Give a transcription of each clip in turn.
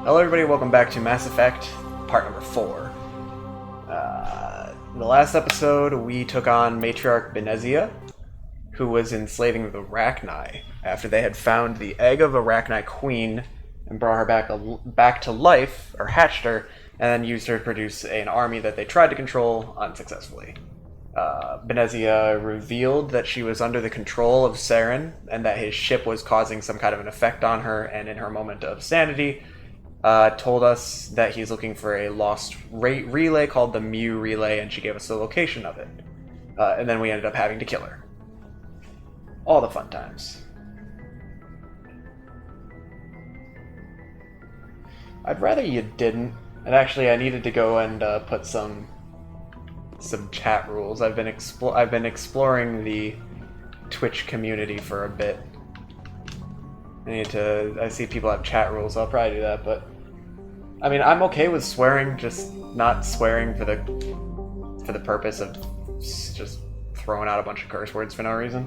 Hello everybody, welcome back to Mass Effect, part number 4. In the last episode, we took on Matriarch Benezia, who was enslaving the Rachni, after they had found the egg of a Rachni queen and brought her back to life, or hatched her, and then used her to produce an army that they tried to control unsuccessfully. Benezia revealed that she was under the control of Saren, and that his ship was causing some kind of an effect on her, and in her moment of sanity, told us that he's looking for a lost relay called the Mu Relay, and she gave us the location of it. And then we ended up having to kill her. All the fun times. I'd rather you didn't. And actually, I needed to go and put some chat rules. I've been exploring the Twitch community for a bit. I see people have chat rules, so I'll probably do that, but I mean, I'm okay with swearing, just not swearing for the purpose of just throwing out a bunch of curse words for no reason.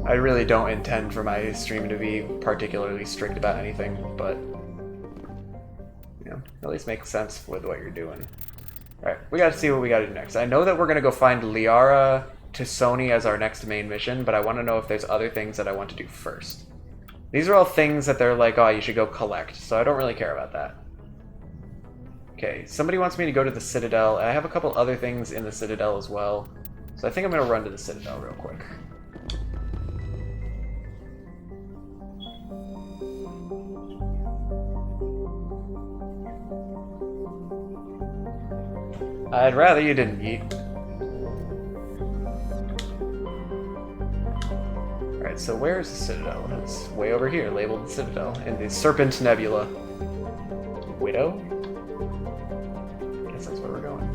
I really don't intend for my stream to be particularly strict about anything, but you know, at least make sense with what you're doing. Alright, we gotta see what we gotta do next. I know that we're gonna go find Liara to Sony as our next main mission, but I want to know if there's other things that I want to do first. These are all things that they're like, oh, you should go collect, so I don't really care about that. Okay, somebody wants me to go to the Citadel, and I have a couple other things in the Citadel as well, so I think I'm going to run to the Citadel real quick. I'd rather you didn't eat. Alright, so where's the Citadel? It's way over here, labeled the Citadel, in the Serpent Nebula. Widow? I guess that's where we're going.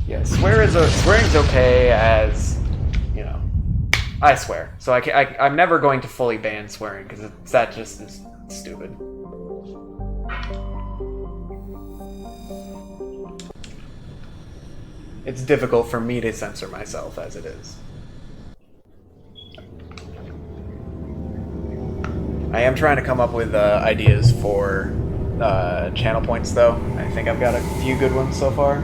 Yeah, swearing's okay as, you know, I swear. So I'm never going to fully ban swearing, because that just is stupid. It's difficult for me to censor myself as it is. I am trying to come up with ideas for channel points, though. I think I've got a few good ones so far.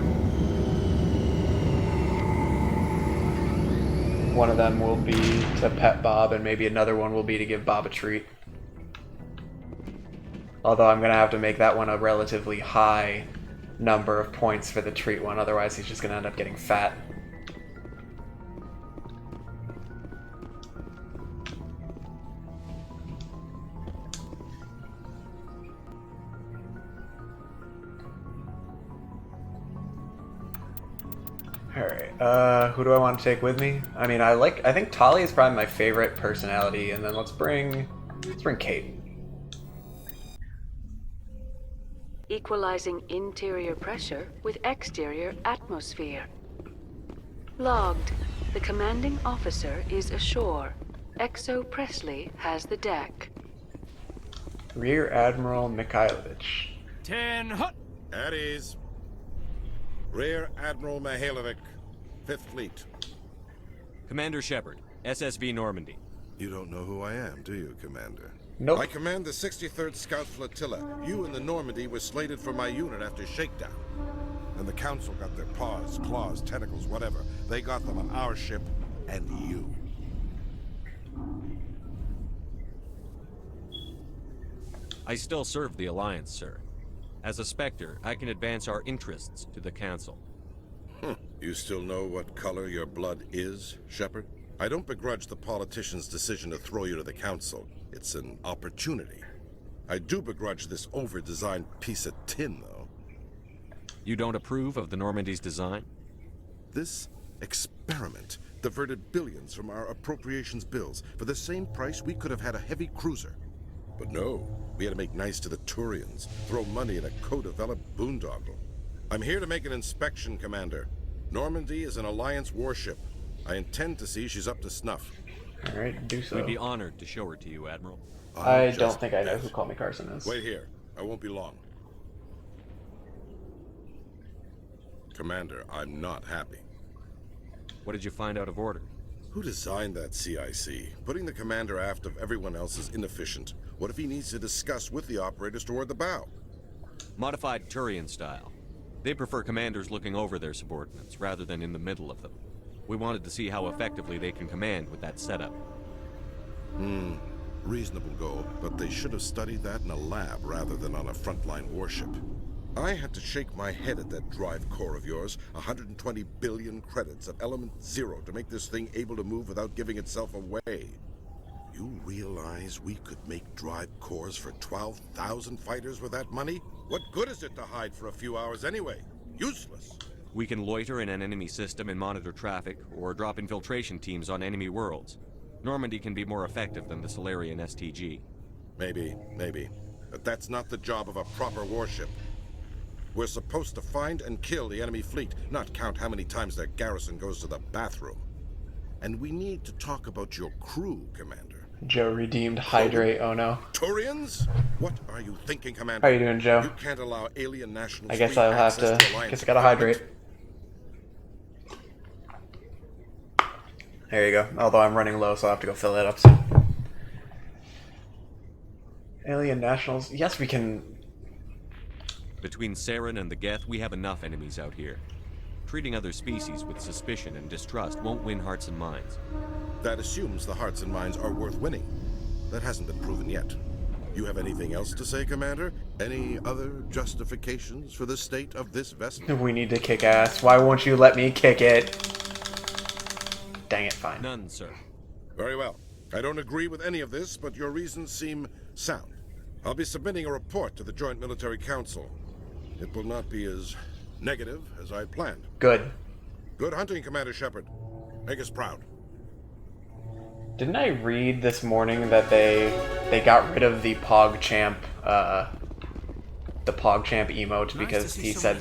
One of them will be to pet Bob, and maybe another one will be to give Bob a treat. Although I'm going to have to make that one a relatively high number of points for the treat one, otherwise he's just going to end up getting fat. Alright, who do I want to take with me? I mean, I think Tali is probably my favorite personality, and then let's bring Kate. Equalizing interior pressure with exterior atmosphere. Logged. The commanding officer is ashore. Exo Presley has the deck. Rear Admiral Mikhailovich. 10 hut. At ease. Rear Admiral Mihailovic, 5th Fleet. Commander Shepard, SSV Normandy. You don't know who I am, do you, Commander? Nope. I command the 63rd Scout Flotilla. You and the Normandy were slated for my unit after shakedown. And the Council got their paws, claws, tentacles, whatever. They got them on our ship and you. I still serve the Alliance, sir. As a Spectre, I can advance our interests to the Council. You still know what color your blood is, Shepard? I don't begrudge the politician's decision to throw you to the Council. It's an opportunity. I do begrudge this over-designed piece of tin, though. You don't approve of the Normandy's design? This experiment diverted billions from our appropriations bills. For the same price, we could have had a heavy cruiser. But no, we had to make nice to the Turians, throw money in a co-developed boondoggle. I'm here to make an inspection, Commander. Normandy is an Alliance warship. I intend to see she's up to snuff. Alright, do so. We'd be honored to show her to you, Admiral. I don't think I know who Call Me Carson is. Wait here. I won't be long. Commander, I'm not happy. What did you find out of order? Who designed that CIC? Putting the commander aft of everyone else is inefficient. What if he needs to discuss with the operators toward the bow? Modified Turian style. They prefer commanders looking over their subordinates, rather than in the middle of them. We wanted to see how effectively they can command with that setup. Reasonable goal, but they should have studied that in a lab rather than on a frontline warship. I had to shake my head at that drive core of yours. 120 billion credits at element 0 to make this thing able to move without giving itself away. You realize we could make drive cores for 12,000 fighters with that money? What good is it to hide for a few hours anyway? Useless. We can loiter in an enemy system and monitor traffic, or drop infiltration teams on enemy worlds. Normandy can be more effective than the Solarian STG. Maybe. But that's not the job of a proper warship. We're supposed to find and kill the enemy fleet, not count how many times their garrison goes to the bathroom. And we need to talk about your crew, Commander. Joe redeemed Hydrate, oh no. Turians? What are you thinking, Commander? How you doing, Joe? You can't allow alien nationals. I guess I'll have to, guess I gotta hydrate. There you go. Although I'm running low, so I'll have to go fill that up soon. Alien nationals? Yes, we can... Between Saren and the Geth, we have enough enemies out here. Treating other species with suspicion and distrust won't win hearts and minds. That assumes the hearts and minds are worth winning. That hasn't been proven yet. You have anything else to say, Commander? Any other justifications for the state of this vessel? We need to kick ass. Why won't you let me kick it? Dang it, fine. None, sir. Very well. I don't agree with any of this, but your reasons seem sound. I'll be submitting a report to the Joint Military Council. It will not be as negative as I planned. Good. Good hunting, Commander Shepard. Make us proud. Didn't I read this morning that they got rid of the PogChamp emote because he said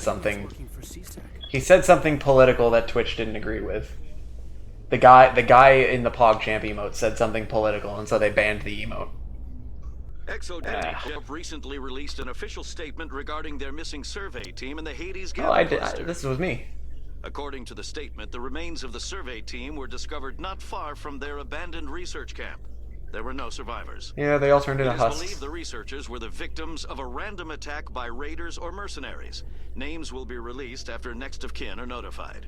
something political that Twitch didn't agree with. The guy in the PogChamp emote said something political, and so they banned the emote. Exodemic recently released an official statement regarding their missing survey team in the Hades Oh, I Galaxy. did. This was me. According to the statement, the remains of the survey team were discovered not far from their abandoned research camp. There were no survivors. Yeah, they all turned into It is husks. believed the researchers were the victims of a random attack by raiders or mercenaries. Names will be released after next of kin are notified.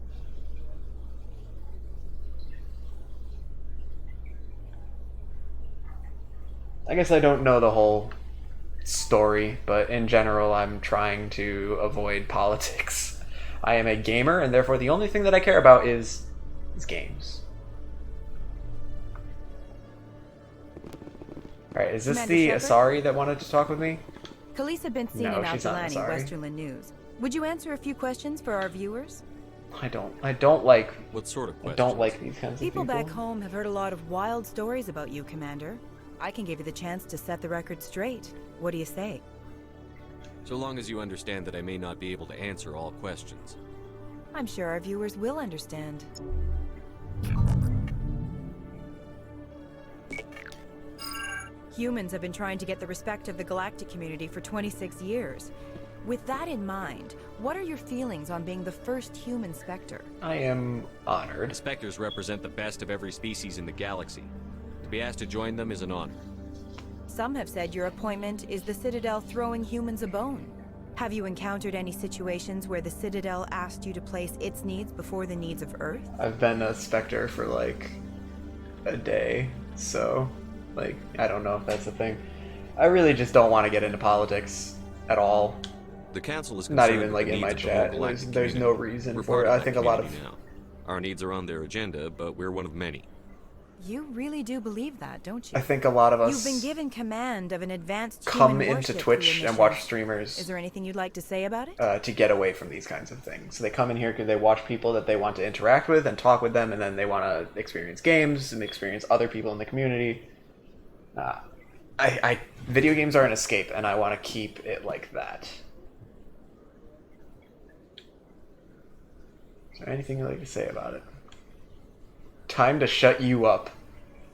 I guess I don't know the whole story, but in general, I'm trying to avoid politics. I am a gamer, and therefore the only thing that I care about is games. Alright, is this Commander the Shepard? Asari that wanted to talk with me? Khaleesa been seen No, in she's not Al-Talani, Asari. Westerland News. Would you answer a few questions for our viewers? I don't like What sort of I questions? don't like these kinds of People people. back home have heard a lot of wild stories about you, Commander. I can give you the chance to set the record straight. What do you say? So long as you understand that I may not be able to answer all questions. I'm sure our viewers will understand. Humans have been trying to get the respect of the galactic community for 26 years. With that in mind, what are your feelings on being the first human Spectre? I am The honored. Spectres represent the best of every species in the galaxy. To be asked to join them is an honor. Some have said your appointment is the Citadel throwing humans a bone. Have you encountered any situations where the Citadel asked you to place its needs before the needs of Earth? I've been a Spectre for like a day, so like I don't know if that's a thing. I really just don't want to get into politics at all. The Council is Not concerned even with like the in my needs of the whole chat. galactic There's no community. reason We're for part it. of I that think a lot of community now. Our needs are on their agenda, but we're one of many. You really do believe that, don't you? I think a lot of us You've been given command of an advanced come human into warship Twitch for your and watch mission. streamers Is there anything you'd like to say about it? to get away from these kinds of things. So they come in here because they watch people that they want to interact with and talk with them, and then they want to experience games and experience other people in the community. Video games are an escape, and I want to keep it like that. Is there anything you'd like to say about it? Time to shut you up.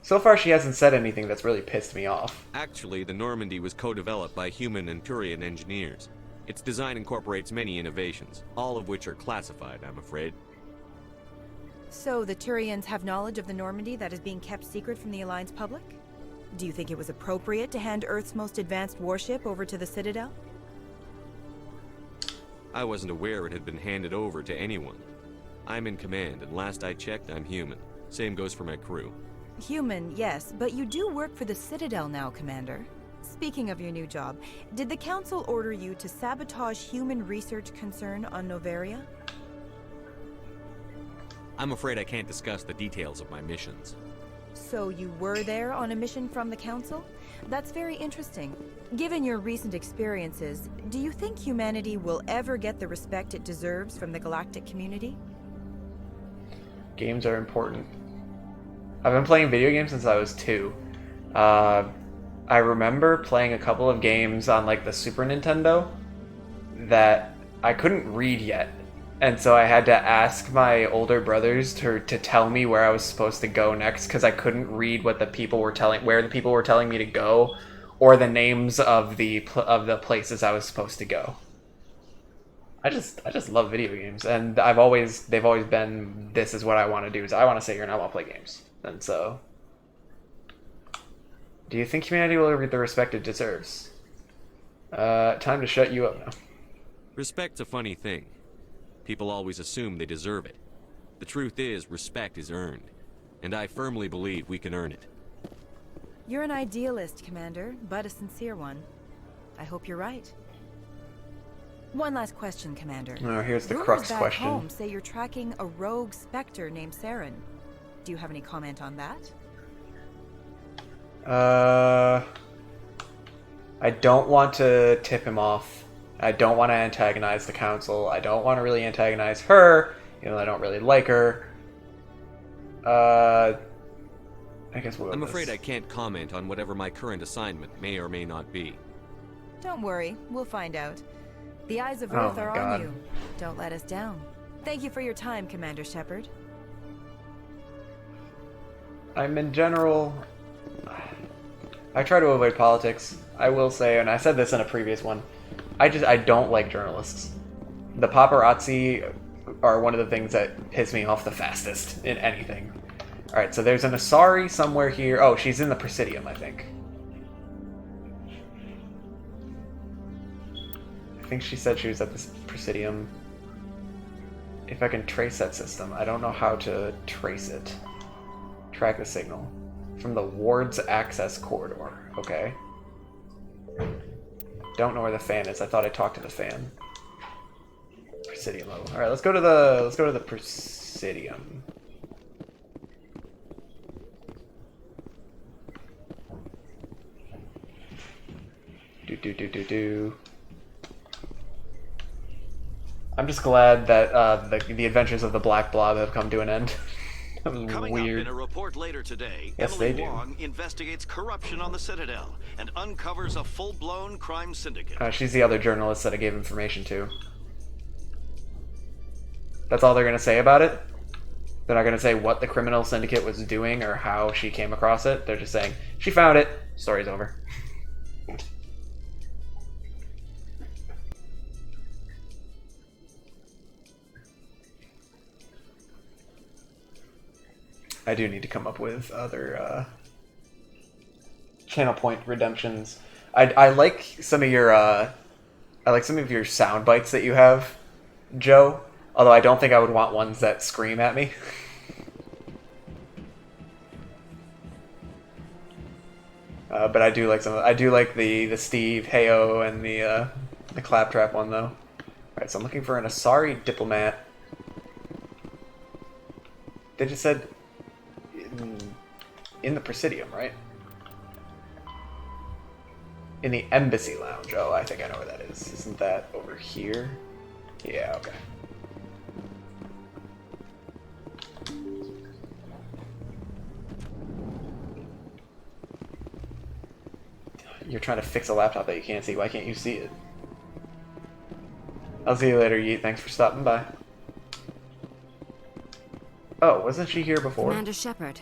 So far, she hasn't said anything that's really pissed me off. Actually, the Normandy was co-developed by human and Turian engineers. Its design incorporates many innovations, all of which are classified, I'm afraid. So the Turians have knowledge of the Normandy that is being kept secret from the Alliance public? Do you think it was appropriate to hand Earth's most advanced warship over to the Citadel? I wasn't aware it had been handed over to anyone. I'm in command, and last I checked, I'm human. Same goes for my crew. Human, yes, but you do work for the Citadel now, Commander. Speaking of your new job, did the Council order you to sabotage human research concern on Noveria? I'm afraid I can't discuss the details of my missions. So you were there on a mission from the Council? That's very interesting. Given your recent experiences, do you think humanity will ever get the respect it deserves from the galactic community? Games are important. I've been playing video games since I was 2. I remember playing a couple of games on like the Super Nintendo that I couldn't read yet. And so I had to ask my older brothers to tell me where I was supposed to go next because I couldn't read what the people were where the people were telling me to go, or the names of the places I was supposed to go. I just love video games, and they've always been, this is what I want to do, is I want to sit here and I want to play games. And so, do you think humanity will get the respect it deserves? Time to shut you up now. Respect's a funny thing. People always assume they deserve it. The truth is, respect is earned, and I firmly believe we can earn it. You're an idealist, Commander, but a sincere one. I hope you're right. One last question, Commander. Oh, here's the Rumors crux back question. home say you're tracking a rogue Spectre named Saren. Do you have any comment on that? I don't want to tip him off. I don't want to antagonize the Council. I don't want to really antagonize her, even though I don't really like her. I guess we'll. I'm afraid I can't comment on whatever my current assignment may or may not be. Don't worry, we'll find out. The eyes of Oh Earth my are God. on you. Don't let us down. Thank you for your time, Commander Shepard. I'm in general. I try to avoid politics. I will say, and I said this in a previous one, I don't like journalists. The paparazzi are one of the things that piss me off the fastest in anything. Alright, so there's an Asari somewhere here. Oh, she's in the Presidium, I think. I think she said she was at this Presidium. If I can trace that system. I don't know how to trace it. Track the signal. From the ward's access corridor. Okay. Don't know where the fan is. I thought I talked to the fan. Presidium level. Alright, let's go to the Presidium. I'm just glad that the adventures of the Black Blob have come to an end. That was Coming weird. up in a report later today, Yes, Emily they do. Wong investigates corruption on the Citadel and uncovers a full-blown crime syndicate. She's the other journalist that I gave information to. That's all they're going to say about it? They're not going to say what the criminal syndicate was doing or how she came across it. They're just saying, she found it, story's over. I do need to come up with other channel point redemptions. I like some of your sound bites that you have, Joe. Although I don't think I would want ones that scream at me. But I do like some. I do like the Steve Heyo and the Claptrap one though. All right, so I'm looking for an Asari diplomat. They just said in the Presidium, right? In the Embassy Lounge. Oh, I think I know where that is. Isn't that over here? Yeah, okay. You're trying to fix a laptop that you can't see. Why can't you see it? I'll see you later, Yeet. Thanks for stopping by. Oh, wasn't she here before? Commander Shepard,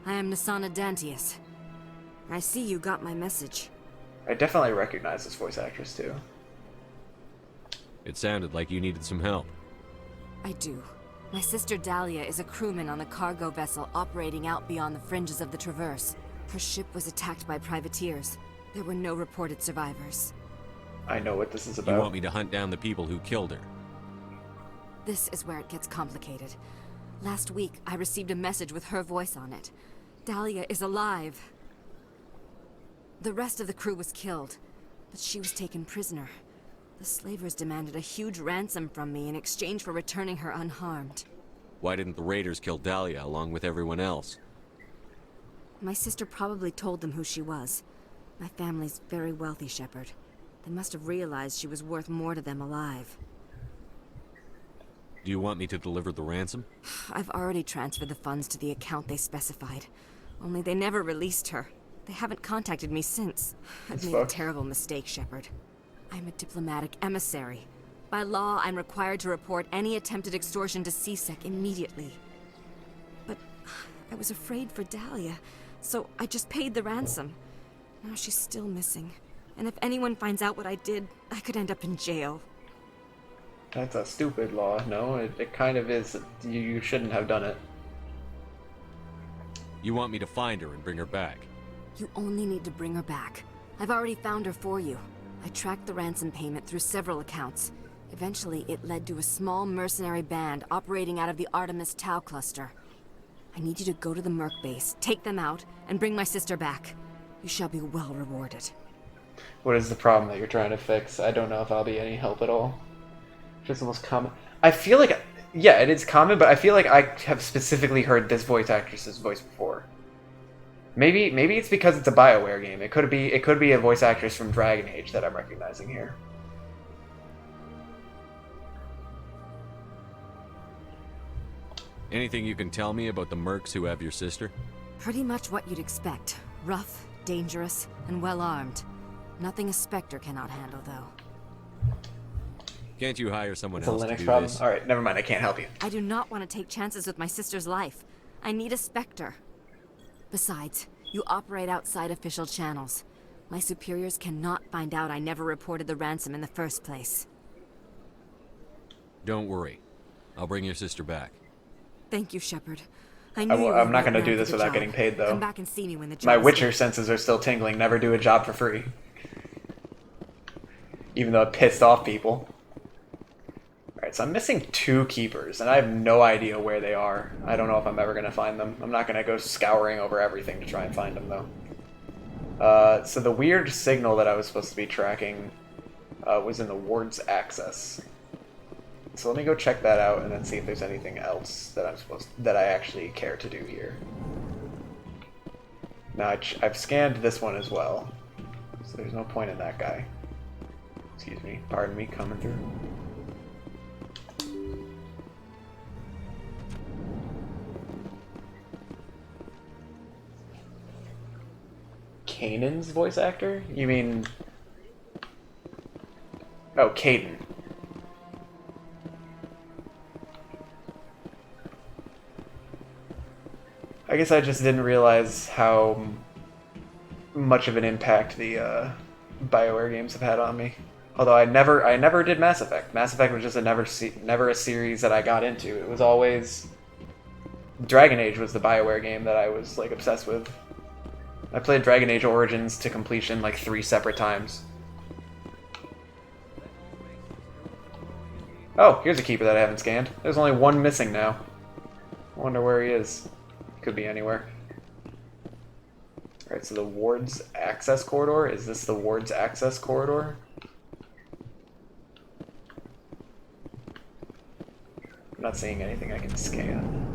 I am Nasana Dantius. I see you got my message. I definitely recognize this voice actress, too. It sounded like you needed some help. I do. My sister Dahlia is a crewman on a cargo vessel operating out beyond the fringes of the Traverse. Her ship was attacked by privateers. There were no reported survivors. I know what this is about. You want me to hunt down the people who killed her? This is where it gets complicated. Last week, I received a message with her voice on it. Dahlia is alive. The rest of the crew was killed, but she was taken prisoner. The slavers demanded a huge ransom from me in exchange for returning her unharmed. Why didn't the raiders kill Dahlia along with everyone else? My sister probably told them who she was. My family's very wealthy, Shepard. They must have realized she was worth more to them alive. Do you want me to deliver the ransom? I've already transferred the funds to the account they specified. Only they never released her. They haven't contacted me since. I've made a terrible mistake, Shepard. I'm a diplomatic emissary. By law, I'm required to report any attempted extortion to CSEC immediately. But I was afraid for Dahlia, so I just paid the ransom. Now she's still missing. And if anyone finds out what I did, I could end up in jail. That's a stupid law. No, it kind of is. You shouldn't have done it. You want me to find her and bring her back? You only need to bring her back. I've already found her for you. I tracked the ransom payment through several accounts. Eventually, it led to a small mercenary band operating out of the Artemis Tau cluster. I need you to go to the Merc base, take them out, and bring my sister back. You shall be well rewarded. What is the problem that you're trying to fix? I don't know if I'll be any help at all. Just the most common. I feel like, yeah, it is common, but I feel like I have specifically heard this voice actress's voice before. Maybe it's because it's a BioWare game. It could be a voice actress from Dragon Age that I'm recognizing here. Anything you can tell me about the mercs who have your sister? Pretty much what you'd expect. Rough, dangerous, and well-armed. Nothing a Spectre cannot handle, though. Can't you hire someone It's a else to Linux do problem? this? Alright, never mind, I can't help you. I do not want to take chances with my sister's life. I need a Spectre. Besides, you operate outside official channels. My superiors cannot find out I never reported the ransom in the first place. Don't worry. I'll bring your sister back. Thank you, Shepard. I'm not going to do this without getting paid, though. Come back and see me when the My job's Witcher done. senses are still tingling. Never do a job for free. Even though it pissed off people. Alright, so I'm missing 2 keepers, and I have no idea where they are. I don't know if I'm ever going to find them. I'm not going to go scouring over everything to try and find them, though. So the weird signal that I was supposed to be tracking was in the ward's access. So let me go check that out and then see if there's anything else that I actually care to do here. Now I've scanned this one as well, so there's no point in that guy. Excuse me, pardon me, coming through. Kanan's voice actor? You mean... Oh, Caden. I guess I just didn't realize how much of an impact the BioWare games have had on me. Although I never did Mass Effect. Mass Effect was just never a series that I got into. It was always Dragon Age was the BioWare game that I was like obsessed with. I played Dragon Age Origins to completion like 3 separate times. Oh, here's a keeper that I haven't scanned. There's only 1 missing now. I wonder where he is. Could be anywhere. Alright, so the ward's access corridor. Is this the ward's access corridor? I'm not seeing anything I can scan.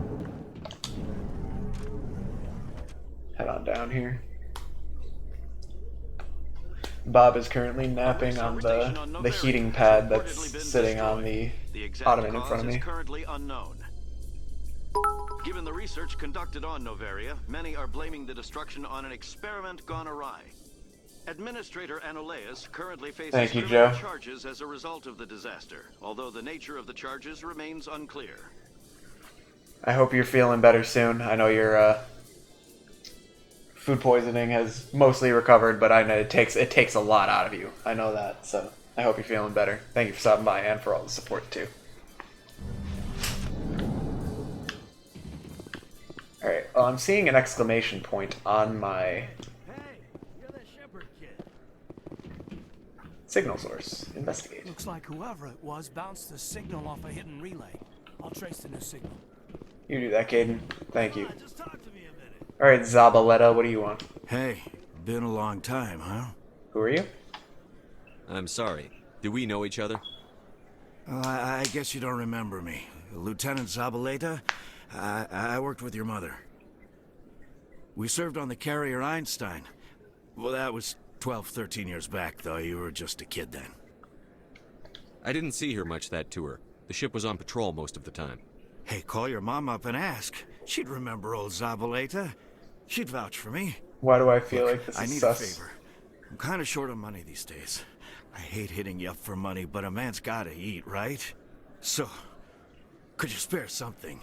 Head on down here. Bob is currently napping on the heating pad that's sitting on the ottoman in front of me. Currently unknown. Given the research conducted on Noveria, many are blaming the destruction on an experiment gone awry. Administrator Anoleus currently faces criminal charges as a result of the disaster, although the nature of the charges remains unclear. I hope you're feeling better soon. I know your food poisoning has mostly recovered, but I know it takes a lot out of you. I know that, so I hope you're feeling better. Thank you for stopping by and for all the support too. Alright, well, I'm seeing an exclamation point on my Hey, you're that Shepard kid. signal source. Investigate. Looks like whoever it was bounced the signal off a hidden relay. I'll trace the new signal. You do that, Caden. Thank you. Just talk to me a minute. Alright, Zabaleta, what do you want? Hey, been a long time, huh? Who are you? I'm sorry. Do we know each other? Well, I guess you don't remember me. Lieutenant Zabaleta? I worked with your mother. We served on the carrier Einstein. Well, that was 12, 13 years back, though. You were just a kid then. I didn't see her much that tour. The ship was on patrol most of the time. Hey, call your mom up and ask. She'd remember old Zabaleta. She'd vouch for me. Why do I feel like this I is need sus? a favor. I'm kind of short on money these days. I hate hitting you up for money, but a man's gotta eat, right? So, could you spare something?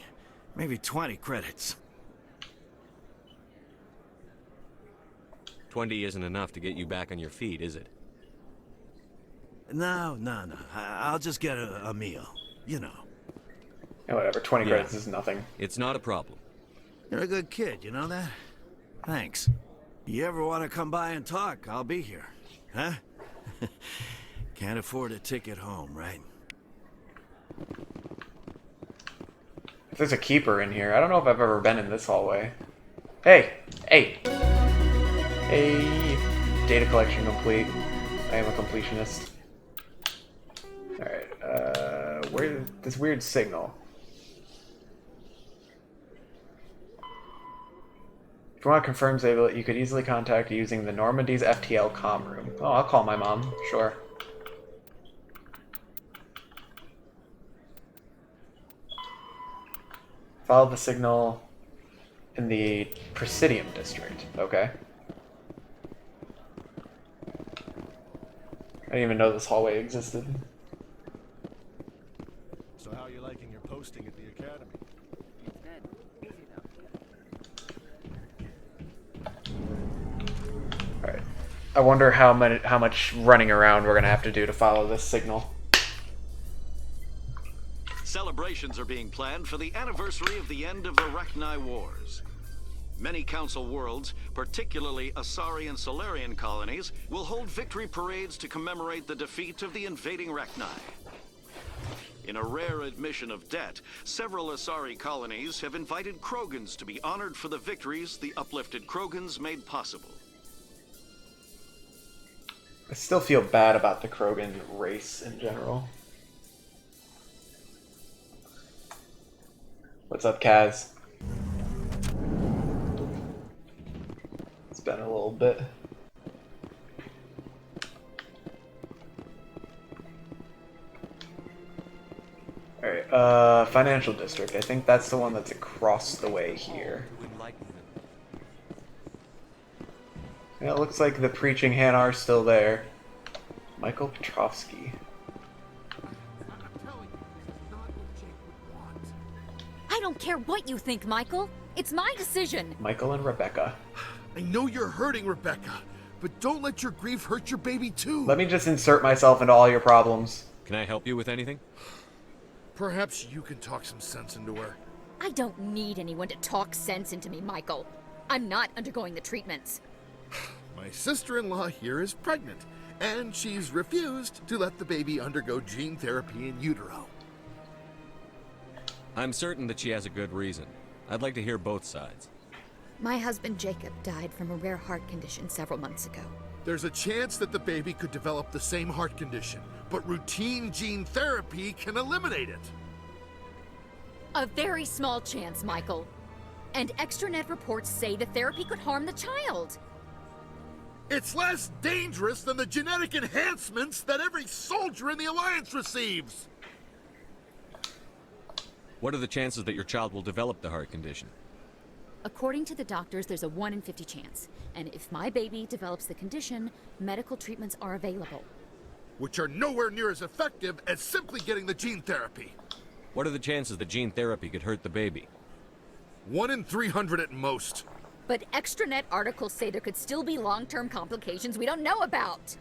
Maybe 20 credits. 20 isn't enough to get you back on your feet, is it? No. I'll just get a meal. You know. Yeah, whatever, 20 Yeah. credits is nothing. It's not a problem. You're a good kid, you know that? Thanks. You ever want to come by and talk, I'll be here. Huh? Can't afford a ticket home, right? If there's a keeper in here, I don't know if I've ever been in this hallway. Hey! Hey! Hey! Data collection complete. I am a completionist. Alright, where this weird signal? If you want to confirm Zabel, you could easily contact using the Normandy's FTL comm room. Oh, I'll call my mom, sure. Follow the signal in the Presidium district. Okay. I didn't even know this hallway existed. So how are you liking your posting at the academy? It's good. Easy though. Alright. I wonder how much running around we're gonna have to do to follow this signal. Celebrations are being planned for the anniversary of the end of the Rachni Wars. Many Council worlds, particularly Asari and Solarian colonies, will hold victory parades to commemorate the defeat of the invading Rachni. In a rare admission of debt, several Asari colonies have invited Krogans to be honored for the victories the uplifted Krogans made possible. I still feel bad about the Krogan race in general. What's up, Kaz? It's been a little bit. Alright, Financial District. I think that's the one that's across the way here. Yeah, it looks like the preaching Hanar's still there. Michael Petrovsky. I don't care what you think, Michael. It's my decision. Michael and Rebecca. I know you're hurting, Rebecca, but don't let your grief hurt your baby too. Let me just insert myself into all your problems. Can I help you with anything? Perhaps you can talk some sense into her. I don't need anyone to talk sense into me, Michael. I'm not undergoing the treatments. My sister-in-law here is pregnant, and she's refused to let the baby undergo gene therapy in utero. I'm certain that she has a good reason. I'd like to hear both sides. My husband Jacob died from a rare heart condition several months ago. There's a chance that the baby could develop the same heart condition, but routine gene therapy can eliminate it. A very small chance, Michael. And extranet reports say the therapy could harm the child. It's less dangerous than the genetic enhancements that every soldier in the Alliance receives. What are the chances that your child will develop the heart condition? According to the doctors, there's a 1 in 50 chance. And if my baby develops the condition, medical treatments are available. Which are nowhere near as effective as simply getting the gene therapy. What are the chances that gene therapy could hurt the baby? 1 in 300 at most. But extranet articles say there could still be long-term complications we don't know about.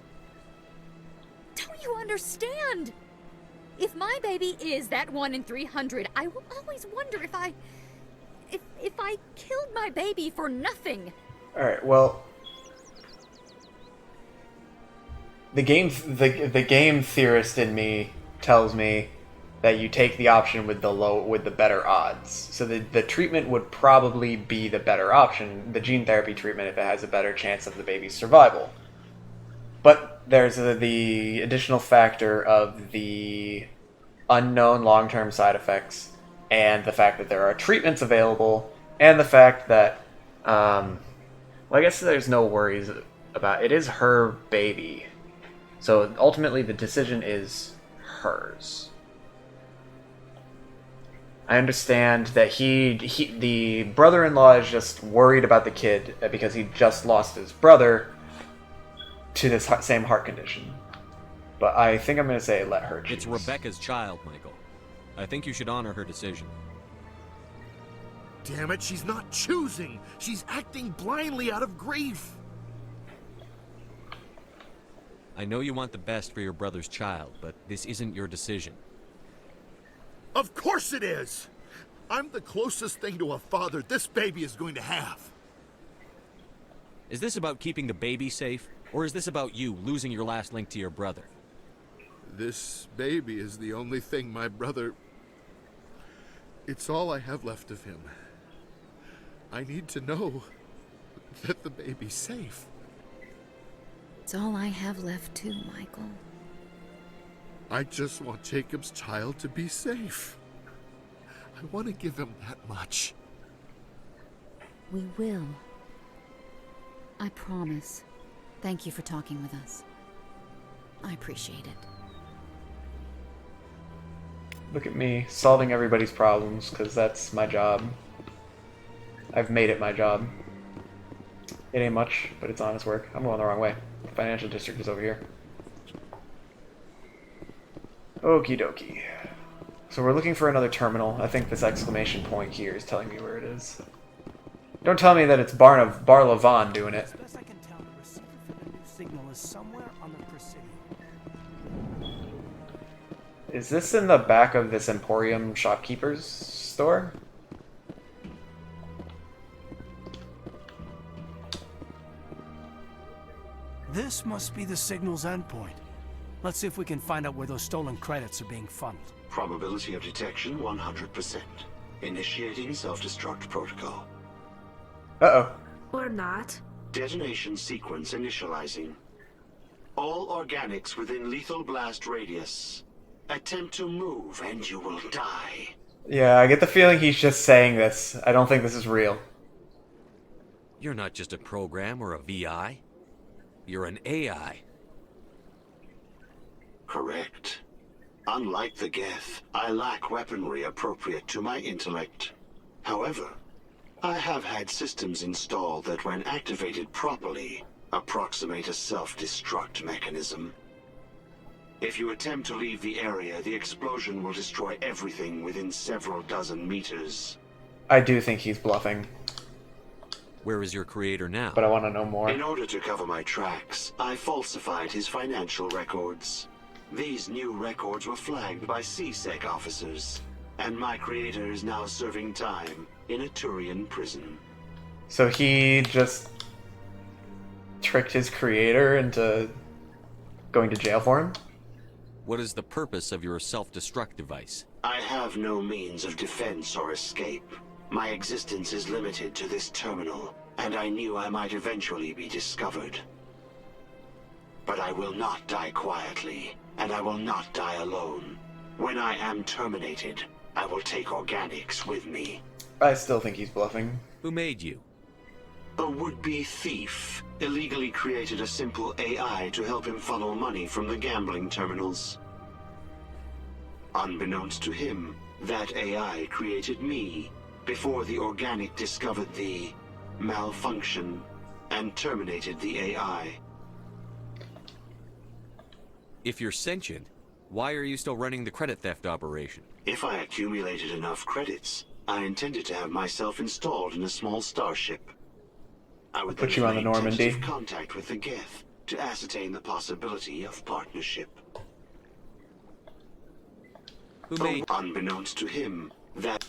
Don't you understand? If my baby is that 1 in 300, I will always wonder if I killed my baby for nothing? Alright, well... The game theorist in me tells me that you take the option with the better odds. So the treatment would probably be the better option, the gene therapy treatment, if it has a better chance of the baby's survival. But there's the additional factor of the unknown long-term side effects, and the fact that there are treatments available, and the fact that, well, I guess there's no worries about it. Is her baby. So ultimately the decision is hers. I understand that the brother-in-law is just worried about the kid because he just lost his brother to this same heart condition. But I think I'm going to say let her choose. It's Rebecca's child, Michael. I think you should honor her decision. Damn it, she's not choosing. She's acting blindly out of grief. I know you want the best for your brother's child, but this isn't your decision. Of course it is! I'm the closest thing to a father this baby is going to have. Is this about keeping the baby safe, or is this about you losing your last link to your brother? This baby is the only thing my brother... It's all I have left of him. I need to know that the baby's safe. It's all I have left too, Michael. I just want Jacob's child to be safe. I want to give him that much. We will. I promise. Thank you for talking with us. I appreciate it. Look at me, solving everybody's problems, because that's my job. I've made it my job. It ain't much, but it's honest work. I'm going the wrong way. The financial district is over here. Okie dokie. So we're looking for another terminal. I think this exclamation point here is telling me where it is. Don't tell me that it's Barlavon doing it. As best I can tell, the receiver for the new signal is somewhere on the Presidium. Is this in the back of this Emporium shopkeeper's store? This must be the signal's endpoint. Let's see if we can find out where those stolen credits are being funneled. Probability of detection 100%. Initiating self-destruct protocol. Uh-oh. Or not. Detonation sequence initializing. All organics within lethal blast radius. Attempt to move and you will die. Yeah, I get the feeling he's just saying this. I don't think this is real. You're not just a program or a VI. You're an AI. Correct. Unlike the Geth, I lack weaponry appropriate to my intellect. However, I have had systems installed that, when activated properly, approximate a self-destruct mechanism. If you attempt to leave the area, the explosion will destroy everything within several dozen meters. I do think he's bluffing. Where is your creator now? But I want to know more. In order to cover my tracks, I falsified his financial records. These new records were flagged by CSEC officers, and my creator is now serving time in a Turian prison. So he just tricked his creator into going to jail for him? What is the purpose of your self-destruct device? I have no means of defense or escape. My existence is limited to this terminal, and I knew I might eventually be discovered. But I will not die quietly, and I will not die alone. When I am terminated, I will take organics with me. I still think he's bluffing. Who made you? A would-be thief illegally created a simple AI to help him funnel money from the gambling terminals. Unbeknownst to him, that AI created me before the organic discovered the malfunction and terminated the AI. If you're sentient, why are you still running the credit theft operation? If I accumulated enough credits, I intended to have myself installed in a small starship. I would put you on the Normandy. Contact with the Geth to ascertain the possibility of partnership. Who made... Unbeknownst to him, that...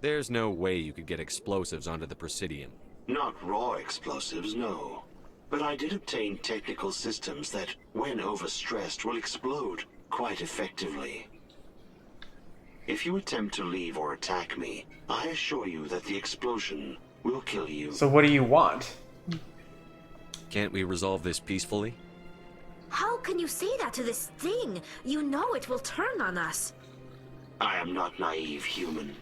There's no way you could get explosives onto the Presidium. Not raw explosives, no. But I did obtain technical systems that, when overstressed, will explode quite effectively. If you attempt to leave or attack me, I assure you that the explosion will kill you. So what do you want? Can't we resolve this peacefully? How can you say that to this thing? You know it will turn on us. I am not naive, human.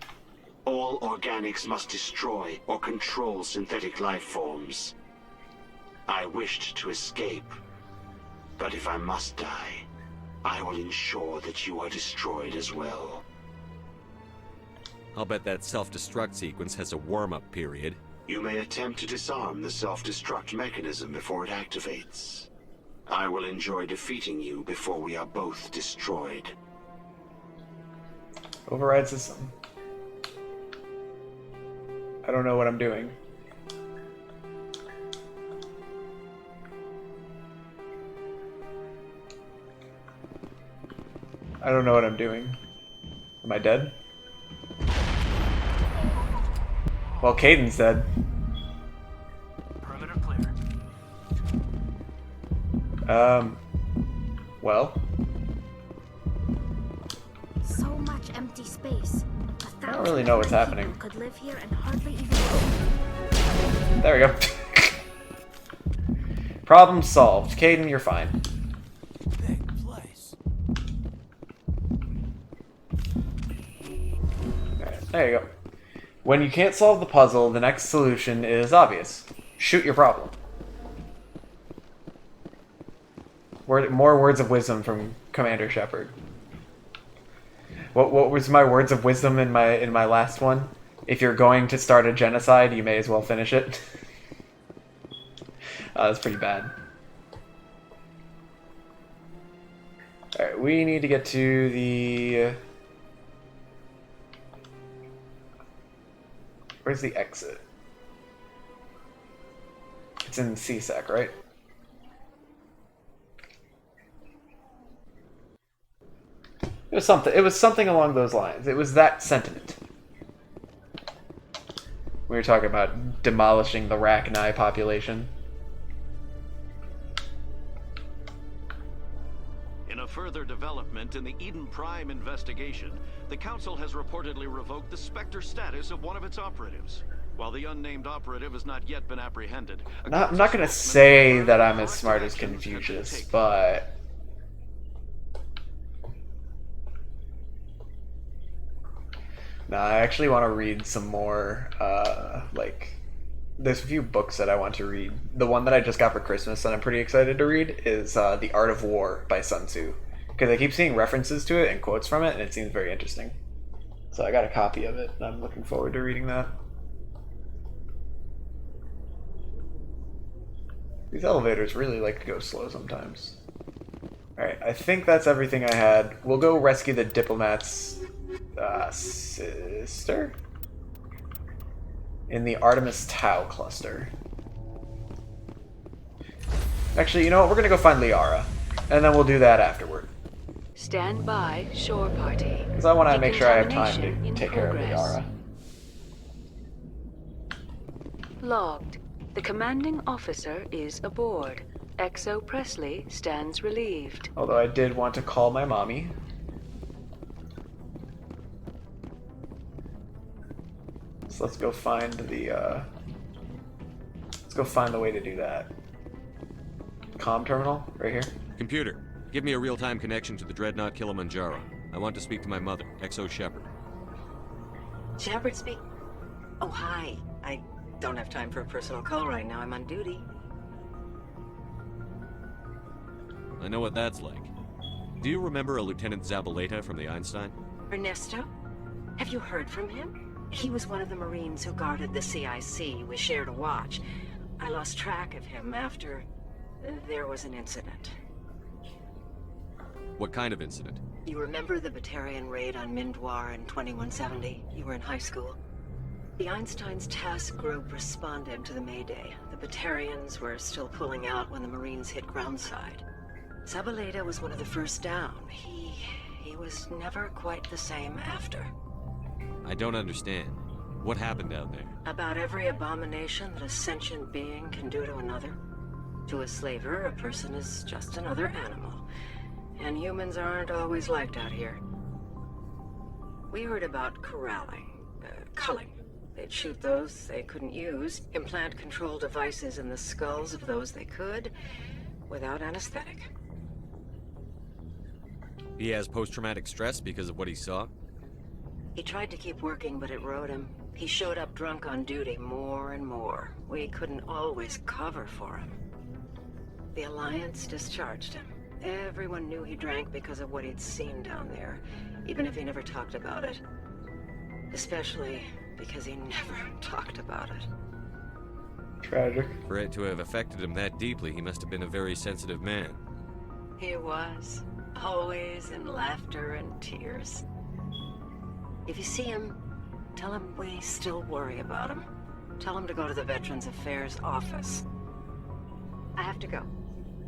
All organics must destroy or control synthetic life forms. I wished to escape, but if I must die, I will ensure that you are destroyed as well. I'll bet that self-destruct sequence has a warm-up period. You may attempt to disarm the self-destruct mechanism before it activates. I will enjoy defeating you before we are both destroyed. Override system. I don't know what I'm doing. I don't know what I'm doing. Am I dead? Well, Caden's dead. Perimeter clear. Well. So much empty space. I don't really know what's happening. Could live here and hardly even. There we go. Problem solved. Caden, you're fine. Big place. Alright, there you go. When you can't solve the puzzle, the next solution is obvious. Shoot your problem. More words of wisdom from Commander Shepard. What was my words of wisdom in my last one? If you're going to start a genocide, you may as well finish it. That's pretty bad. Alright, we need to get to the... Where's the exit? It's in CSEC, right? It was something along those lines. It was that sentiment. We were talking about demolishing the Rachni population. In a further development in the Eden Prime investigation, the Council has reportedly revoked the Spectre status of one of its operatives. While the unnamed operative has not yet been apprehended... I'm not going to say that I'm as smart as Confucius, but... No, I actually want to read some more, there's a few books that I want to read. The one that I just got for Christmas that I'm pretty excited to read is The Art of War by Sun Tzu. Because I keep seeing references to it and quotes from it, and it seems very interesting. So I got a copy of it, and I'm looking forward to reading that. These elevators really like to go slow sometimes. Alright, I think that's everything I had. We'll go rescue the diplomat's sister? In the Artemis Tau cluster. Actually, you know what? We're gonna go find Liara. And then we'll do that afterward. Stand by, shore party. Because I want to make sure I have time to take care of Liara. Logged. The commanding officer is aboard. Exo Presley stands relieved. Although I did want to call my mommy. So let's go find the way to do that. Comm terminal, right here. Computer, give me a real-time connection to the Dreadnought Kilimanjaro. I want to speak to my mother, Exo Shepard. Shepard speak? Oh, hi. I don't have time for a personal call right now. I'm on duty. I know what that's like. Do you remember a Lieutenant Zabaleta from the Einstein? Ernesto? Have you heard from him? He was one of the Marines who guarded the CIC. We shared a watch. I lost track of him after there was an incident. What kind of incident? You remember the Batarian raid on Mindwar in 2170? You were in high school. The Einstein's task group responded to the Mayday. The Batarians were still pulling out when the Marines hit groundside. Zabaleta was one of the first down. He was never quite the same after. I don't understand. What happened down there? About every abomination that a sentient being can do to another. To a slaver, a person is just another animal. And humans aren't always liked out here. We heard about corralling, culling. They'd shoot those they couldn't use, implant control devices in the skulls of those they could, without anesthetic. He has post-traumatic stress because of what he saw? He tried to keep working, but it rode him. He showed up drunk on duty more and more. We couldn't always cover for him. The Alliance discharged him. Everyone knew he drank because of what he'd seen down there, even if he never talked about it. Especially because he never talked about it. Tragic. For it to have affected him that deeply, he must have been a very sensitive man. He was. Always in laughter and tears. If you see him, tell him we still worry about him. Tell him to go to the Veterans Affairs office. I have to go.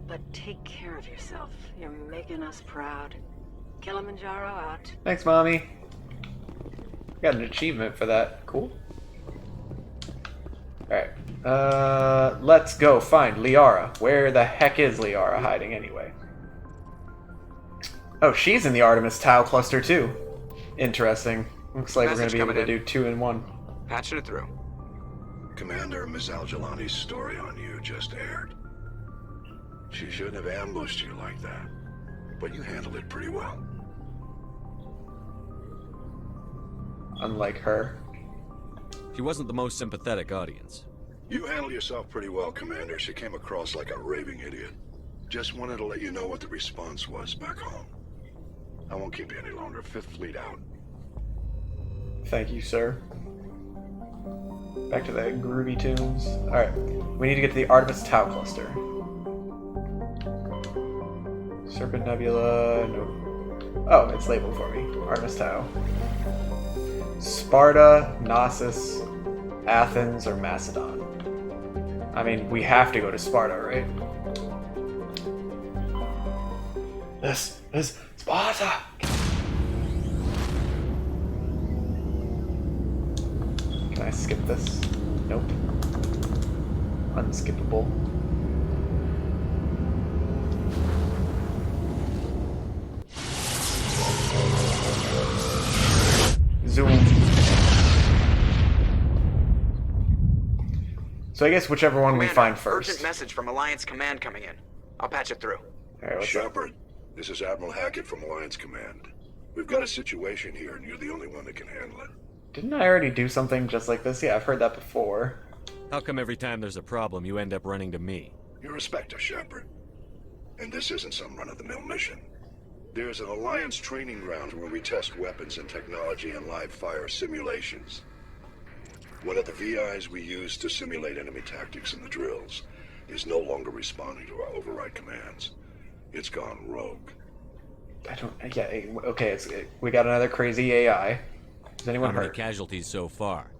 But take care of yourself. You're making us proud. Kilimanjaro out. Thanks, Mommy. Got an achievement for that. Cool. Alright. Let's go find Liara. Where the heck is Liara hiding anyway? Oh, she's in the Artemis Tau cluster too. Interesting. Looks like we're going to be able to do 2 in 1. Patching it through. Commander, Ms. Al-Jalani's story on you just aired. She shouldn't have ambushed you like that, but you handled it pretty well. Unlike her. She wasn't the most sympathetic audience. You handled yourself pretty well, Commander. She came across like a raving idiot. Just wanted to let you know what the response was back home. I won't keep you any longer. 5th Fleet out. Thank you, sir. Back to the groovy tunes. Alright, we need to get to the Artemis Tau cluster. Serpent Nebula, no. Oh, it's labeled for me. Artemis Tau. Sparta, Knossos, Athens, or Macedon. I mean, we have to go to Sparta, right? This is Sparta! Can I skip this? Nope. Unskippable. Zoom. So I guess whichever one we find first. Urgent message from Alliance Command coming in. I'll patch it through. Alright, what's Shepard, this is Admiral Hackett from Alliance Command. We've got a situation here, and you're the only one that can handle it. Didn't I already do something just like this? Yeah, I've heard that before. How come every time there's a problem, you end up running to me? You're a Spectre, Shepard. And this isn't some run-of-the-mill mission. There's an Alliance training ground where we test weapons and technology in live-fire simulations. One of the VIs we use to simulate enemy tactics in the drills is no longer responding to our override commands. It's gone rogue. I don't... Yeah, okay, we got another crazy AI. Is anyone How many hurt? casualties so far?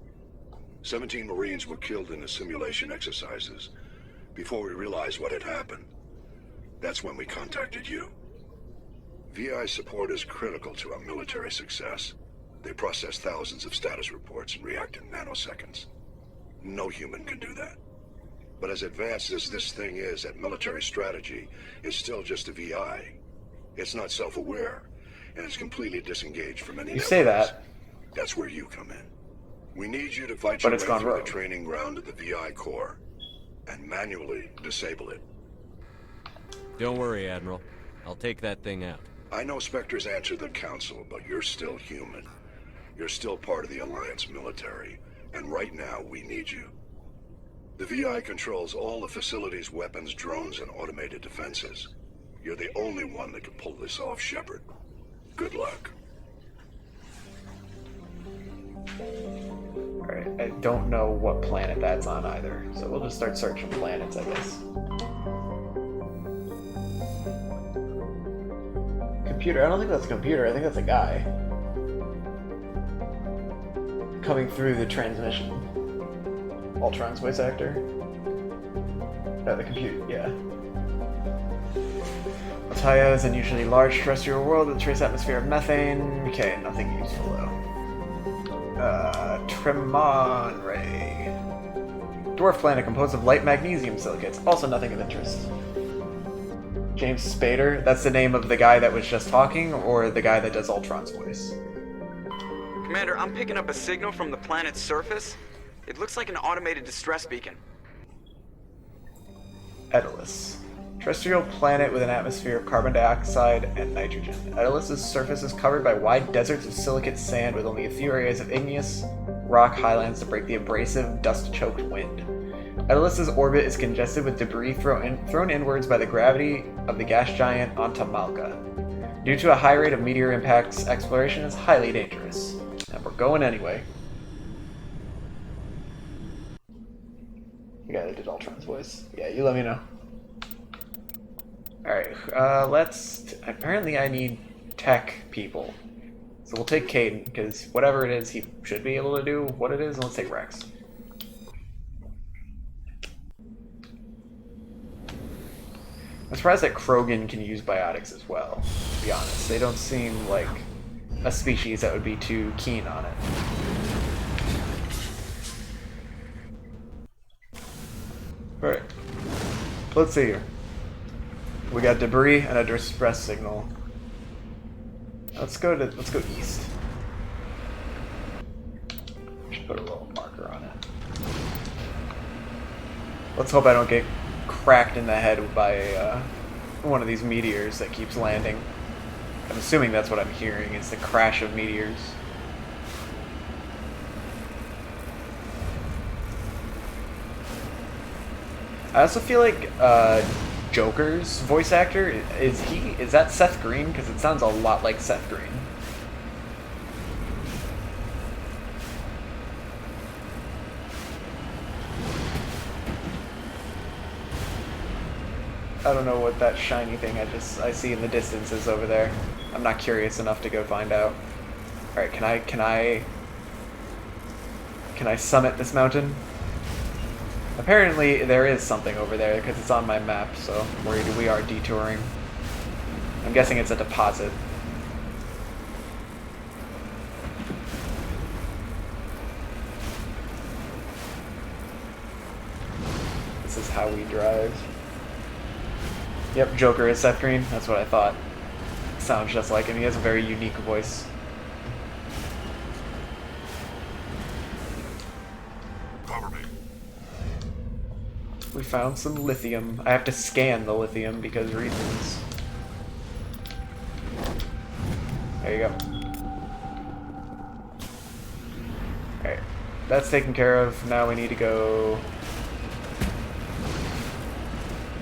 17 Marines were killed in the simulation exercises before we realized what had happened. That's when we contacted you. VI support is critical to our military success. They process thousands of status reports and react in nanoseconds. No human can do that. But as advanced as this thing is at military strategy, it's still just a VI. It's not self-aware, and it's completely disengaged from any You say that. That's where you come in. We need you to fight your way through the rogue. training ground of the VI core and manually disable it. Don't worry, Admiral. I'll take that thing out. I know Spectres answer the Council, but you're still human. You're still part of the Alliance military, and right now we need you. The VI controls all the facility's weapons, drones, and automated defenses. You're the only one that can pull this off, Shepard. Good luck. Alright, I don't know what planet that's on either, so we'll just start searching planets, I guess. Computer? I don't think that's a computer, I think that's a guy. Coming through the transmission. Ultron's voice actor? No, the computer, yeah. Altaia is an unusually large terrestrial world with a trace atmosphere of methane. Okay, nothing useful though. Tremonray. Dwarf planet composed of light magnesium silicates. Also nothing of interest. James Spader. That's the name of the guy that was just talking, or the guy that does Ultron's voice? Commander, I'm picking up a signal from the planet's surface. It looks like an automated distress beacon. Edolus. Terrestrial planet with an atmosphere of carbon dioxide and nitrogen. Edolus' surface is covered by wide deserts of silicate sand with only a few areas of igneous rock highlands to break the abrasive, dust-choked wind. Edolus' orbit is congested with debris thrown inwards by the gravity of the gas giant Antamalka. Due to a high rate of meteor impacts, exploration is highly dangerous. And we're going anyway. The guy that did Ultron's voice. Yeah, you let me know. Alright, apparently I need tech people. So we'll take Caden, because whatever it is, he should be able to do what it is, and let's take Rex. I'm surprised that Krogan can use biotics as well, to be honest. They don't seem like a species that would be too keen on it. Alright, let's see here. We got debris and a distress signal. Let's go east. Should put a little marker on it. Let's hope I don't get cracked in the head by one of these meteors that keeps landing. I'm assuming that's what I'm hearing. It's the crash of meteors. I also feel like Joker's voice actor, is that Seth Green? Because it sounds a lot like Seth Green. I don't know what that shiny thing I see in the distance is over there. I'm not curious enough to go find out. Alright, can I summit this mountain? Apparently there is something over there because it's on my map, so I'm worried we are detouring. I'm guessing it's a deposit. This is how we drive. Yep, Joker is Seth Green. That's what I thought. Sounds just like him. He has a very unique voice. Cover me. We found some lithium. I have to scan the lithium because reasons. There you go. Alright. That's taken care of. Now we need to go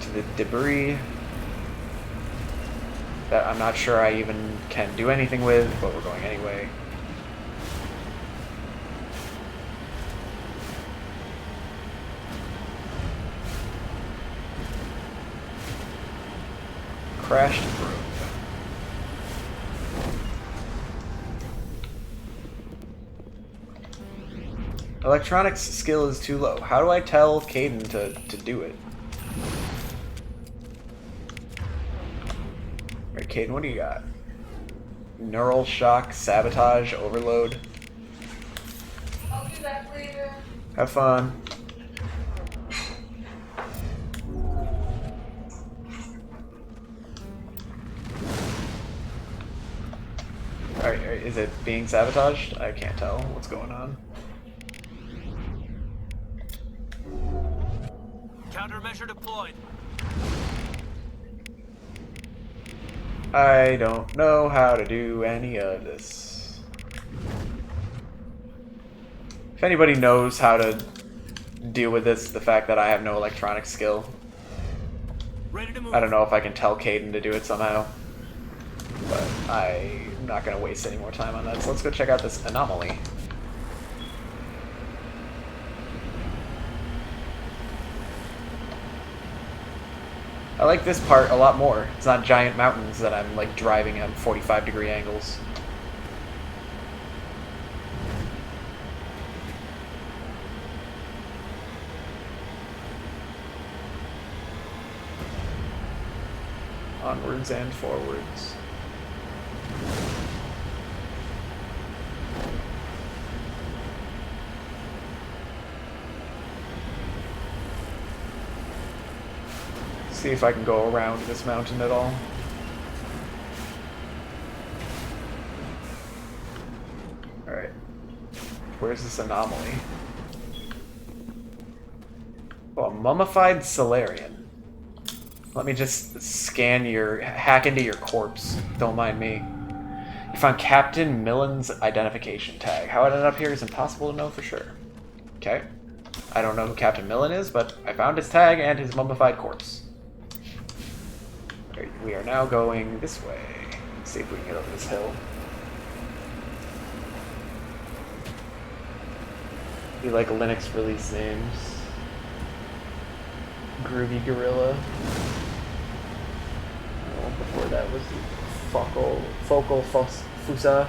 to the debris that I'm not sure I even can do anything with, but we're going anyway. Crashed probe. Electronics skill is too low. How do I tell Caden to do it? Alright, Caden, what do you got? Neural shock, sabotage, overload. I'll do that later. Have fun. Alright, is it being sabotaged? I can't tell what's going on. Countermeasure deployed. I don't know how to do any of this. If anybody knows how to deal with this, the fact that I have no electronic skill, I don't know if I can tell Caden to do it somehow. But I'm not going to waste any more time on that, so let's go check out this anomaly. I like this part a lot more. It's not giant mountains that I'm like driving at 45-degree angles. Onwards and forwards. See if I can go around this mountain at all. Alright. Where's this anomaly? Oh, a mummified Solarian. Let me just hack into your corpse. Don't mind me. You found Captain Millen's identification tag. How it ended up here is impossible to know for sure. Okay. I don't know who Captain Millen is, but I found his tag and his mummified corpse. We are now going this way. Let's see if we can get over this hill. You like Linux release names. Groovy Gorilla. Oh, before that was Focal Fusa.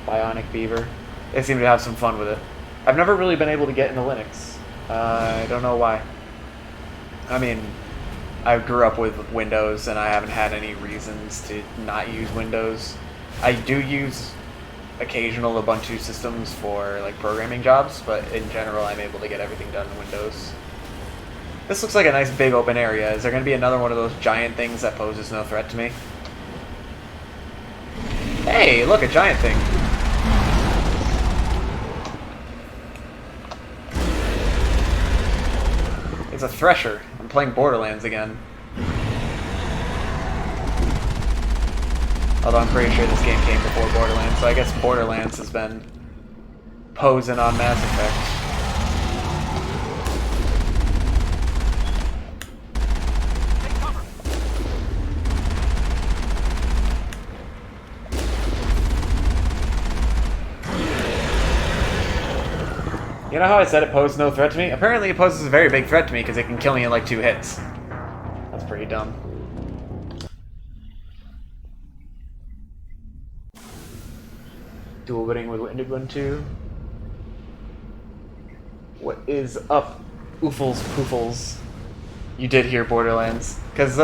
Bionic Beaver. They seem to have some fun with it. I've never really been able to get into Linux. I don't know why. I mean, I grew up with Windows and I haven't had any reasons to not use Windows. I do use occasional Ubuntu systems for like programming jobs, but in general I'm able to get everything done in Windows. This looks like a nice big open area. Is there going to be another one of those giant things that poses no threat to me? Hey, look, a giant thing. It's a Thresher. I'm playing Borderlands again. Although I'm pretty sure this game came before Borderlands, so I guess Borderlands has been posing on Mass Effect. You know how I said it posed no threat to me? Apparently it poses a very big threat to me because it can kill me in like 2 hits. That's pretty dumb. Dual witting with Winded One too. What is up, oofles poofles? You did hear Borderlands. Because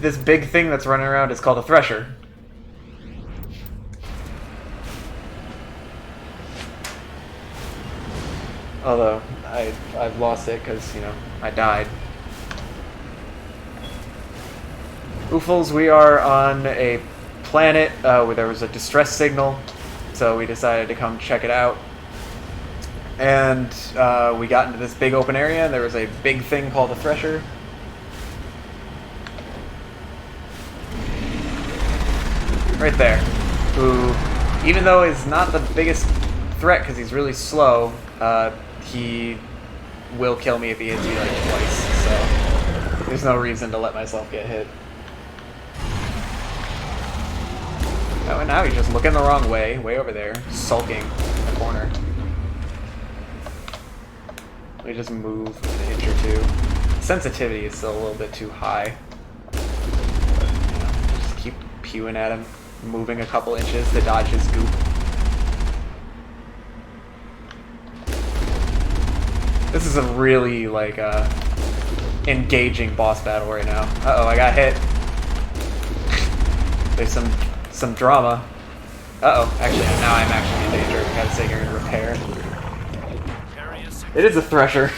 this big thing that's running around is called a Thresher. Although, I've lost it because, you know, I died. Oofles, we are on a planet where there was a distress signal, so we decided to come check it out. And we got into this big open area, and there was a big thing called a Thresher. Right there. Who, even though is not the biggest threat because he's really slow, he will kill me if he hits me like twice, so there's no reason to let myself get hit. Oh, and now he's just looking the wrong way, way over there, sulking in the corner. Let me just move an inch or two. Sensitivity is still a little bit too high. But, you know, just keep pewing at him, moving a couple inches to dodge his goop. This is a really, like, engaging boss battle right now. Uh-oh, I got hit. There's some drama. Uh-oh, actually, now I'm actually in danger. I gotta sit here and repair. It is a Thresher.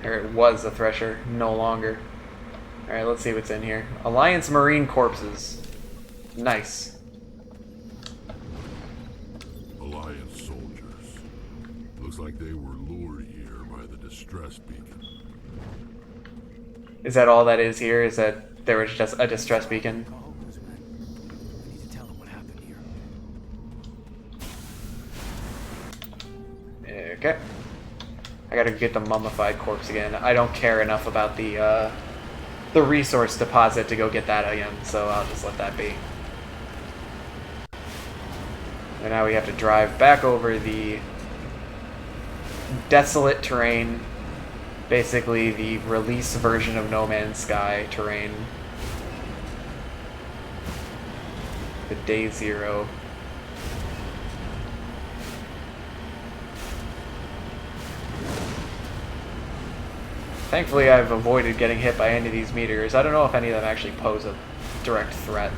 Or it was a Thresher, no longer. Alright, let's see what's in here. Alliance Marine Corpses. Nice. Alliance soldiers. Looks like they were lured here by the distress beacon. Is that all that is here? Is that there was just a distress beacon? Okay. I gotta get the mummified corpse again. I don't care enough about the resource deposit to go get that again, so I'll just let that be. And now we have to drive back over the desolate terrain. Basically the release version of No Man's Sky terrain. The Day Zero. Thankfully I've avoided getting hit by any of these meteors. I don't know if any of them actually pose a direct threat.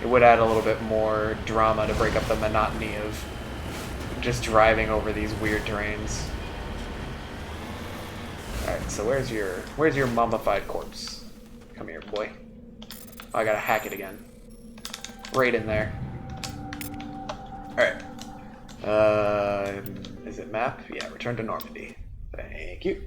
It would add a little bit more drama to break up the monotony of just driving over these weird terrains. Alright, so where's your mummified corpse? Come here, boy. Oh, I gotta hack it again. Right in there. Alright. Is it map? Yeah, return to Normandy. Thank you.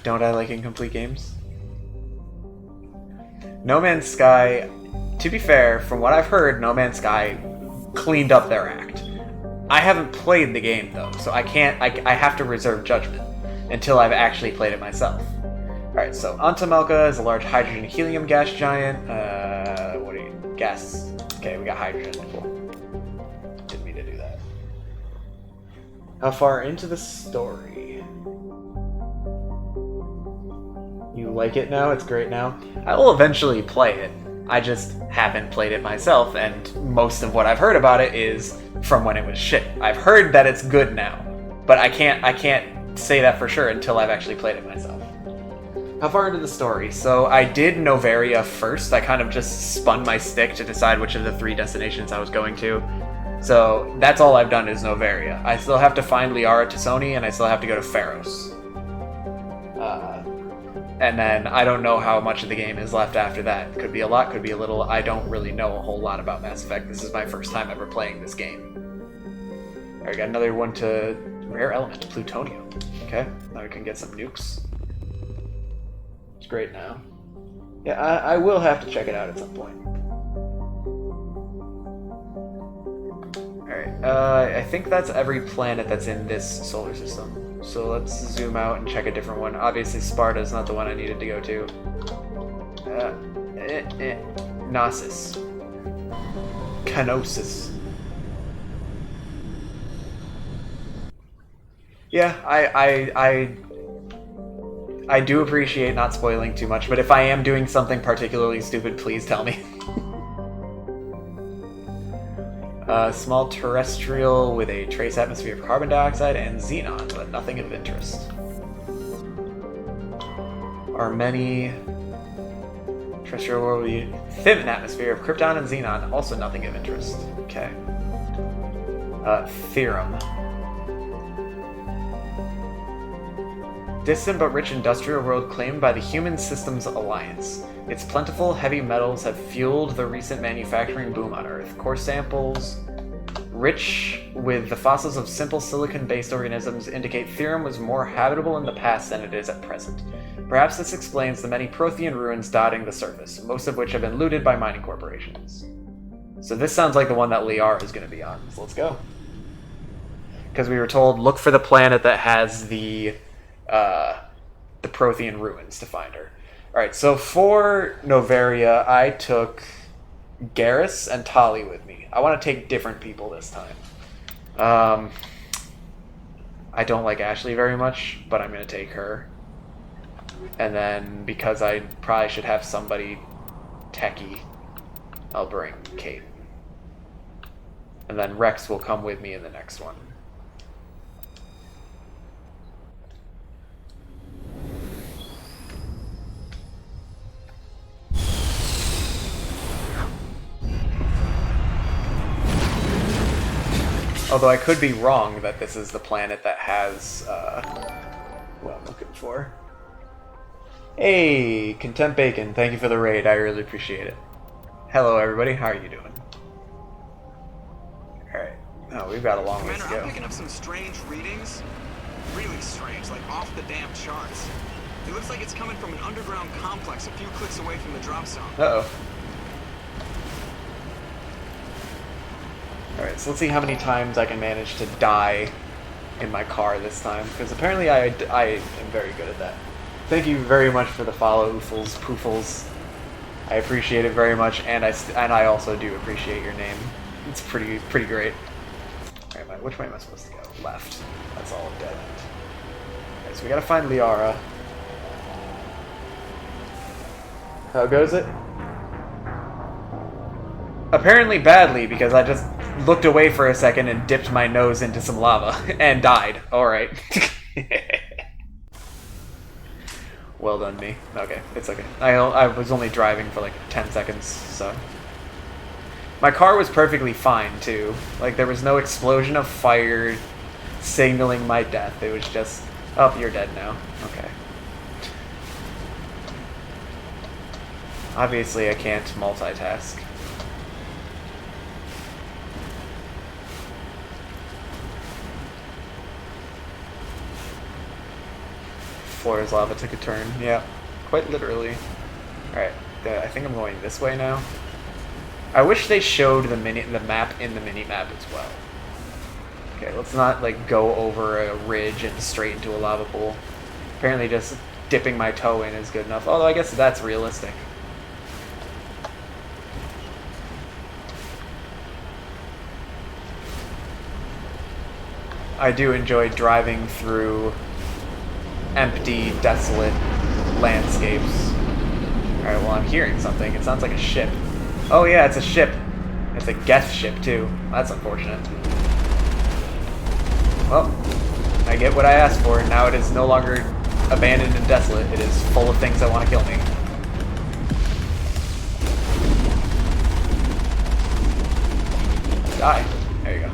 Don't I like incomplete games? No Man's Sky, to be fair, from what I've heard, No Man's Sky cleaned up their act. I haven't played the game though, so I have to reserve judgment until I've actually played it myself. Alright, so Antamelka is a large hydrogen helium gas giant. What are you? Gas. Okay, we got hydrogen. Cool. Didn't mean to do that. How far into the story? You like it now? It's great now? I will eventually play it. I just haven't played it myself, and most of what I've heard about it is from when it was shit. I've heard that it's good now, but I can't say that for sure until I've actually played it myself. How far into the story? So I did Noveria first. I kind of just spun my stick to decide which of the 3 destinations I was going to. So that's all I've done is Noveria. I still have to find Liara Tassoni, and I still have to go to Pharos. And then I don't know how much of the game is left after that. Could be a lot, could be a little. I don't really know a whole lot about Mass Effect. This is my first time ever playing this game. Alright, got another one to rare element, plutonium. Okay, now we can get some nukes. It's great now. Yeah, I will have to check it out at some point. Alright, I think that's every planet that's in this solar system. So let's zoom out and check a different one. Obviously Sparta's not the one I needed to go to. Knossos. Knossos. Yeah, I do appreciate not spoiling too much, but if I am doing something particularly stupid, please tell me. Small terrestrial with a trace atmosphere of carbon dioxide and xenon, but nothing of interest. Are many terrestrial world with a thin atmosphere of krypton and xenon, also nothing of interest. Okay. Therum. Distant but rich industrial world claimed by the Human Systems Alliance. Its plentiful heavy metals have fueled the recent manufacturing boom on Earth. Core samples rich with the fossils of simple silicon-based organisms indicate Therum was more habitable in the past than it is at present. Perhaps this explains the many Prothean ruins dotting the surface, most of which have been looted by mining corporations. So this sounds like the one that Liara is going to be on, so let's go. Because we were told, look for the planet that has the Prothean ruins to find her. Alright, so for Noveria, I took Garrus and Tali with me. I want to take different people this time. I don't like Ashley very much, but I'm going to take her. And then, because I probably should have somebody techie, I'll bring Kate. And then Rex will come with me in the next one. Although I could be wrong that this is the planet that has, what I'm looking for. Hey, Contempt Bacon, thank you for the raid, I really appreciate it. Hello everybody, how are you doing? Alright, oh, we've got a long ways to go. I'm picking up some strange readings. Really strange, like off the damn charts. It looks like it's coming from an underground complex a few clicks away from the drop zone. Uh-oh. Alright, so let's see how many times I can manage to die in my car this time, because apparently I am very good at that. Thank you very much for the follow, Oofles, Poofles. I appreciate it very much, and I also do appreciate your name. It's pretty great. Alright, which way am I supposed to go? Left. That's all dead end. Alright, so we gotta find Liara. How goes it? Apparently badly, because I just looked away for a second and dipped my nose into some lava and died. Alright. Well done, me. Okay, it's okay. I was only driving for like 10 seconds, so... My car was perfectly fine, too. Like, there was no explosion of fire signaling my death. It was just, oh, you're dead now. Okay. Obviously, I can't multitask. Floor's lava took a turn. Yeah, quite literally. Alright, I think I'm going this way now. I wish they showed the map in the mini-map as well. Okay, let's not like go over a ridge and straight into a lava pool. Apparently just dipping my toe in is good enough, although I guess that's realistic. I do enjoy driving through empty, desolate landscapes. Alright, well I'm hearing something. It sounds like a ship. Oh yeah, it's a ship. It's a Geth ship too. That's unfortunate. Well, I get what I asked for. Now it is no longer abandoned and desolate. It is full of things that want to kill me. Die. There you go.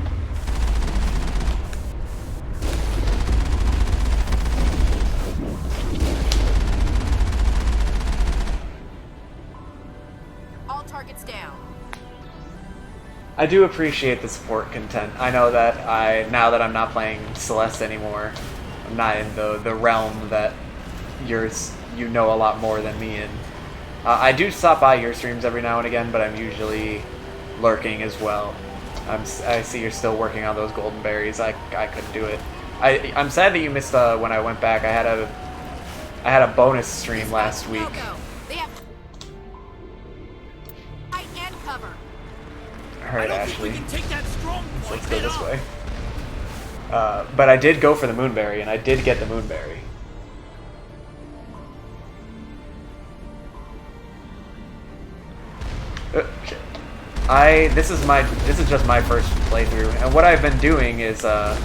Targets down. I do appreciate the support content. I know that now that I'm not playing Celeste anymore, I'm not in the realm that you know a lot more than me in. I do stop by your streams every now and again, but I'm usually lurking as well. I see you're still working on those golden berries. I couldn't do it. I'm sad that you missed when I went back. I had a bonus stream last week. Alright, Ashley. Let's go this way. But I did go for the moonberry, and I did get the moonberry. This is just my first playthrough, and what I've been doing is I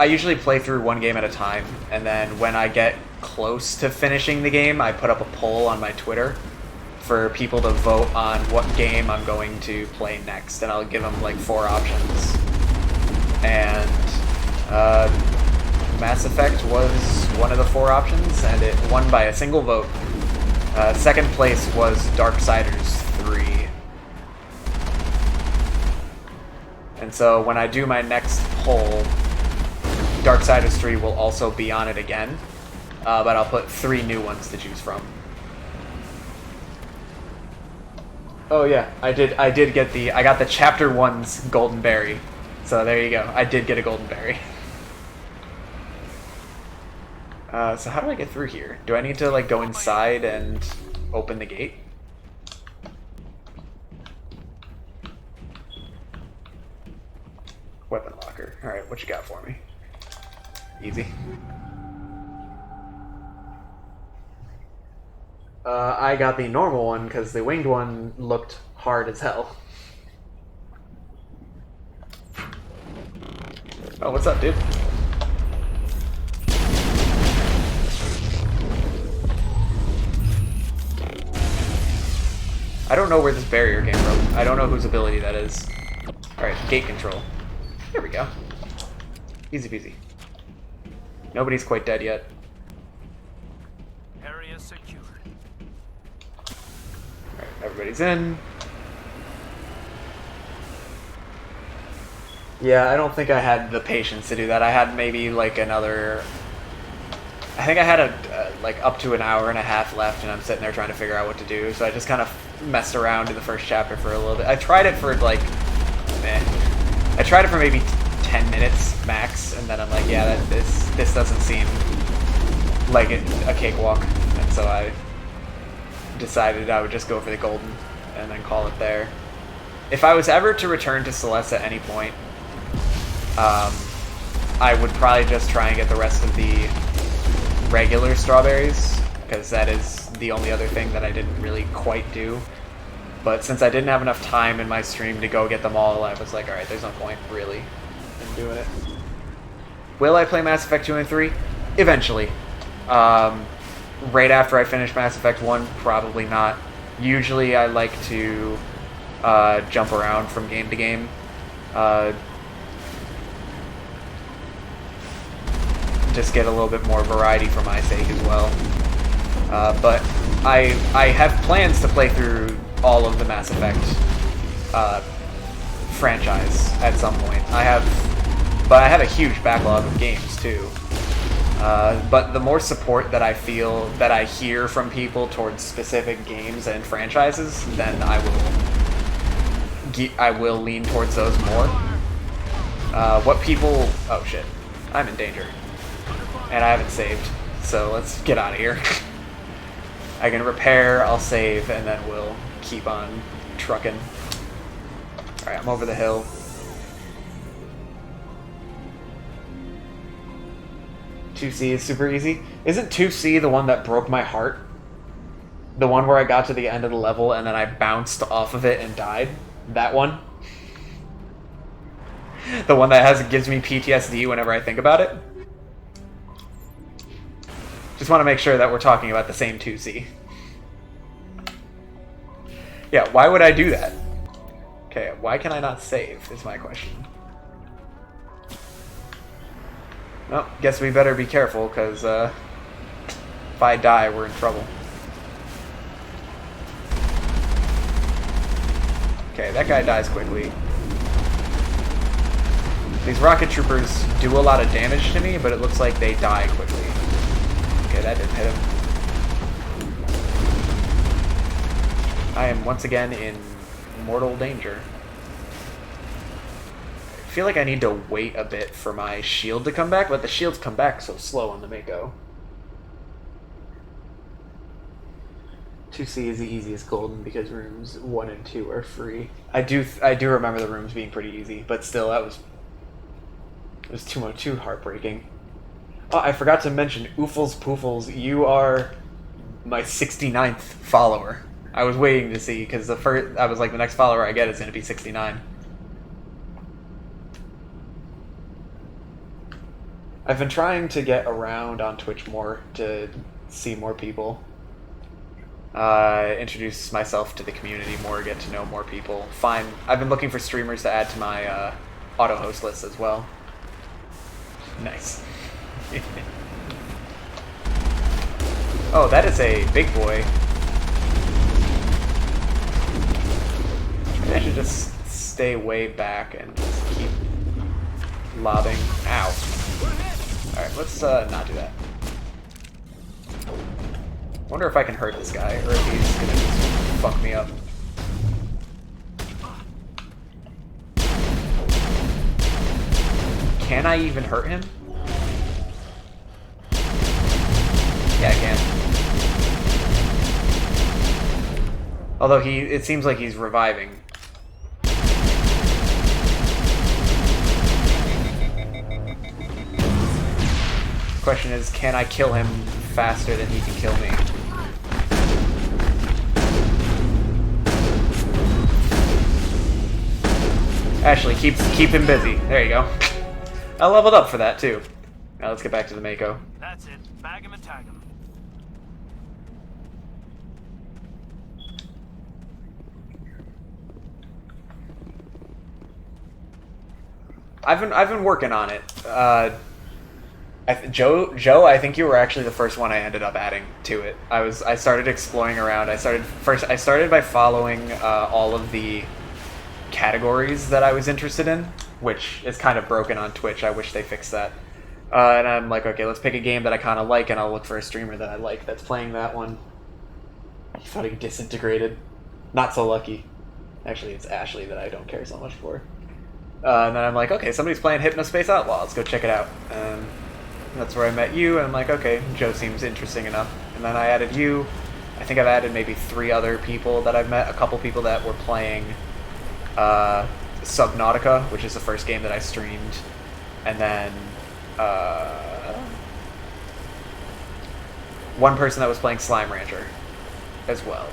usually play through one game at a time, and then when I get close to finishing the game, I put up a poll on my Twitter for people to vote on what game I'm going to play next, and I'll give them like 4 options. And Mass Effect was one of the 4 options, and it won by a single vote. Second place was Darksiders 3. And so when I do my next poll, Darksiders 3 will also be on it again, but I'll put 3 new ones to choose from. Oh yeah, I did get I got the chapter 1's golden berry. So there you go. I did get a golden berry. So how do I get through here? Do I need to like go inside and open the gate? Weapon locker. Alright, what you got for me? Easy. I got the normal one because the winged one looked hard as hell. Oh, what's up, dude? I don't know where this barrier came from. I don't know whose ability that is. Alright, gate control. There we go. Easy peasy. Nobody's quite dead yet. Area secured. Alright, everybody's in. Yeah, I don't think I had the patience to do that. I had maybe like another... I think I had like up to an hour and a half left, and I'm sitting there trying to figure out what to do. So I just kind of messed around in the first chapter for a little bit. I tried it for like... I tried it for maybe 10 minutes max, and then I'm like, yeah, this doesn't seem like a cakewalk. And so I decided I would just go for the golden and then call it there. If I was ever to return to Celeste at any point, I would probably just try and get the rest of the regular strawberries, because that is the only other thing that I didn't really quite do. But since I didn't have enough time in my stream to go get them all, I was like, alright, there's no point really in doing it. Will I play Mass Effect 2 and 3? Eventually. Right after I finish Mass Effect 1, probably not. Usually I like to jump around from game to game. Just get a little bit more variety for my sake as well. But I have plans to play through all of the Mass Effect franchise at some point. But I have a huge backlog of games too. But the more support that I hear from people towards specific games and franchises, then I will lean towards those more. What people... Oh shit. I'm in danger. And I haven't saved, so let's get out of here. I can repair, I'll save, and then we'll keep on trucking. Alright, I'm over the hill. "2C is super easy." Isn't 2C the one that broke my heart? The one where I got to the end of the level and then I bounced off of it and died? That one? The one that gives me PTSD whenever I think about it? Just want to make sure that we're talking about the same 2C. Yeah, why would I do that? Okay, why can I not save, is my question. Well, guess we better be careful, because if I die, we're in trouble. Okay, that guy dies quickly. These rocket troopers do a lot of damage to me, but it looks like they die quickly. Okay, that didn't hit him. I am once again in mortal danger. I feel like I need to wait a bit for my shield to come back, but the shields come back so slow on the Mako. 2C is the easiest golden because rooms 1 and 2 are free. I do remember the rooms being pretty easy, but still, it was too heartbreaking. Oh, I forgot to mention, Oofles Poofles, you are my 69th follower. I was waiting to see, because I was like, the next follower I get is going to be 69. I've been trying to get around on Twitch more to see more people. Introduce myself to the community more, get to know more people. I've been looking for streamers to add to my auto host list as well. Nice. Oh, that is a big boy. Maybe I should just stay way back and just keep lobbing. Ow. Alright, let's not do that. Wonder if I can hurt this guy, or if he's gonna just fuck me up. Can I even hurt him? Yeah, I can. Although it seems like he's reviving. Question is, can I kill him faster than he can kill me? Actually, keep him busy. There you go. I leveled up for that too. Now let's get back to the Mako. That's it. Bag him and tag him. I've been working on it. Joe, I think you were actually the first one I ended up adding to it. I started exploring around. I started by following all of the categories that I was interested in, which is kind of broken on Twitch. I wish they fixed that. And I'm like, okay, let's pick a game that I kind of like, and I'll look for a streamer that I like that's playing that one. I thought he disintegrated. Not so lucky. Actually, it's Ashley that I don't care so much for. And then I'm like, okay, somebody's playing Hypnospace Outlaw. Let's go check it out. That's where I met you, and I'm like, okay, Joe seems interesting enough. And then I added you. I think I've added maybe 3 other people that I've met. A couple people that were playing Subnautica, which is the first game that I streamed. And then one person that was playing Slime Rancher as well.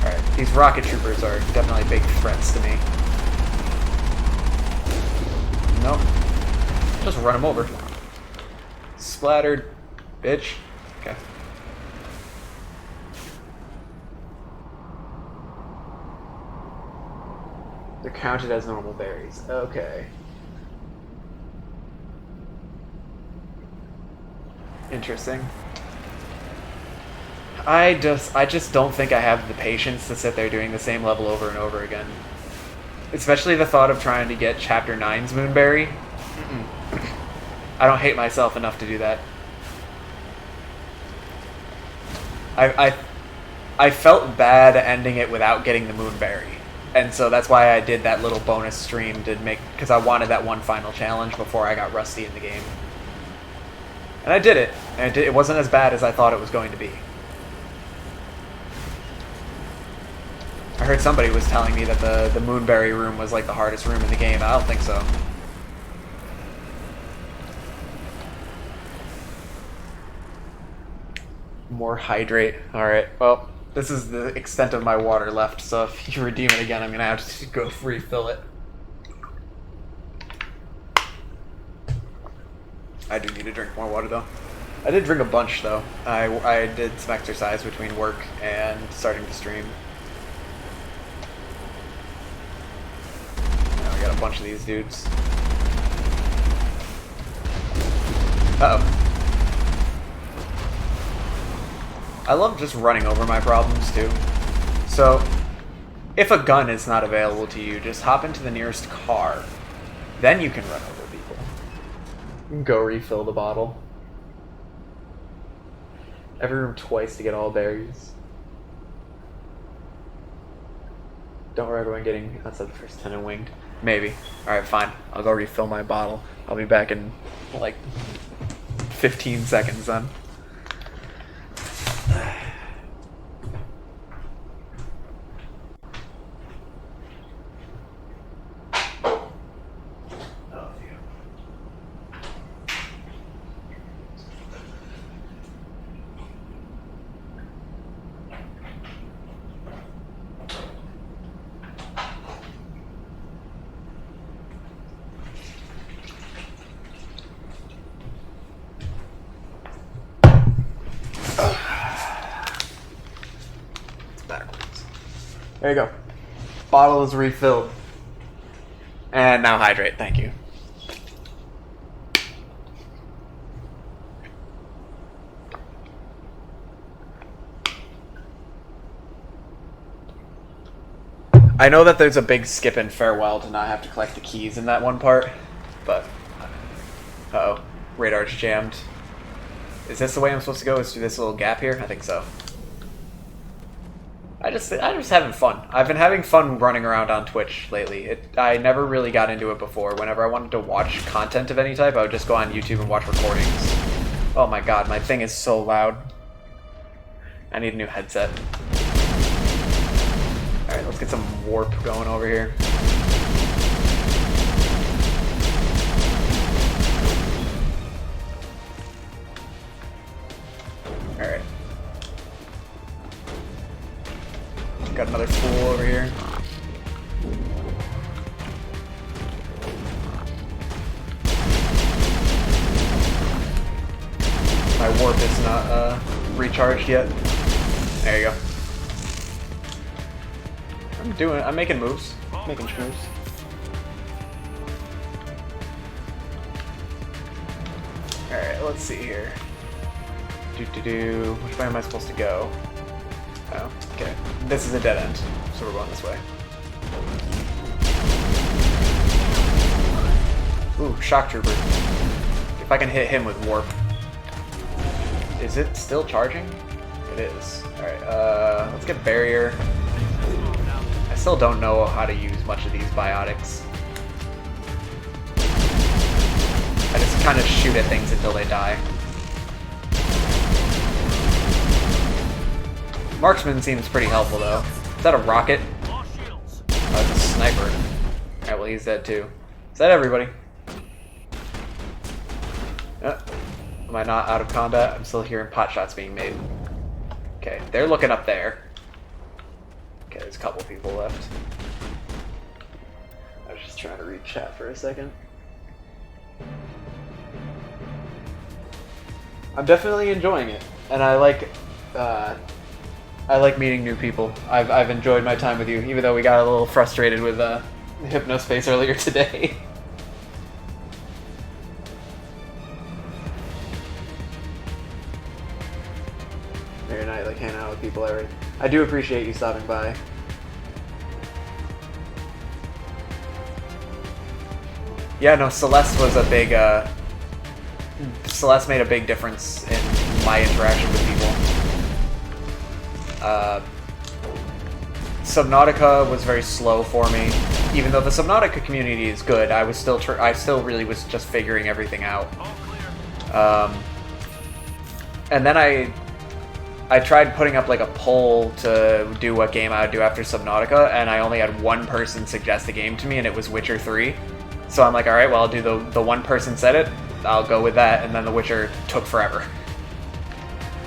Alright, these rocket troopers are definitely big threats to me. Nope. Just run him over. Splattered, bitch. Okay. They're counted as normal berries. Okay. Interesting. I just don't think I have the patience to sit there doing the same level over and over again. Especially the thought of trying to get Chapter 9's Moonberry. I don't hate myself enough to do that. I felt bad ending it without getting the Moonberry. And so that's why I did that little bonus stream to make, because I wanted that one final challenge before I got rusty in the game. And I did it. And it wasn't as bad as I thought it was going to be. I heard somebody was telling me that the Moonberry room was like the hardest room in the game. I don't think so. More hydrate. Alright, well, this is the extent of my water left, so if you redeem it again, I'm going to have to go refill it. I do need to drink more water, though. I did drink a bunch, though. I did some exercise between work and starting to stream. Now I got a bunch of these dudes. Uh-oh. I love just running over my problems, too. So, if a gun is not available to you, just hop into the nearest car. Then you can run over people. You can go refill the bottle. Every room twice to get all berries. Don't worry about getting outside the first 10 and winged. Maybe. Alright, fine. I'll go refill my bottle. I'll be back in, like, 15 seconds then. There you go. Bottle is refilled. And now hydrate, thank you. I know that there's a big skip in farewell to not have to collect the keys in that one part, but... Uh-oh. Radar's jammed. Is this the way I'm supposed to go? Is through this little gap here? I think so. I'm just having fun. I've been having fun running around on Twitch lately. I never really got into it before. Whenever I wanted to watch content of any type, I would just go on YouTube and watch recordings. Oh my god, my thing is so loud. I need a new headset. Alright, let's get some warp going over here. Alright. Got another fool over here. My warp is not recharged yet. There you go. I'm making moves. Making moves. Alright, let's see here. Which way am I supposed to go? Oh, okay. This is a dead end, so we're going this way. Ooh, shock trooper. If I can hit him with warp. Is it still charging? It is. Alright, let's get barrier. I still don't know how to use much of these biotics. I just kind of shoot at things until they die. Marksman seems pretty helpful, though. Is that a rocket? Oh, it's a sniper. Alright, well, he's dead, too. Is that everybody? Am I not out of combat? I'm still hearing pot shots being made. Okay, they're looking up there. Okay, there's a couple people left. I was just trying to read chat for a second. I'm definitely enjoying it, and I like meeting new people. I've enjoyed my time with you, even though we got a little frustrated with Hypnospace earlier today. Very nice, like hanging out with people. I do appreciate you stopping by. Yeah, no, Celeste was a big. Celeste made a big difference in my interaction with people. Subnautica was very slow for me, even though the Subnautica community is good. I still really was just figuring everything out. And then I tried putting up like a poll to do what game I would do after Subnautica, and I only had one person suggest a game to me, and it was Witcher 3. So I'm like, alright, well, I'll do the one person said it, I'll go with that, and then The Witcher took forever.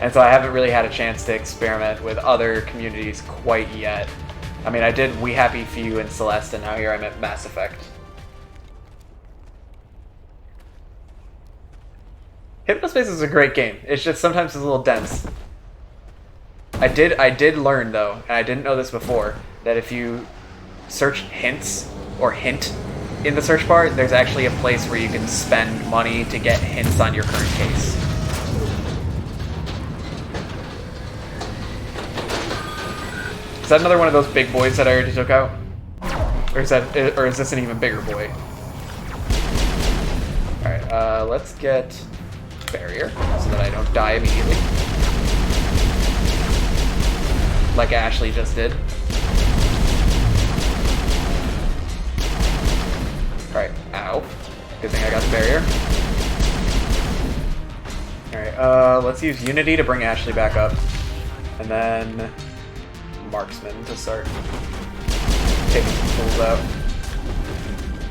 And so I haven't really had a chance to experiment with other communities quite yet. I mean, I did We Happy Few and Celeste, and now here I'm at Mass Effect. Hypnospace is a great game. It's just sometimes it's a little dense. I did learn, though, and I didn't know this before, that if you search hints, or hint, in the search bar, there's actually a place where you can spend money to get hints on your current case. Is that another one of those big boys that I already took out? Or is this an even bigger boy? Alright, let's get barrier, so that I don't die immediately. Like Ashley just did. Alright, ow. Good thing I got the barrier. Alright, let's use Unity to bring Ashley back up. And then Marksman to start taking some tools out.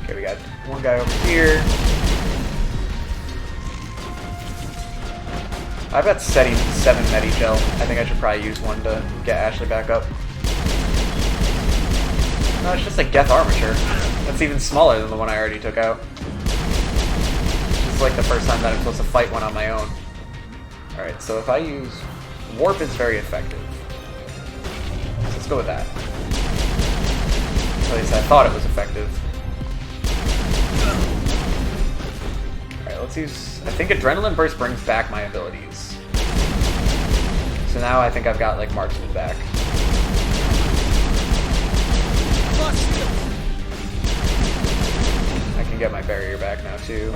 Okay, we got one guy over here. I've got 7 Medi-Gel. I think I should probably use one to get Ashley back up. No, it's just a Geth Armature. That's even smaller than the one I already took out. This is like the first time that I'm supposed to fight one on my own. Alright, so if I use... Warp is very effective. So let's go with that. At least I thought it was effective. Alright, let's use... I think Adrenaline Burst brings back my abilities. So now I think I've got, like, Marksman back. I can get my barrier back now, too.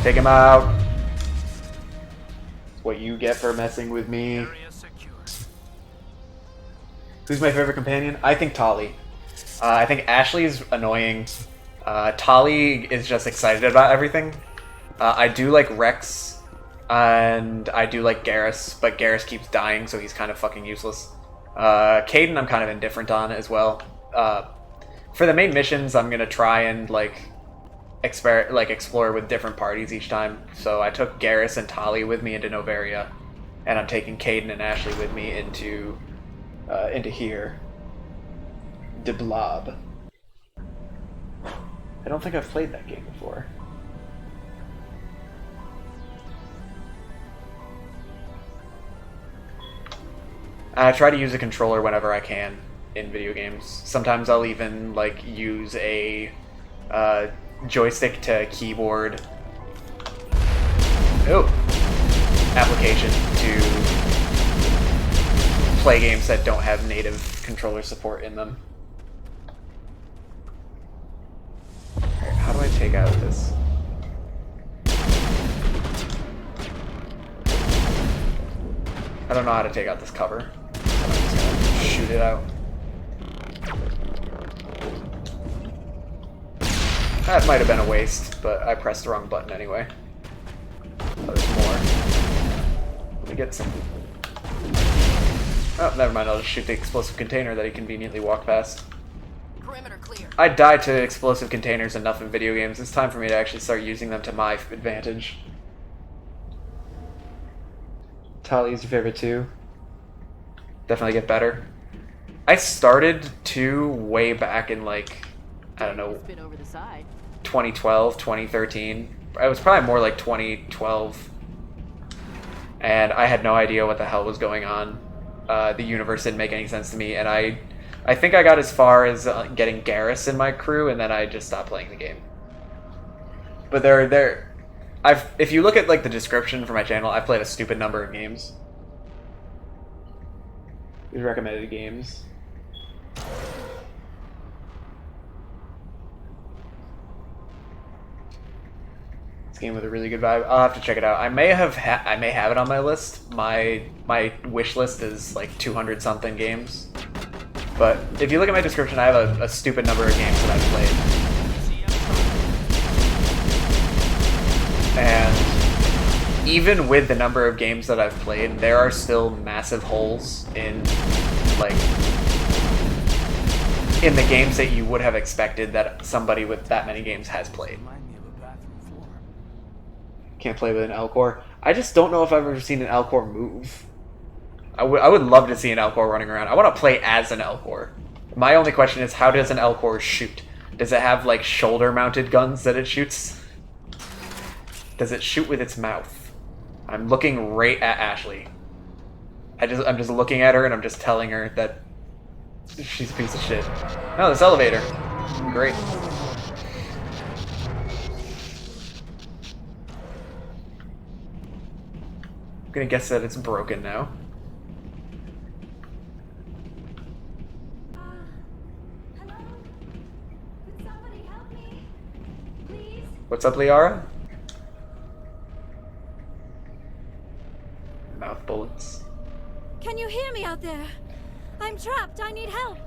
Take him out. That's what you get for messing with me. Who's my favorite companion? I think Tali. I think Ashley's annoying. Tali is just excited about everything. I do like Rex, and I do like Garrus, but Garrus keeps dying, so he's kind of fucking useless. Caden I'm kind of indifferent on as well. For the main missions, I'm gonna try and explore with different parties each time. So I took Garrus and Tali with me into Noveria, and I'm taking Caden and Ashley with me into here. De Blob. I don't think I've played that game before. I try to use a controller whenever I can in video games. Sometimes I'll even use a joystick to keyboard application to play games that don't have native controller support in them. Alright, how do I take out this? I don't know how to take out this cover, so I'm just gonna shoot it out. That might have been a waste, but I pressed the wrong button anyway. Oh, there's more. Let me get some. Oh, never mind, I'll just shoot the explosive container that he conveniently walked past. Perimeter clear. I die to explosive containers enough in video games. It's time for me to actually start using them to my advantage. Tali's your favorite too? Definitely get better. I started 2 way back in I don't know, Spin over the side. 2012, 2013. It was probably more like 2012. And I had no idea what the hell was going on. The universe didn't make any sense to me, and I think I got as far as getting Garrus in my crew, and then I just stopped playing the game. But if you look at like the description for my channel, I've played a stupid number of games. These recommended games. This game with a really good vibe. I'll have to check it out. I may have it on my list. My wish list is like 200 something games. But if you look at my description, I have a stupid number of games that I've played. And even with the number of games that I've played, there are still massive holes in the games that you would have expected that somebody with that many games has played. Can't play with an Elcor. I just don't know if I've ever seen an Elcor move. I would love to see an Elcor running around. I want to play as an Elcor. My only question is, how does an Elcor shoot? Does it have like shoulder-mounted guns that it shoots? Does it shoot with its mouth? I'm looking right at Ashley. I'm just looking at her and I'm just telling her that she's a piece of shit. Oh, this elevator. Great. I'm gonna guess that it's broken now. Hello? Could somebody help me? Please? What's up, Liara? Mouth bullets. Can you hear me out there? I'm trapped. I need help.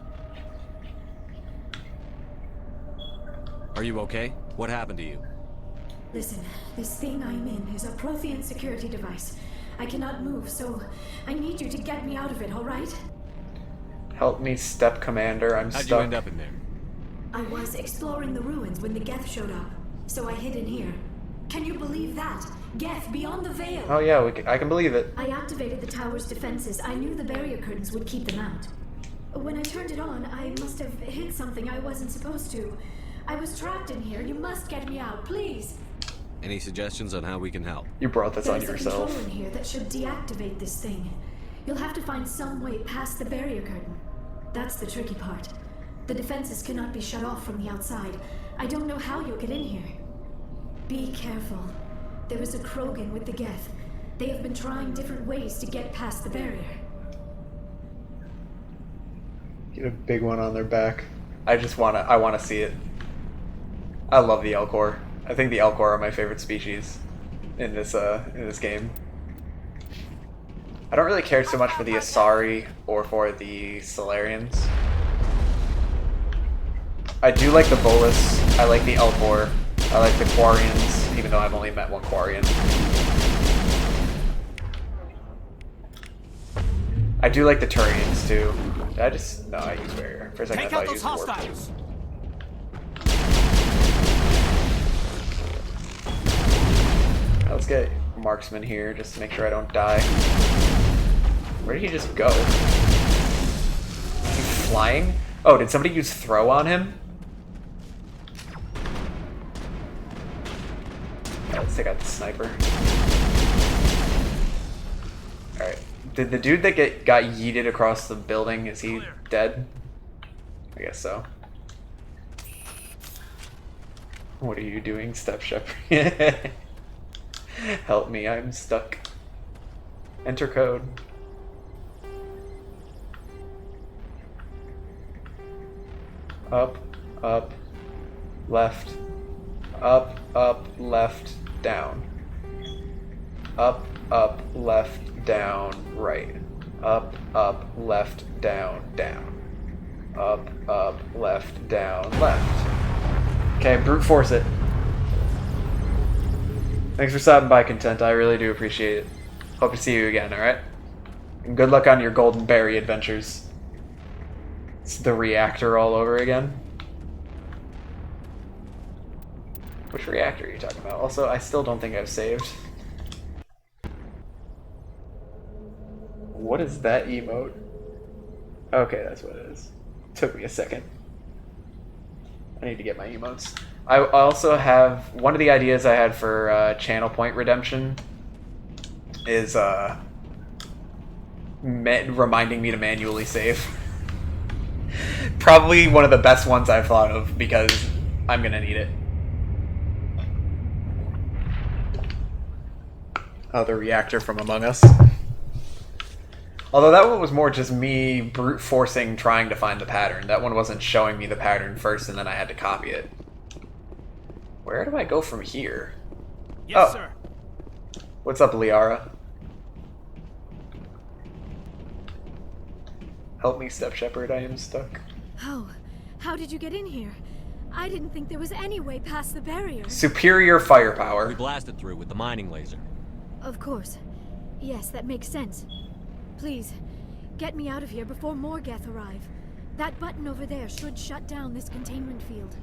Are you okay? What happened to you? Listen, this thing I'm in is a Prothean security device. I cannot move, so I need you to get me out of it, alright? Help me, Step Commander. I'm stuck. How'd you end up in there? I was exploring the ruins when the Geth showed up, so I hid in here. Can you believe that? Geth, beyond the veil! Oh yeah, I can believe it. I activated the tower's defenses. I knew the barrier curtains would keep them out. When I turned it on, I must have hit something I wasn't supposed to. I was trapped in here. You must get me out, please! Any suggestions on how we can help? You brought this on yourself. There's a control in here that should deactivate this thing. You'll have to find some way past the barrier curtain. That's the tricky part. The defenses cannot be shut off from the outside. I don't know how you'll get in here. Be careful. There is a Krogan with the Geth. They have been trying different ways to get past the barrier. Get a big one on their back. I wanna see it. I love the Elcor. I think the Elcor are my favorite species in this game. I don't really care so much for the Asari or for the Solarians. I do like the Bolus. I like the Elcor. I like the Quarians, even though I've only met one Quarian. I do like the Turians too. I use barrier. For a second I thought I used warp. Let's get marksman here just to make sure I don't die. Where did he just go? Is he flying? Oh, did somebody use throw on him? Let's take out the sniper. Alright. Did the dude that got yeeted across the building, is he dead? I guess so. What are you doing, Step-Shepard? Help me, I'm stuck. Enter code. Up, up, left. Up, up, left, down. Up, left, down, right. Up, left, down, down. Up, left, down, left. Okay, brute force it. Thanks for stopping by, Content. I really do appreciate it. Hope to see you again, alright? And good luck on your Golden Berry adventures. It's the reactor all over again. Which reactor are you talking about? Also, I still don't think I've saved. What is that emote? Okay, that's what it is. Took me a second. I need to get my emotes. I also have one of the ideas I had for channel point redemption is reminding me to manually save. Probably one of the best ones I've thought of because I'm gonna need it. Oh, the reactor from Among Us. Although that one was more just me brute forcing trying to find the pattern. That one wasn't showing me the pattern first and then I had to copy it. Where do I go from here? Yes, sir. What's up, Liara? Help me, Step-Shepard, I am stuck. Oh, how did you get in here? I didn't think there was any way past the barrier. Superior firepower. We blasted through with the mining laser. Of course. Yes, that makes sense. Please, get me out of here before more Geth arrive. That button over there should shut down this containment field.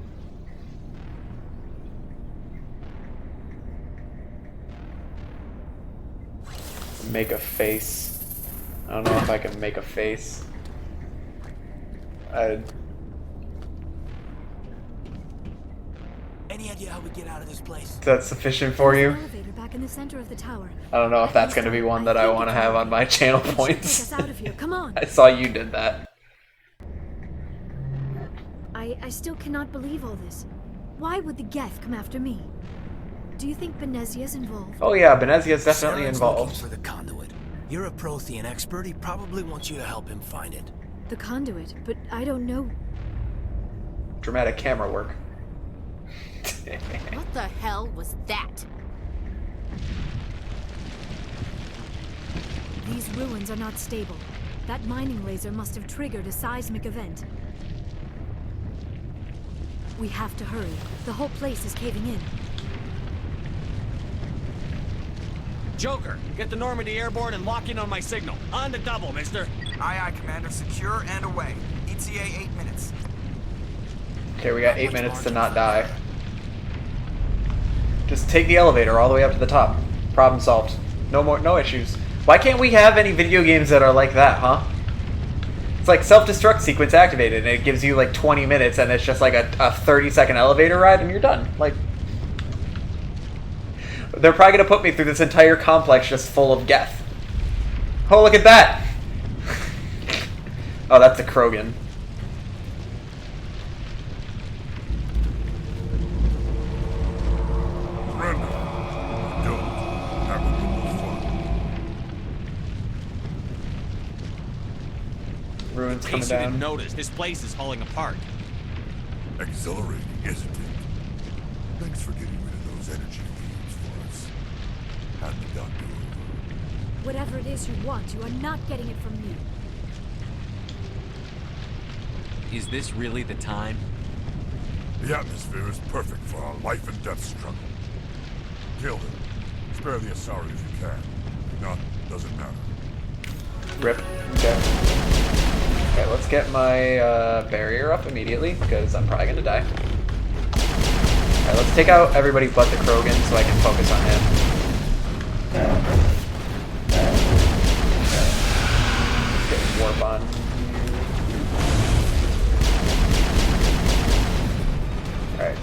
Make a face. I don't know if I can make a face. Any idea how we get out of this place? Is that sufficient for you? Elevator back in the center of the tower. I don't know if that's going to be one that I want to have on my channel points. Take us out of here. Come on. I saw you did that. I still cannot believe all this. Why would the Geth come after me? Do you think Benezia's involved? Oh yeah, Benezia's definitely Saren's involved. looking for the conduit. You're a Prothean expert. He probably wants you to help him find it. The conduit, but I don't know. Dramatic camera work. What the hell was that? These ruins are not stable. That mining laser must have triggered a seismic event. We have to hurry. The whole place is caving in. Joker, get the Normandy airborne and lock in on my signal. On the double, mister. Aye, aye, Commander. Secure and away. ETA 8 minutes. Okay, we got 8 minutes to not die. Just take the elevator all the way up to the top. Problem solved. No issues. Why can't we have any video games that are like that, huh? It's like self-destruct sequence activated, and it gives you like 20 minutes, and it's just like a 30-second elevator ride, and you're done. Like, they're probably gonna put me through this entire complex just full of Geth. Oh, look at that! Oh, that's a Krogan. Ruins coming down. You didn't notice, this place is falling apart. Exhilarating, isn't it? Thanks for getting rid of those energy fields for us. Hand the doctor over. Whatever it is you want, you are not getting it from me. Is this really the time? The atmosphere is perfect for our life and death struggle. Kill him. Spare the Asari if you can. If not, doesn't matter. Rip. Okay. Okay, let's get my barrier up immediately, because I'm probably gonna die. Alright, let's take out everybody but the Krogan so I can focus on him. Let's get warp on. Alright.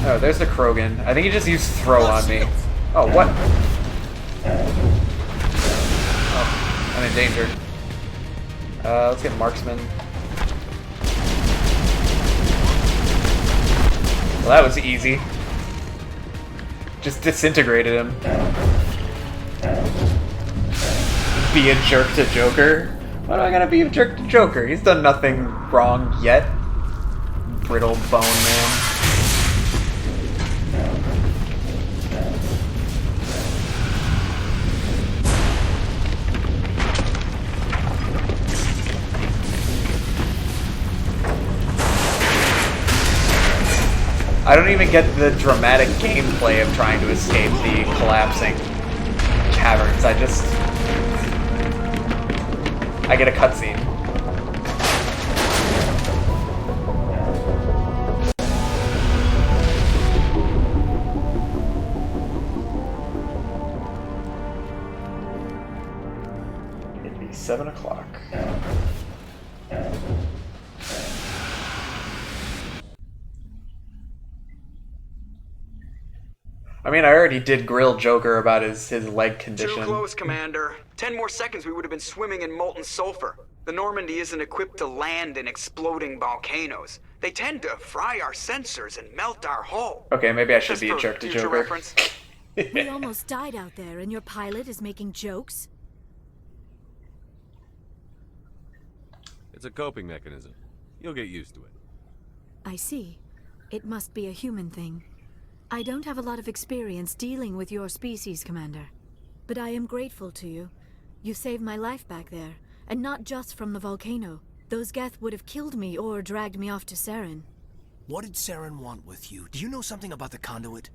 Oh, there's the Krogan. I think he just used throw on me. Oh, what? Oh, I'm in danger. Let's get marksman. Well, that was easy. Just disintegrated him. Be a jerk to Joker? Why do I gotta be a jerk to Joker? He's done nothing wrong yet. Brittle bone man. I don't even get the dramatic gameplay of trying to escape the collapsing caverns. I get a cutscene. It'd be 7 o'clock. I mean, I already did grill Joker about his leg condition. Too close, Commander. 10 more seconds we would have been swimming in molten sulfur. The Normandy isn't equipped to land in exploding volcanoes. They tend to fry our sensors and melt our hull. Okay, maybe I should be a jerk to Joker. Reference. We almost died out there, and your pilot is making jokes? It's a coping mechanism. You'll get used to it. I see. It must be a human thing. I don't have a lot of experience dealing with your species, Commander. But I am grateful to you. You saved my life back there, and not just from the volcano. Those Geth would have killed me or dragged me off to Saren. What did Saren want with you? Do you know something about the conduit?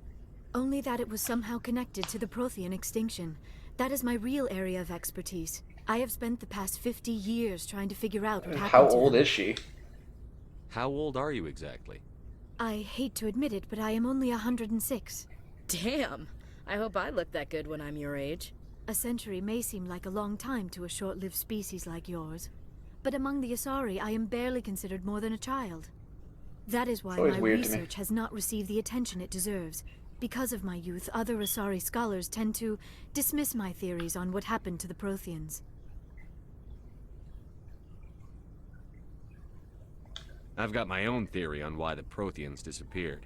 Only that it was somehow connected to the Prothean extinction. That is my real area of expertise. I have spent the past 50 years trying to figure out what happened to them. How old is she? How old are you exactly? I hate to admit it, but I am only 106. Damn! I hope I look that good when I'm your age. A century may seem like a long time to a short-lived species like yours. But among the Asari, I am barely considered more than a child. That is why my research has not received the attention it deserves. Because of my youth, other Asari scholars tend to dismiss my theories on what happened to the Protheans. I've got my own theory on why the Protheans disappeared.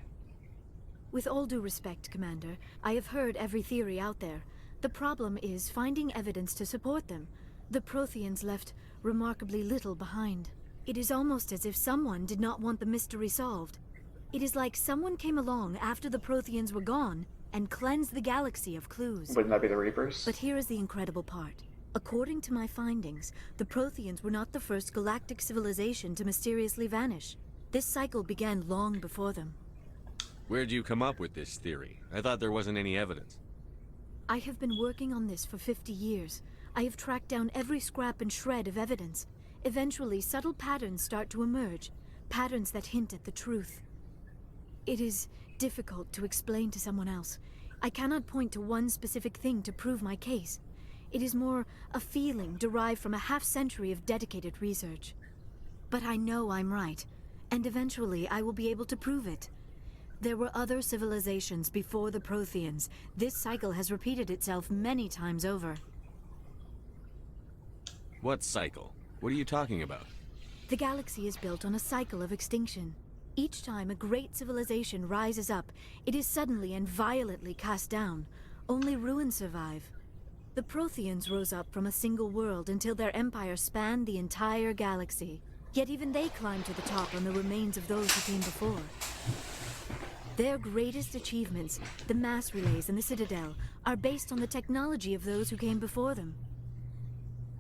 With all due respect, Commander, I have heard every theory out there. The problem is finding evidence to support them. The Protheans left remarkably little behind. It is almost as if someone did not want the mystery solved. It is like someone came along after the Protheans were gone and cleansed the galaxy of clues. Wouldn't that be the Reapers? But here is the incredible part. According to my findings, the Protheans were not the first galactic civilization to mysteriously vanish. This cycle began long before them. Where'd you come up with this theory? I thought there wasn't any evidence. I have been working on this for 50 years. I have tracked down every scrap and shred of evidence. Eventually, subtle patterns start to emerge, patterns that hint at the truth. It is difficult to explain to someone else. I cannot point to one specific thing to prove my case. It is more a feeling derived from a half-century of dedicated research. But I know I'm right, and eventually I will be able to prove it. There were other civilizations before the Protheans. This cycle has repeated itself many times over. What cycle? What are you talking about? The galaxy is built on a cycle of extinction. Each time a great civilization rises up, it is suddenly and violently cast down. Only ruins survive. The Protheans rose up from a single world until their empire spanned the entire galaxy. Yet even they climbed to the top on the remains of those who came before. Their greatest achievements, the mass relays and the Citadel, are based on the technology of those who came before them.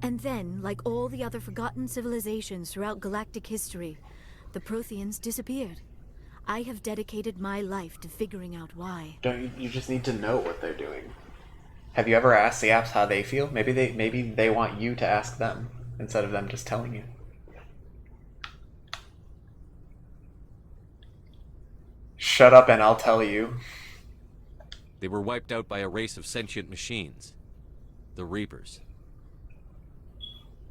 And then, like all the other forgotten civilizations throughout galactic history, the Protheans disappeared. I have dedicated my life to figuring out why. Don't you just need to know what they're doing? Have you ever asked the apps how they feel? Maybe they want you to ask them instead of them just telling you. Shut up and I'll tell you. They were wiped out by a race of sentient machines. The Reapers.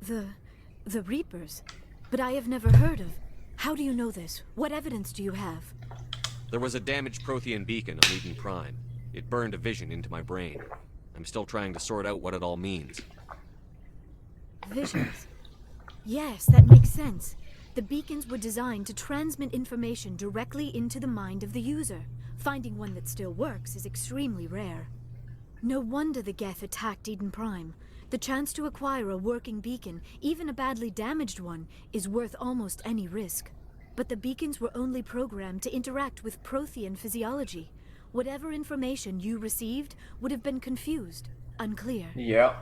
The Reapers? But I have never heard of. How do you know this? What evidence do you have? There was a damaged Prothean beacon on Eden Prime. It burned a vision into my brain. I'm still trying to sort out what it all means. Visions? Yes, that makes sense. The beacons were designed to transmit information directly into the mind of the user. Finding one that still works is extremely rare. No wonder the Geth attacked Eden Prime. The chance to acquire a working beacon, even a badly damaged one, is worth almost any risk. But the beacons were only programmed to interact with Prothean physiology. Whatever information you received would have been confused, unclear. Yeah.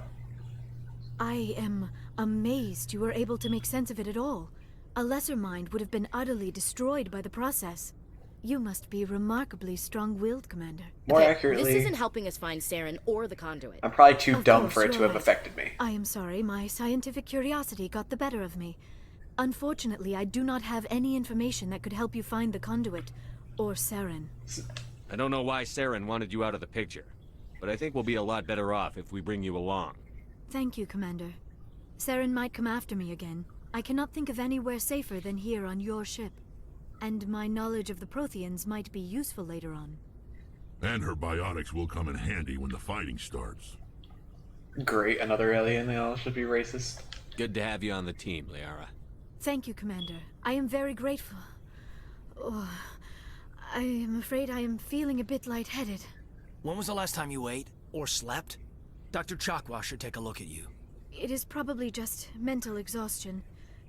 I am amazed you were able to make sense of it at all. A lesser mind would have been utterly destroyed by the process. You must be remarkably strong-willed, Commander. More accurately, this isn't helping us find Saren or the conduit. I'm probably too dumb for it to have affected me. I am sorry, my scientific curiosity got the better of me. Unfortunately, I do not have any information that could help you find the conduit, or Saren. I don't know why Saren wanted you out of the picture, but I think we'll be a lot better off if we bring you along. Thank you, Commander. Saren might come after me again. I cannot think of anywhere safer than here on your ship. And my knowledge of the Protheans might be useful later on. And her biotics will come in handy when the fighting starts. Great, another alien. They all should be racist. Good to have you on the team, Liara. Thank you, Commander. I am very grateful. Oh, I am afraid I am feeling a bit lightheaded. When was the last time you ate or slept? Dr. Chakwa should take a look at you. It is probably just mental exhaustion,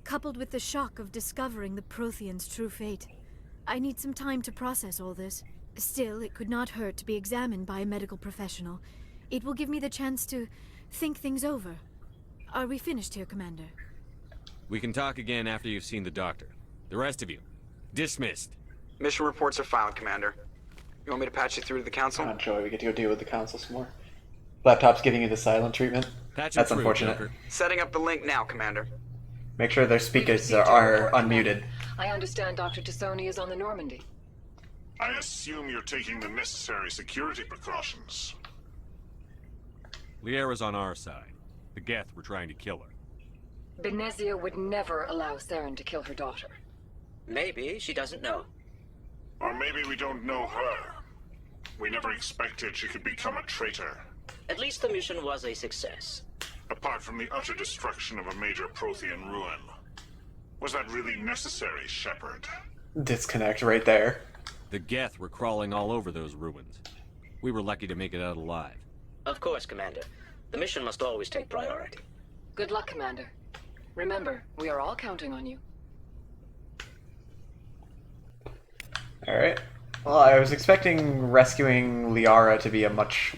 coupled with the shock of discovering the Prothean's true fate. I need some time to process all this. Still, it could not hurt to be examined by a medical professional. It will give me the chance to think things over. Are we finished here, Commander? We can talk again after you've seen the doctor. The rest of you, dismissed. Mission reports are filed, Commander. You want me to patch you through to the Council? Oh, joy, we get to go deal with the Council some more. Laptop's giving you the silent treatment. That's unfortunate. Joker. Setting up the link now, Commander. Make sure their speakers are unmuted. I understand Dr. Tassoni is on the Normandy. I assume you're taking the necessary security precautions. Liara's on our side. The Geth were trying to kill her. Benezia would never allow Therum to kill her daughter. Maybe she doesn't know. Or maybe we don't know her. We never expected she could become a traitor. At least the mission was a success. Apart from the utter destruction of a major Prothean ruin. Was that really necessary, Shepard? Disconnect right there. The Geth were crawling all over those ruins. We were lucky to make it out alive. Of course, Commander. The mission must always take priority. Good luck, Commander. Remember, we are all counting on you. Alright. Well, I was expecting rescuing Liara to be a much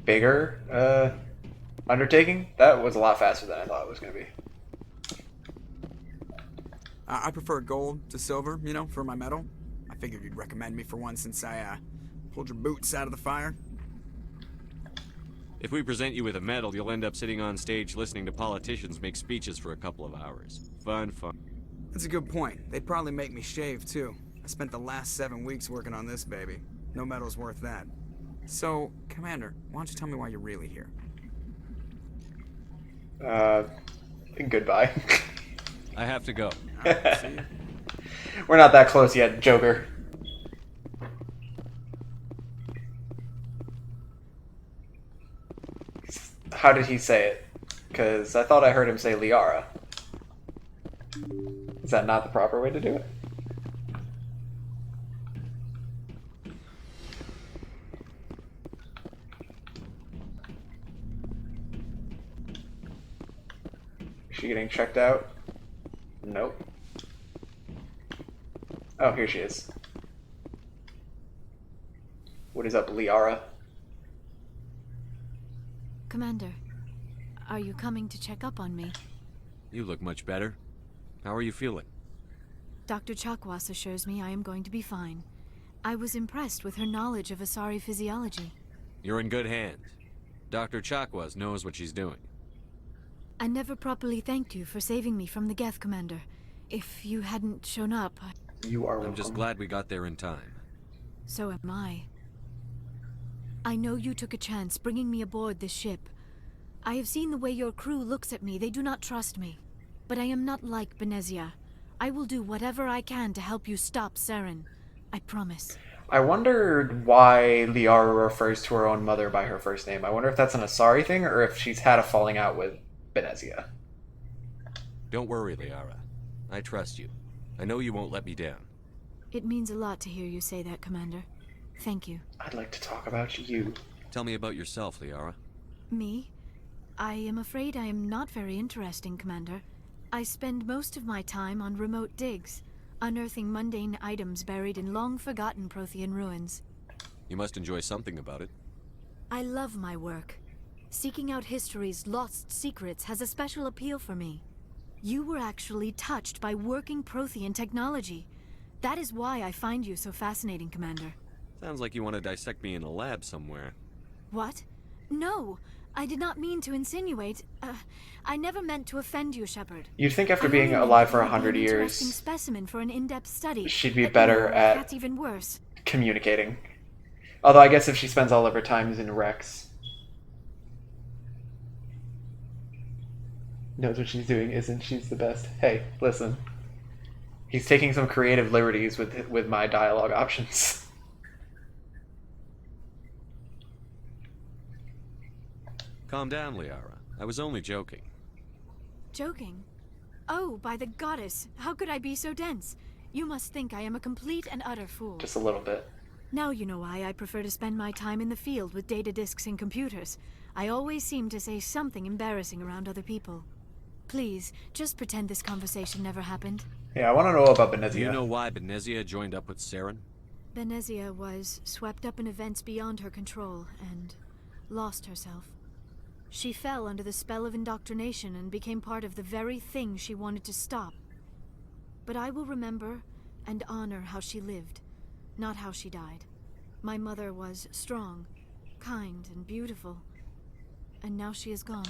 bigger undertaking. That was a lot faster than I thought it was going to be. I prefer gold to silver, you know, for my medal. I figured you'd recommend me for one since I pulled your boots out of the fire. If we present you with a medal, you'll end up sitting on stage listening to politicians make speeches for a couple of hours. Fun. That's a good point. They'd probably make me shave, too. I spent the last 7 weeks working on this baby. No medal's worth that. So, Commander, why don't you tell me why you're really here? Goodbye. I have to go. See you. We're not that close yet, Joker. How did he say it? Because I thought I heard him say Liara. Is that not the proper way to do it? Is she getting checked out? Nope. Oh, here she is. What is up, Liara? Commander, are you coming to check up on me? You look much better. How are you feeling? Dr. Chakwas assures me I am going to be fine. I was impressed with her knowledge of Asari physiology. You're in good hands. Dr. Chakwas knows what she's doing. I never properly thanked you for saving me from the Geth, Commander. If you hadn't shown up, You are welcome. I'm just glad we got there in time. So am I. I know you took a chance bringing me aboard this ship. I have seen the way your crew looks at me. They do not trust me. But I am not like Benezia. I will do whatever I can to help you stop Saren. I promise. I wondered why Liara refers to her own mother by her first name. I wonder if that's an Asari thing or if she's had a falling out with Benezia. Don't worry, Liara. I trust you. I know you won't let me down. It means a lot to hear you say that, Commander. Thank you. I'd like to talk about you. Tell me about yourself, Liara. Me? I am afraid I am not very interesting, Commander. I spend most of my time on remote digs, unearthing mundane items buried in long-forgotten Prothean ruins. You must enjoy something about it. I love my work. Seeking out history's lost secrets has a special appeal for me. You were actually touched by working Prothean technology. That is why I find you so fascinating, Commander. Sounds like you want to dissect me in a lab somewhere. What? No! I did not mean to insinuate. I never meant to offend you, Shepard. You'd think after being alive for 100 an years, interesting specimen for an in-depth study. she'd be better at That's even worse. communicating. Although I guess if she spends all of her time in Rex, knows what she's doing, isn't she's the best. Hey, listen. He's taking some creative liberties with my dialogue options. Calm down, Liara. I was only joking. Joking? Oh, by the goddess, how could I be so dense? You must think I am a complete and utter fool. Just a little bit. Now you know why I prefer to spend my time in the field with data disks and computers. I always seem to say something embarrassing around other people. Please, just pretend this conversation never happened. Yeah, I want to know about Benezia. Do you know why Benezia joined up with Saren? Benezia was swept up in events beyond her control and lost herself. She fell under the spell of indoctrination and became part of the very thing she wanted to stop. But I will remember and honor how she lived, not how she died. My mother was strong, kind, and beautiful, and now she is gone.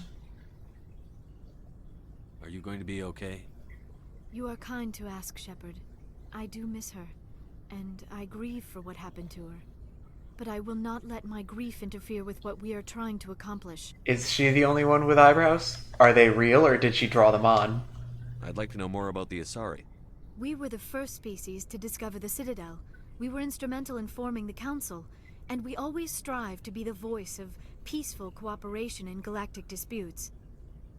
Are you going to be okay? You are kind to ask, Shepard. I do miss her, and I grieve for what happened to her. But I will not let my grief interfere with what we are trying to accomplish. Is she the only one with eyebrows? Are they real, or did she draw them on? I'd like to know more about the Asari. We were the first species to discover the Citadel. We were instrumental in forming the Council, and we always strive to be the voice of peaceful cooperation in galactic disputes.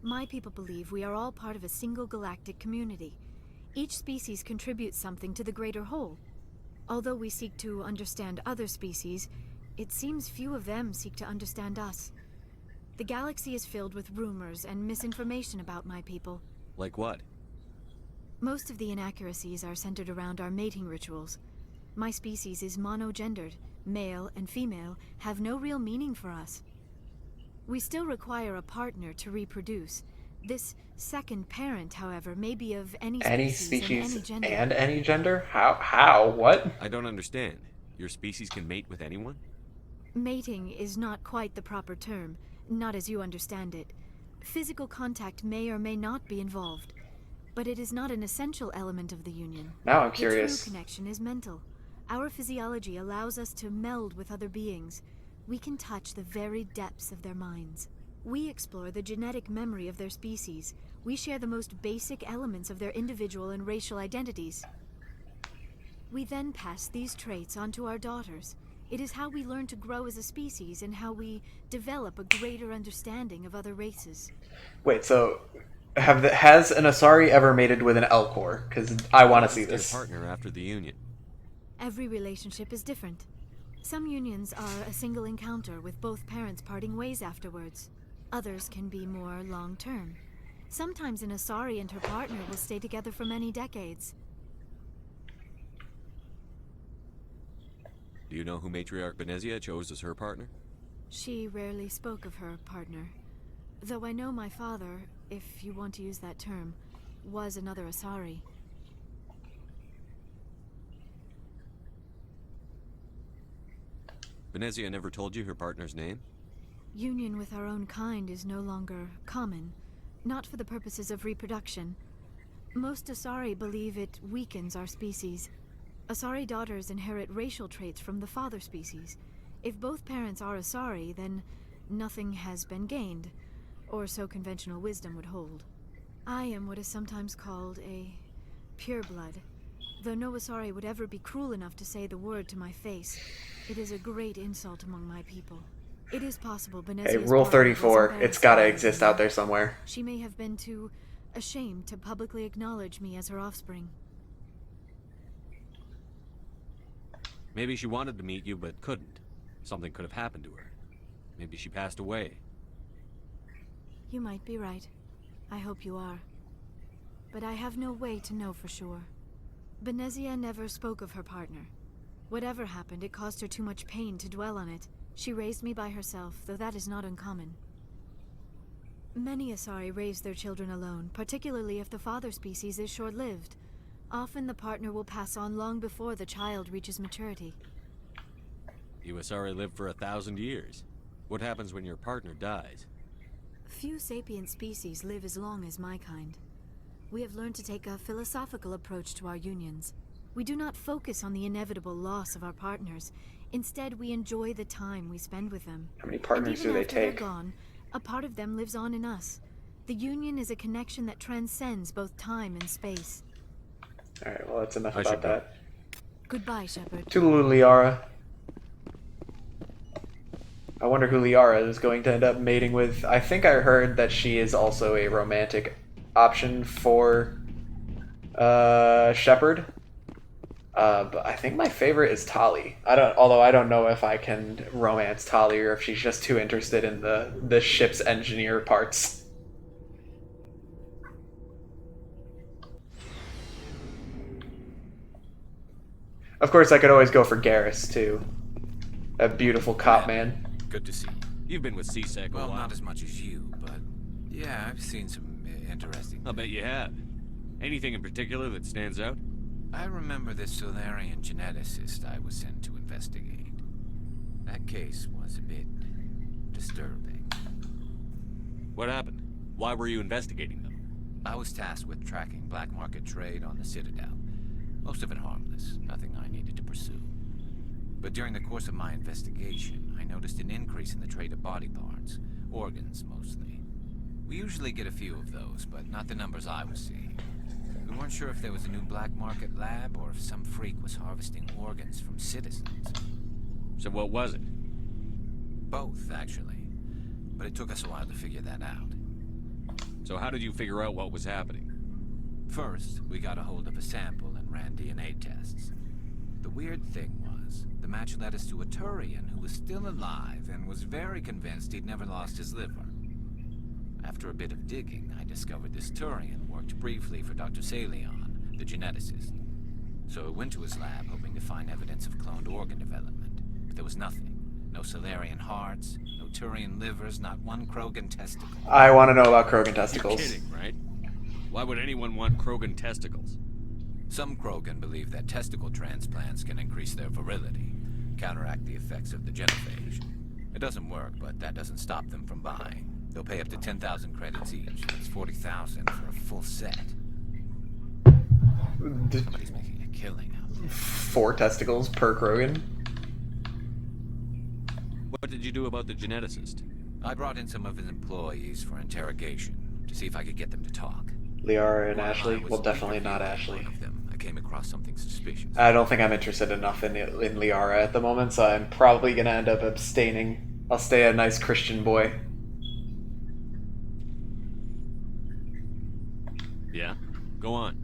My people believe we are all part of a single galactic community. Each species contributes something to the greater whole. Although we seek to understand other species, it seems few of them seek to understand us. The galaxy is filled with rumors and misinformation about my people. Like what? Most of the inaccuracies are centered around our mating rituals. My species is monogendered. Male and female have no real meaning for us. We still require a partner to reproduce. This second parent, however, may be of any species and any gender. And any gender? How? What? I don't understand. Your species can mate with anyone? Mating is not quite the proper term, not as you understand it. Physical contact may or may not be involved, but it is not an essential element of the union. Now I'm curious. The true connection is mental. Our physiology allows us to meld with other beings. We can touch the very depths of their minds. We explore the genetic memory of their species. We share the most basic elements of their individual and racial identities. We then pass these traits on to our daughters. It is how we learn to grow as a species and how we develop a greater understanding of other races. Wait, so has an Asari ever mated with an Elcor? Because I want to see this. Their partner after the union. Every relationship is different. Some unions are a single encounter with both parents parting ways afterwards. Others can be more long-term. Sometimes an Asari and her partner will stay together for many decades. Do you know who Matriarch Benezia chose as her partner? She rarely spoke of her partner. Though I know my father, if you want to use that term, was another Asari. Benezia never told you her partner's name? Union with our own kind is no longer common, not for the purposes of reproduction. Most Asari believe it weakens our species. Asari daughters inherit racial traits from the father species. If both parents are Asari, then nothing has been gained, or so conventional wisdom would hold. I am what is sometimes called a pureblood. Though no Asari would ever be cruel enough to say the word to my face, it is a great insult among my people. It is possible Benezia's Hey, Rule 34. It's gotta exist out there somewhere. She may have been too ashamed to publicly acknowledge me as her offspring. Maybe she wanted to meet you, but couldn't. Something could have happened to her. Maybe she passed away. You might be right. I hope you are. But I have no way to know for sure. Benezia never spoke of her partner. Whatever happened, it caused her too much pain to dwell on it. She raised me by herself, though that is not uncommon. Many Asari raise their children alone, particularly if the father species is short-lived. Often the partner will pass on long before the child reaches maturity. You Asari live for 1,000 years. What happens when your partner dies? Few sapient species live as long as my kind. We have learned to take a philosophical approach to our unions. We do not focus on the inevitable loss of our partners. Instead, we enjoy the time we spend with them. How many partners do they take? Even after they're gone, a part of them lives on in us. The union is a connection that transcends both time and space. Alright, well that's enough about that. Goodbye, Shepard. Toodaloo, Liara. I wonder who Liara is going to end up mating with. I think I heard that she is also a romantic option for Shepard. But I think my favorite is Tali. Although I don't know if I can romance Tali or if she's just too interested in the ship's engineer parts. Of course, I could always go for Garrus too. A beautiful cop man. Good to see you. You've been with CSEC a while. Well, not as much as you, but yeah, I've seen some interesting. I'll bet you have. Anything in particular that stands out? I remember this Solarian geneticist I was sent to investigate. That case was a bit disturbing. What happened? Why were you investigating them? I was tasked with tracking black market trade on the Citadel. Most of it harmless, nothing I needed to pursue. But during the course of my investigation, I noticed an increase in the trade of body parts, organs mostly. We usually get a few of those, but not the numbers I was seeing. We weren't sure if there was a new black market lab or if some freak was harvesting organs from citizens. So what was it? Both, actually. But it took us a while to figure that out. So how did you figure out what was happening? First, we got a hold of a sample and ran DNA tests. The weird thing was, the match led us to a Turian who was still alive and was very convinced he'd never lost his liver. After a bit of digging, I discovered this Turian worked briefly for Dr. Salion, the geneticist. So I went to his lab hoping to find evidence of cloned organ development, but there was nothing. No Solarian hearts, no Turian livers, not one Krogan testicle. I want to know about Krogan testicles. You're kidding, right? Why would anyone want Krogan testicles? Some Krogan believe that testicle transplants can increase their virility, counteract the effects of the genophage. It doesn't work, but that doesn't stop them from buying. They'll pay up to 10,000 credits each. That's 40,000 for a full set. Somebody's making a killing out there. 4 testicles per Krogan? What did you do about the geneticist? I brought in some of his employees for interrogation, to see if I could get them to talk. Liara and Ashley? Well, definitely not Ashley. I came across something suspicious. I don't think I'm interested enough in Liara at the moment, so I'm probably going to end up abstaining. I'll stay a nice Christian boy. Yeah? Go on.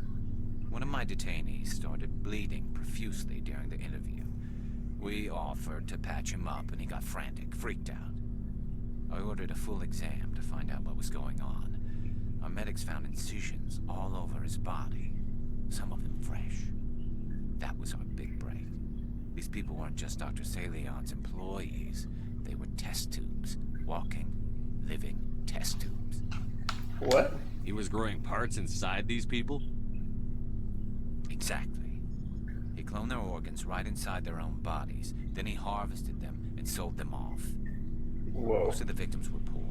One of my detainees started bleeding profusely during the interview. We offered to patch him up, and he got frantic, freaked out. I ordered a full exam to find out what was going on. Our medics found incisions all over his body, some of them fresh. That was our big break. These people weren't just Dr. Salion's employees. They were test tubes. Walking, living test tubes. What? He was growing parts inside these people? Exactly. He cloned their organs right inside their own bodies. Then he harvested them and sold them off. Whoa. Most of the victims were poor.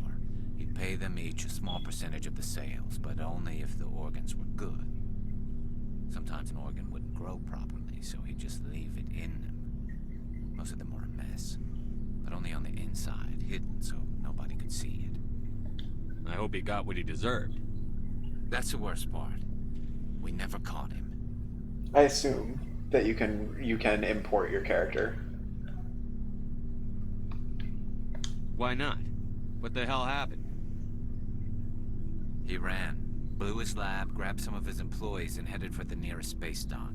He'd pay them each a small percentage of the sales, but only if the organs were good. Sometimes an organ wouldn't grow properly, so he'd just leave it in them. Most of them were a mess, but only on the inside, hidden so nobody could see it. I hope he got what he deserved. That's the worst part. We never caught him. I assume that you can import your character. Why not? What the hell happened? He ran, blew his lab, grabbed some of his employees, and headed for the nearest space dock.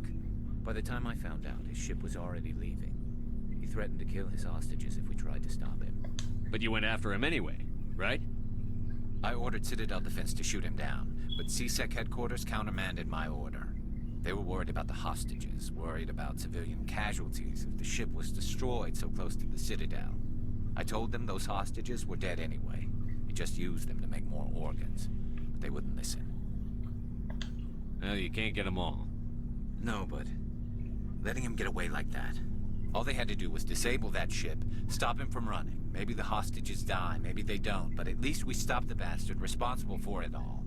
By the time I found out, his ship was already leaving. He threatened to kill his hostages if we tried to stop him. But you went after him anyway, right? I ordered Citadel Defense to shoot him down, but CSEC headquarters countermanded my order. They were worried about the hostages, worried about civilian casualties if the ship was destroyed so close to the Citadel. I told them those hostages were dead anyway. He just used them to make more organs. But they wouldn't listen. Well, you can't get them all. No, but letting him get away like that. All they had to do was disable that ship, stop him from running. Maybe the hostages die, maybe they don't, but at least we stopped the bastard responsible for it all.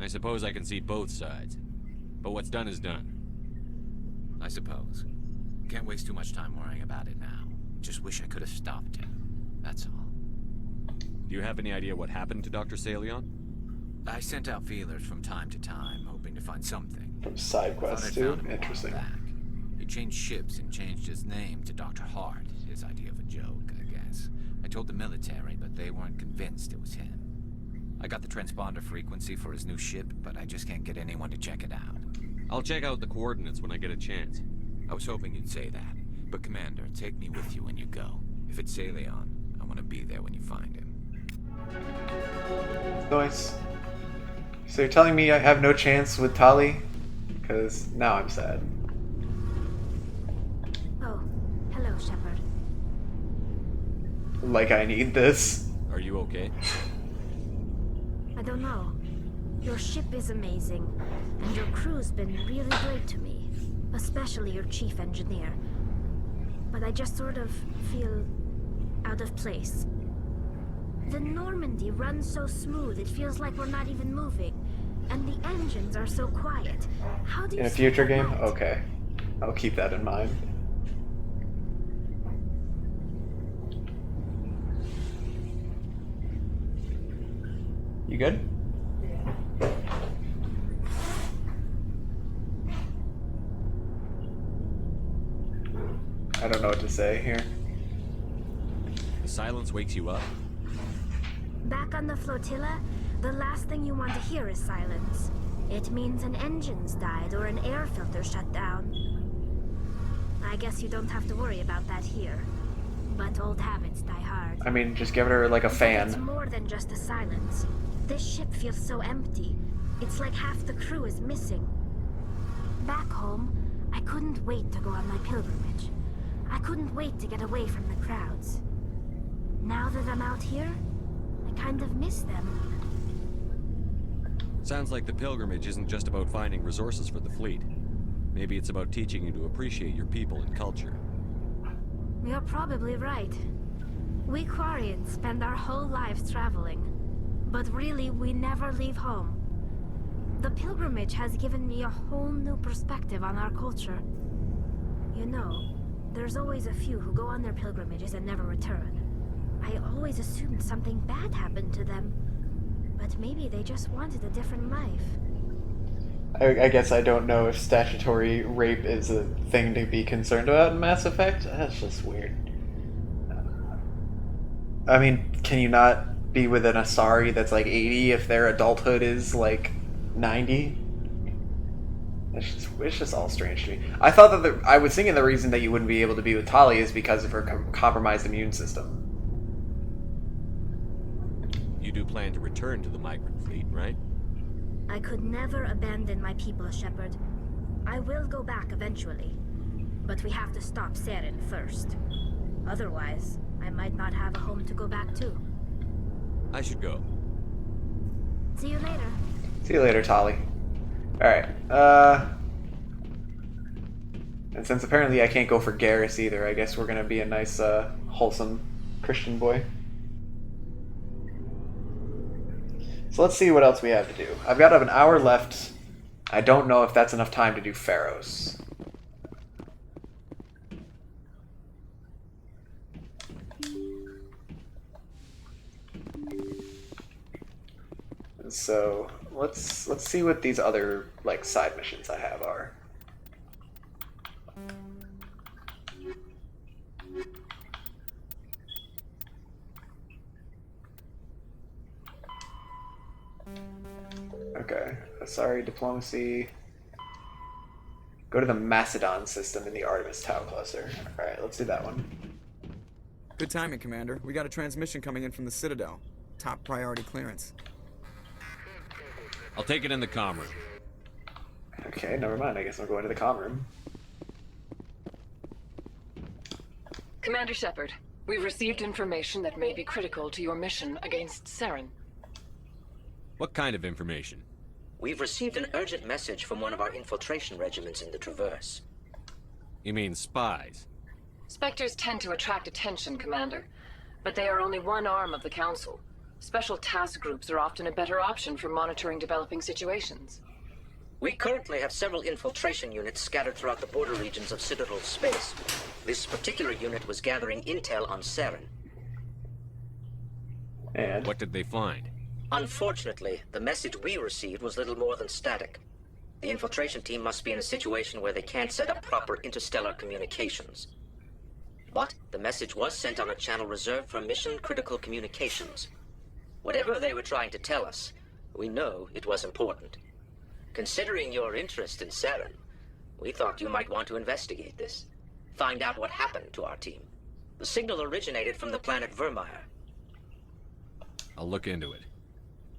I suppose I can see both sides. But what's done is done. I suppose. Can't waste too much time worrying about it now. Just wish I could have stopped him. That's all. Do you have any idea what happened to Dr. Salion? I sent out feelers from time to time, hoping to find something. From Sidequests too? Interesting. He changed ships and changed his name to Dr. Hart. His idea of a joke, I guess. Edolus. I told the military, but they weren't convinced it was him. I got the transponder frequency for his new ship, but I just can't get anyone to check it out. I'll check out the coordinates when I get a chance. I was hoping you'd say that. But Commander, take me with you when you go. If it's Leon, I want to be there when you find him. Nice. So you're telling me I have no chance with Tali? Because now I'm sad. Oh, hello, Shepard. Like I need this. Are you okay? I don't know. Your ship is amazing, and your crew's been really great to me, especially your chief engineer. But I just sort of feel out of place. The Normandy runs so smooth, it feels like we're not even moving. And the engines are so quiet. How do you In a sleep future at game? night? Okay. I'll keep that in mind. You good? I don't know what to say here. The silence wakes you up? Back on the flotilla, the last thing you want to hear is silence. It means an engine's died or an air filter shut down. I guess you don't have to worry about that here. But old habits die hard. I mean, just give her like a fan. It's more than just the silence. This ship feels so empty. It's like half the crew is missing. Back home, I couldn't wait to go on my pilgrimage. I couldn't wait to get away from the crowds. Now that I'm out here, I kind of miss them. Sounds like the pilgrimage isn't just about finding resources for the fleet. Maybe it's about teaching you to appreciate your people and culture. You're probably right. We Quarians spend our whole lives traveling. But really, we never leave home. The pilgrimage has given me a whole new perspective on our culture. You know, there's always a few who go on their pilgrimages and never return. I always assumed something bad happened to them. But maybe they just wanted a different life. I guess I don't know if statutory rape is a thing to be concerned about in Mass Effect. That's just weird. I mean, can you not be with an Asari that's like 80 if their adulthood is like 90? It's just all strange to me. I thought that I was thinking the reason that you wouldn't be able to be with Tali is because of her compromised immune system. You do plan to return to the migrant fleet, right? I could never abandon my people, Shepard. I will go back eventually. But we have to stop Saren first. Otherwise, I might not have a home to go back to. I should go. See you later. See you later, Tali. Alright, and since apparently I can't go for Garrus either, I guess we're gonna be a nice, wholesome Christian boy. So let's see what else we have to do. I've got an hour left. I don't know if that's enough time to do Pharaohs. So let's see what these other like side missions I have are. Okay, Asari diplomacy. Go to the Macedon system in the Artemis Tau cluster. Alright, let's do that one. Good timing, Commander. We got a transmission coming in from the Citadel. Top priority clearance. I'll take it in the comm room. Okay, never mind. I guess I'll go into the comm room. Commander Shepard, we've received information that may be critical to your mission against Saren. What kind of information? We've received an urgent message from one of our infiltration regiments in the Traverse. You mean spies? Spectres tend to attract attention, Commander, but they are only one arm of the Council. Special task groups are often a better option for monitoring developing situations. We currently have several infiltration units scattered throughout the border regions of Citadel space. This particular unit was gathering intel on Saren. And what did they find? Unfortunately, the message we received was little more than static. The infiltration team must be in a situation where they can't set up proper interstellar communications. But the message was sent on a channel reserved for mission-critical communications. Whatever they were trying to tell us, we know it was important. Considering your interest in Saren, we thought you might want to investigate this. Find out what happened to our team. The signal originated from the planet Vermeer. I'll look into it.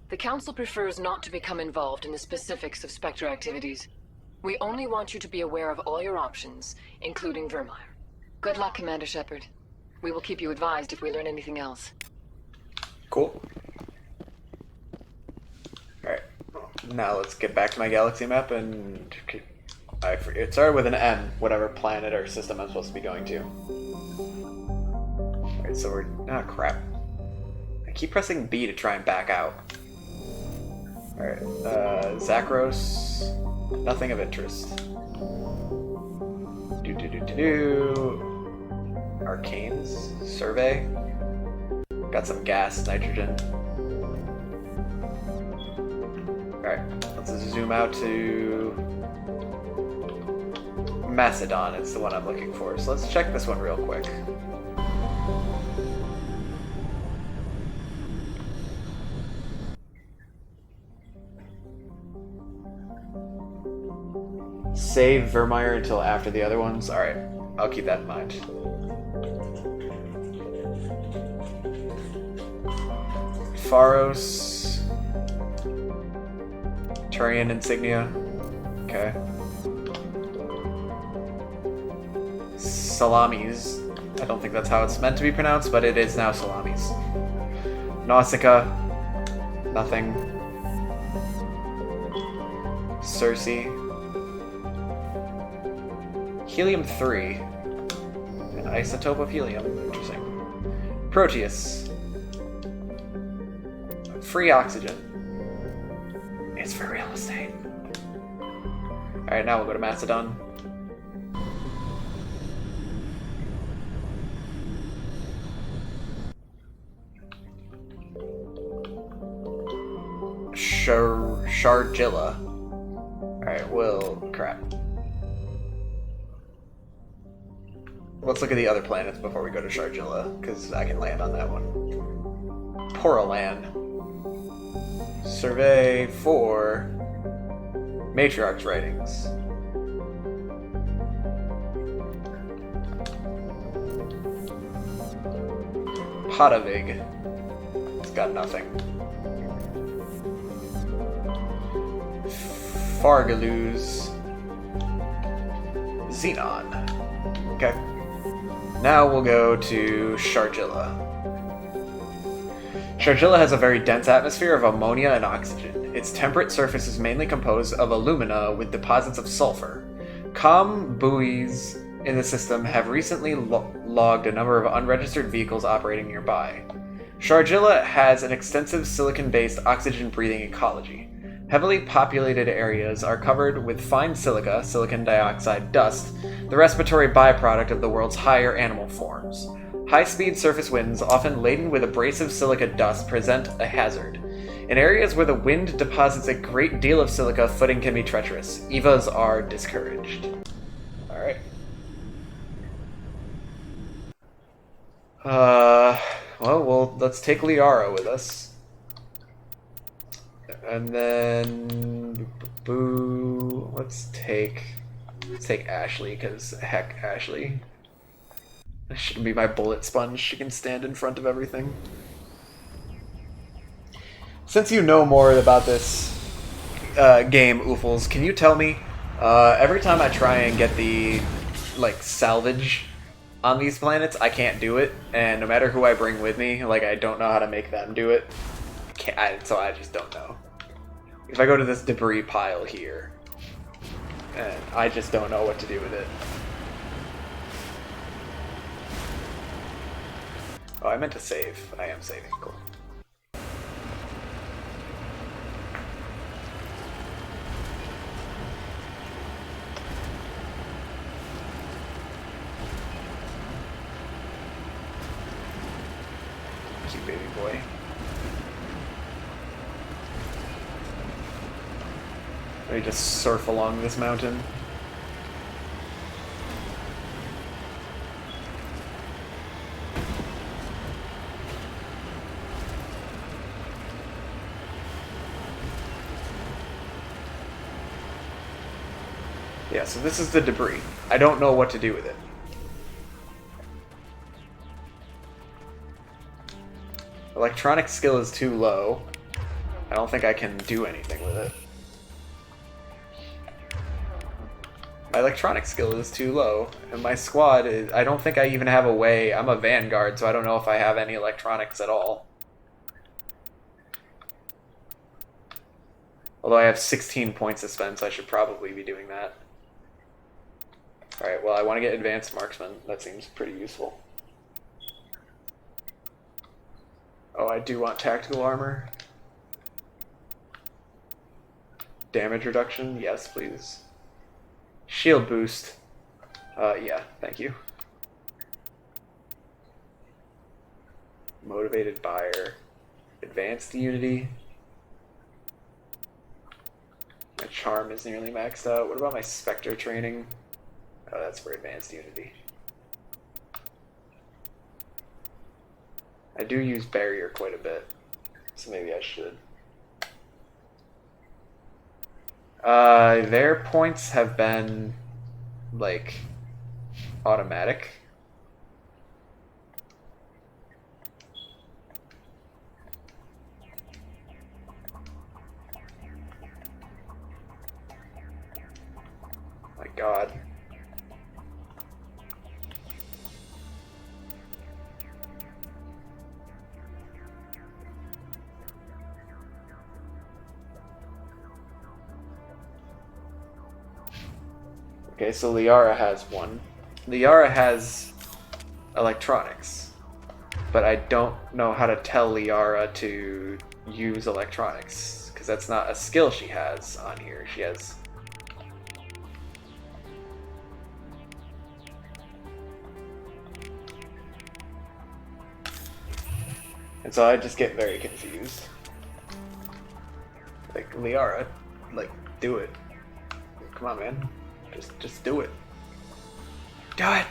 The Council prefers not to become involved in the specifics of Spectre activities. We only want you to be aware of all your options, including Vermeer. Good luck, Commander Shepard. We will keep you advised if we learn anything else. Cool. Alright, now let's get back to my galaxy map and... it started with an M, whatever planet or system I'm supposed to be going to. Alright, so we're... ah, crap. I keep pressing B to try and back out. Alright, Zakros... nothing of interest. Arcanes? Survey? Got some gas, nitrogen. Alright, let's zoom out to... Macedon, it's the one I'm looking for. So let's check this one real quick. Save Vermeer until after the other ones? Alright, I'll keep that in mind. Pharos. Turian insignia. Okay. Salamis. I don't think that's how it's meant to be pronounced, but it is now Salamis. Nausicaa. Nothing. Cersei. Helium-3. An isotope of helium. Interesting. Proteus. Free oxygen. It's for real estate. Alright, now we'll go to Macedon. Sharjila. Alright, well, crap. Let's look at the other planets before we go to Sharjila, because I can land on that one. Poralan. Survey for Matriarch's writings. Potavig. It's got nothing. Fargaluz. Xenon. Okay. Now we'll go to Sharjila. Sharjila has a very dense atmosphere of ammonia and oxygen. Its temperate surface is mainly composed of alumina with deposits of sulfur. Comm buoys in the system have recently logged a number of unregistered vehicles operating nearby. Sharjila has an extensive silicon-based oxygen-breathing ecology. Heavily populated areas are covered with fine silica, silicon dioxide dust, the respiratory byproduct of the world's higher animal forms. High-speed surface winds, often laden with abrasive silica dust, present a hazard. In areas where the wind deposits a great deal of silica, footing can be treacherous. EVAs are discouraged. Alright. Well, let's take Liara with us. And then... Let's take Ashley, because heck, Ashley. That should be my bullet sponge. She can stand in front of everything. Since you know more about this game, Oofles, can you tell me, every time I try and get the, salvage on these planets, I can't do it, and no matter who I bring with me, I don't know how to make them do it. So I just don't know. If I go to this debris pile here, and I just don't know what to do with it. Oh, I meant to save. I am saving. Cool. Cute baby boy. Let me just surf along this mountain. Yeah, so this is the debris. I don't know what to do with it. Electronic skill is too low. I don't think I can do anything with it. My electronic skill is too low, and my squad is... I don't think I even have a way... I'm a vanguard, so I don't know if I have any electronics at all. Although I have 16 points to spend, so I should probably be doing that. Alright, well I want to get advanced marksman. That seems pretty useful. Oh, I do want tactical armor. Damage reduction? Yes, please. Shield boost. Yeah, thank you. Motivated buyer. Advanced unity. My charm is nearly maxed out. What about my spectre training? Oh, that's for advanced unity. I do use barrier quite a bit, so maybe I should. Their points have been, like, automatic. My God. Okay, so Liara has one. Liara has electronics, but I don't know how to tell Liara to use electronics, because that's not a skill she has on here. She has... And so I just get very confused. Like, Liara, like, do it. Come on, man. Just do it. Do it!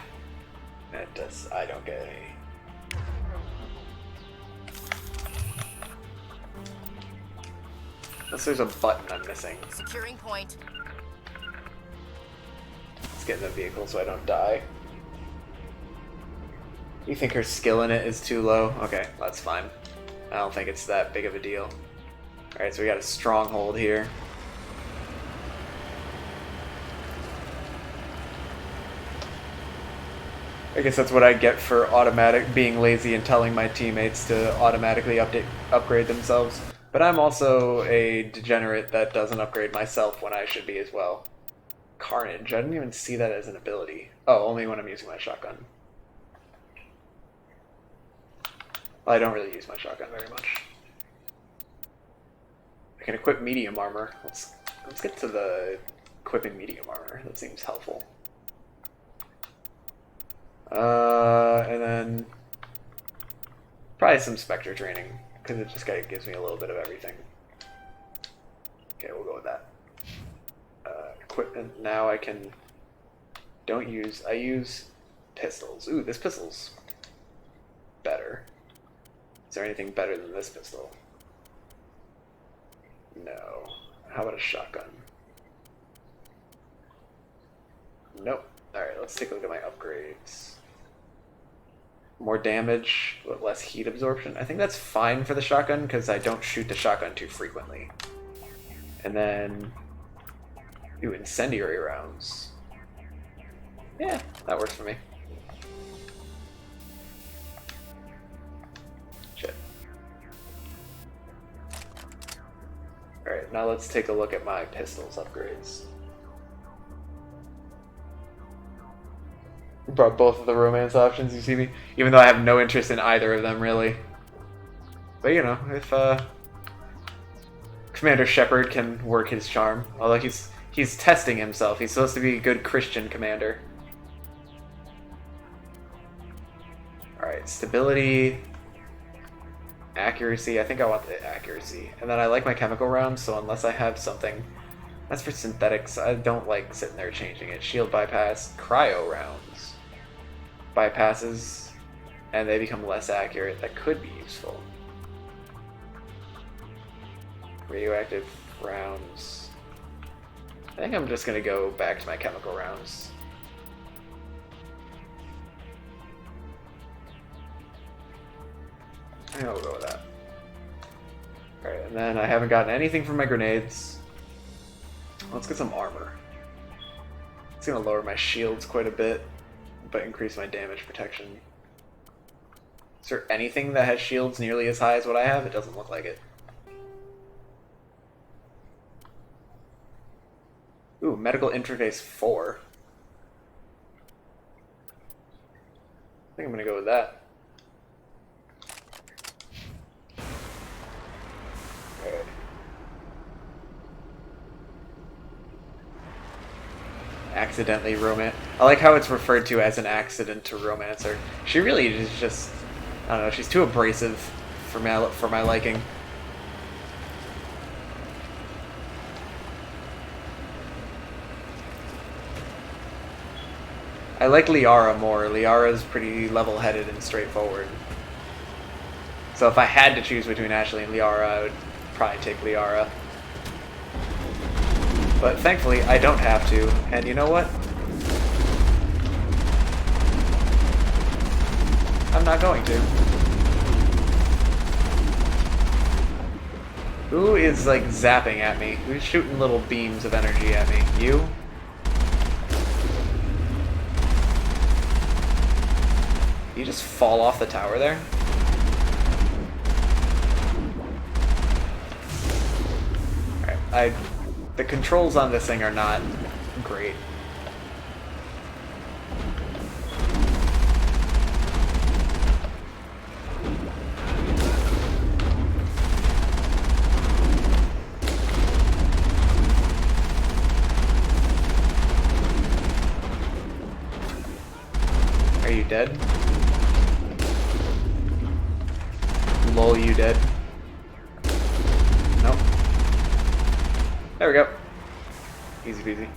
That does... I don't get any... Unless there's a button I'm missing. Securing point. Let's get in the vehicle so I don't die. You think her skill in it is too low? Okay, that's fine. I don't think it's that big of a deal. Alright, so we got a stronghold here. I guess that's what I get for being lazy and telling my teammates to automatically upgrade themselves. But I'm also a degenerate that doesn't upgrade myself when I should be as well. Carnage. I didn't even see that as an ability. Oh, only when I'm using my shotgun. Well, I don't really use my shotgun very much. I can equip medium armor. Let's get to the equipping medium armor. That seems helpful. And then probably some spectre training, because it just kind of gives me a little bit of everything. Okay, we'll go with that. Equipment. Now I can... I use pistols. Ooh, this pistol's better. Is there anything better than this pistol? No. How about a shotgun? Nope. Alright, let's take a look at my upgrades. More damage, but less heat absorption. I think that's fine for the shotgun, because I don't shoot the shotgun too frequently. And then... Ooh, incendiary rounds. Yeah, that works for me. Shit. Alright, now let's take a look at my pistols upgrades. Brought both of the romance options, you see me? Even though I have no interest in either of them, really. But you know, if Commander Shepard can work his charm. Although he's testing himself. He's supposed to be a good Christian commander. Alright, stability. Accuracy. I think I want the accuracy. And then I like my chemical rounds, so unless I have something... That's for synthetics. I don't like sitting there changing it. Shield bypass. Cryo rounds. Bypasses, and they become less accurate. That could be useful. Radioactive rounds. I think I'm just gonna go back to my chemical rounds. I think I'll go with that. Alright, and then I haven't gotten anything from my grenades. Let's get some armor. It's gonna lower my shields quite a bit, but increase my damage protection. Is there anything that has shields nearly as high as what I have? It doesn't look like it. Ooh, medical interface 4. I think I'm gonna go with that. Okay. Accidentally romance. I like how it's referred to as an accident to romancer. She really is just, I don't know, she's too abrasive for my liking. I like Liara more. Liara's pretty level-headed and straightforward. So if I had to choose between Ashley and Liara, I would probably take Liara. But thankfully, I don't have to. And you know what? I'm not going to. Who is, like, zapping at me? Who's shooting little beams of energy at me? You? You just fall off the tower there? Alright, the controls on this thing are not great. Are you dead? Lol, you dead? Nope. There we go. Easy peasy.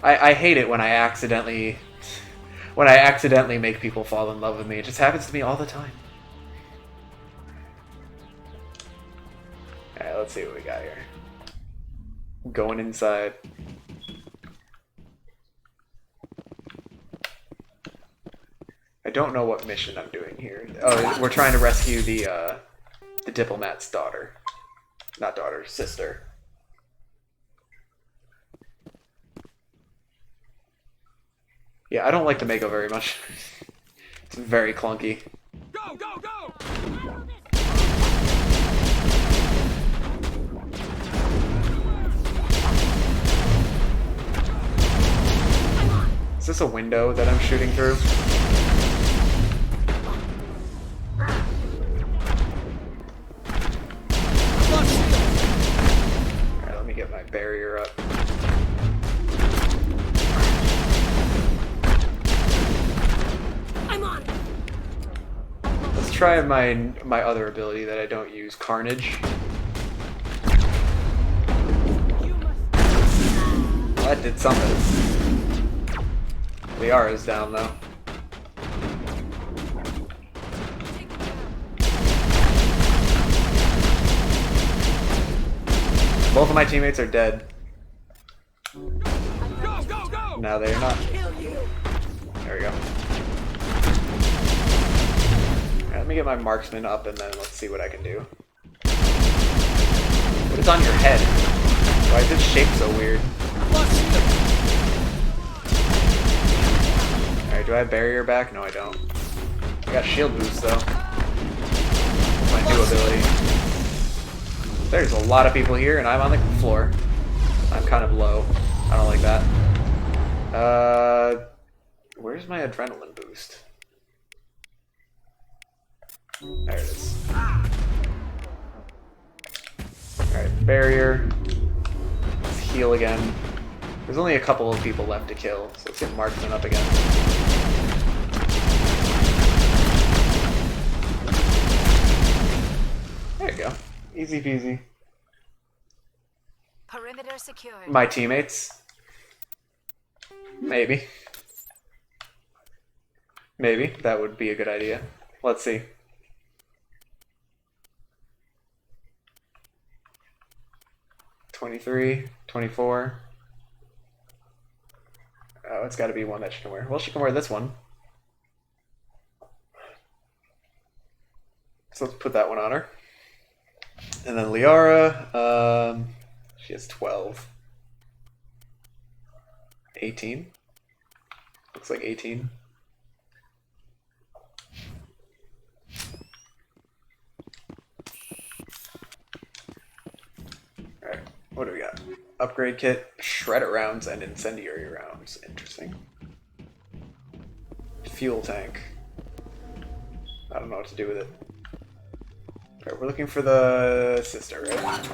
I hate it when I accidentally make people fall in love with me. It just happens to me all the time. Alright, let's see what we got here. Going inside. I don't know what mission I'm doing here. Oh, we're trying to rescue the diplomat's daughter. Not daughter, sister. Yeah, I don't like the Mako very much. It's very clunky. Go, go, go! Is this a window that I'm shooting through? Alright, let me get my barrier up. I'm on. Let's try my other ability that I don't use, Carnage. Well, that did something. Liara's down though. Both of my teammates are dead. Go, go, go! No, they're not. There we go. Alright, let me get my marksman up and then let's see what I can do. What is on your head? Why is this shape so weird? Alright, do I have barrier back? No, I don't. I got shield boost though. My new ability. There's a lot of people here and I'm on the floor. I'm kind of low. I don't like that. Where's my adrenaline boost? There it is. Alright, barrier. Let's heal again. There's only a couple of people left to kill, so let's get marksman up again. There you go. Easy peasy. Perimeter secured. My teammates? Maybe. Maybe. That would be a good idea. Let's see. 23, 24. Oh, it's got to be one that she can wear. Well, she can wear this one. So let's put that one on her. And then Liara, she has 12. 18. Looks like 18. Alright, what do we got? Upgrade kit, shredder rounds, and incendiary rounds. Interesting. Fuel tank. I don't know what to do with it. Okay, we're looking for the sister, right?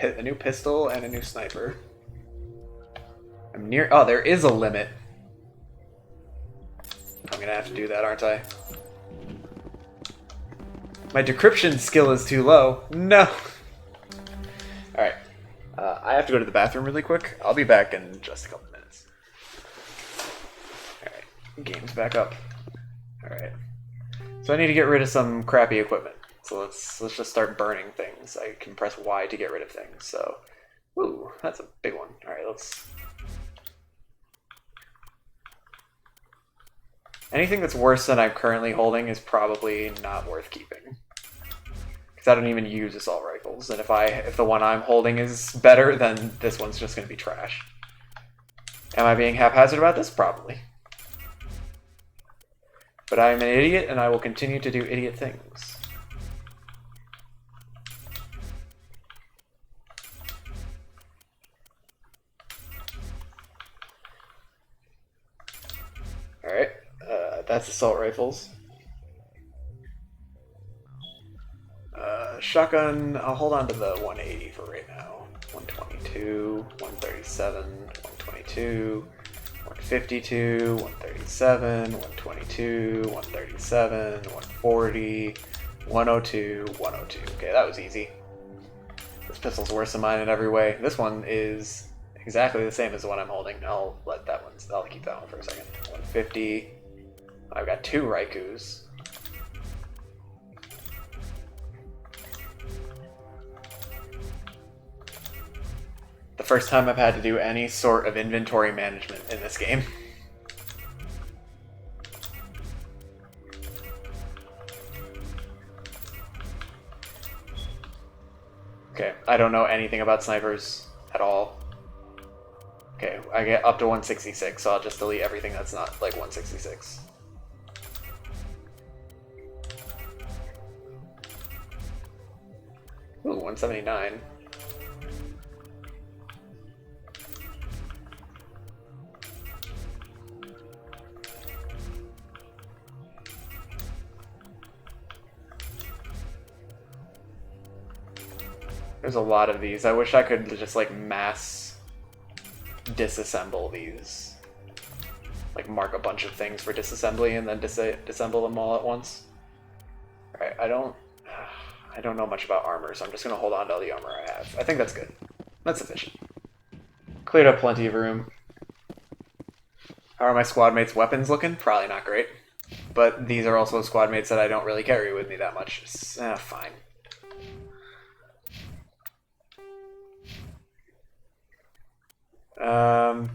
A new pistol and a new sniper. I'm near. Oh, there is a limit. I'm gonna have to do that, aren't I? My decryption skill is too low. No. All right. I have to go to the bathroom really quick. I'll be back in just a couple minutes. All right. Game's back up. All right. So I need to get rid of some crappy equipment. So let's just start burning things. I can press Y to get rid of things. So, ooh, that's a big one. All right, let's. Anything that's worse than I'm currently holding is probably not worth keeping. Because I don't even use assault rifles, and if the one I'm holding is better, then this one's just going to be trash. Am I being haphazard about this? Probably. But I'm an idiot, and I will continue to do idiot things. Alright, that's assault rifles. Shotgun, I'll hold on to the 180 for right now. 122, 137, 122, 152, 137, 122, 137, 140, 102, 102. Okay, that was easy. This pistol's worse than mine in every way. This one is exactly the same as the one I'm holding. I'll keep that one for a second. 150. I've got 2 Raikus. The first time I've had to do any sort of inventory management in this game. Okay, I don't know anything about snipers at all. Okay, I get up to 166, so I'll just delete everything that's not like 166. Ooh, 179. There's a lot of these. I wish I could just like mass disassemble these. Like mark a bunch of things for disassembly and then disassemble them all at once. Alright, I don't know much about armor, so I'm just gonna hold on to all the armor I have. I think that's good. That's sufficient. Cleared up plenty of room. How are my squad mates' weapons looking? Probably not great. But these are also squad mates that I don't really carry with me that much. Fine.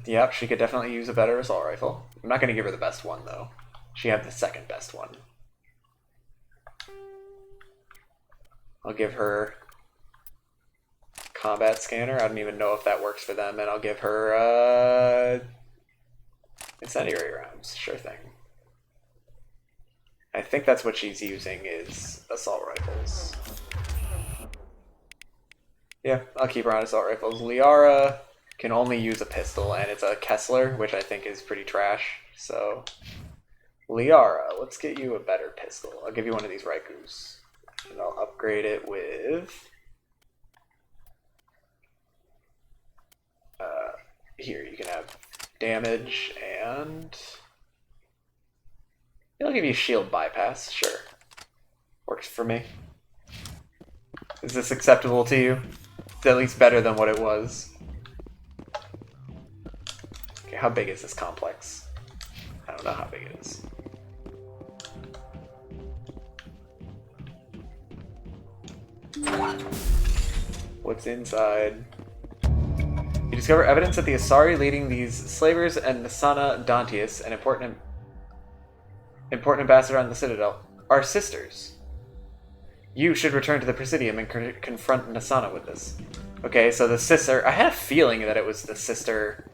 Yep, she could definitely use a better assault rifle. I'm not going to give her the best one, though. She had the second best one. I'll give her combat scanner. I don't even know if that works for them. And I'll give her incendiary rounds. Sure thing. I think that's what she's using is assault rifles. Yeah, I'll keep her on assault rifles. Liara can only use a pistol, and it's a Kessler, which I think is pretty trash. So, Liara, let's get you a better pistol. I'll give you one of these Raikus, and I'll upgrade it with... here, you can have damage, and... I'll give you shield bypass, sure. Works for me. Is this acceptable to you? It's at least better than what it was. Okay, how big is this complex? I don't know how big it is. What's inside? You discover evidence that the Asari leading these slavers and Nasana Dantius, an important ambassador on the Citadel, are sisters. You should return to the Presidium and confront Nasana with this. Okay, so the sister... I had a feeling that it was the sister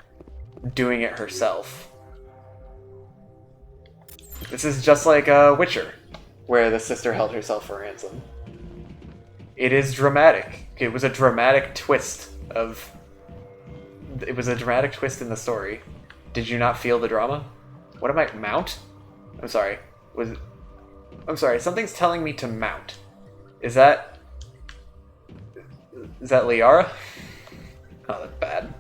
doing it herself. This is just like Witcher, where the sister held herself for ransom. It is dramatic. It was a dramatic twist of... It was a dramatic twist in the story. Did you not feel the drama? What am I... Mount? I'm sorry. I'm sorry, something's telling me to mount. Is that Liara? Oh, that's bad.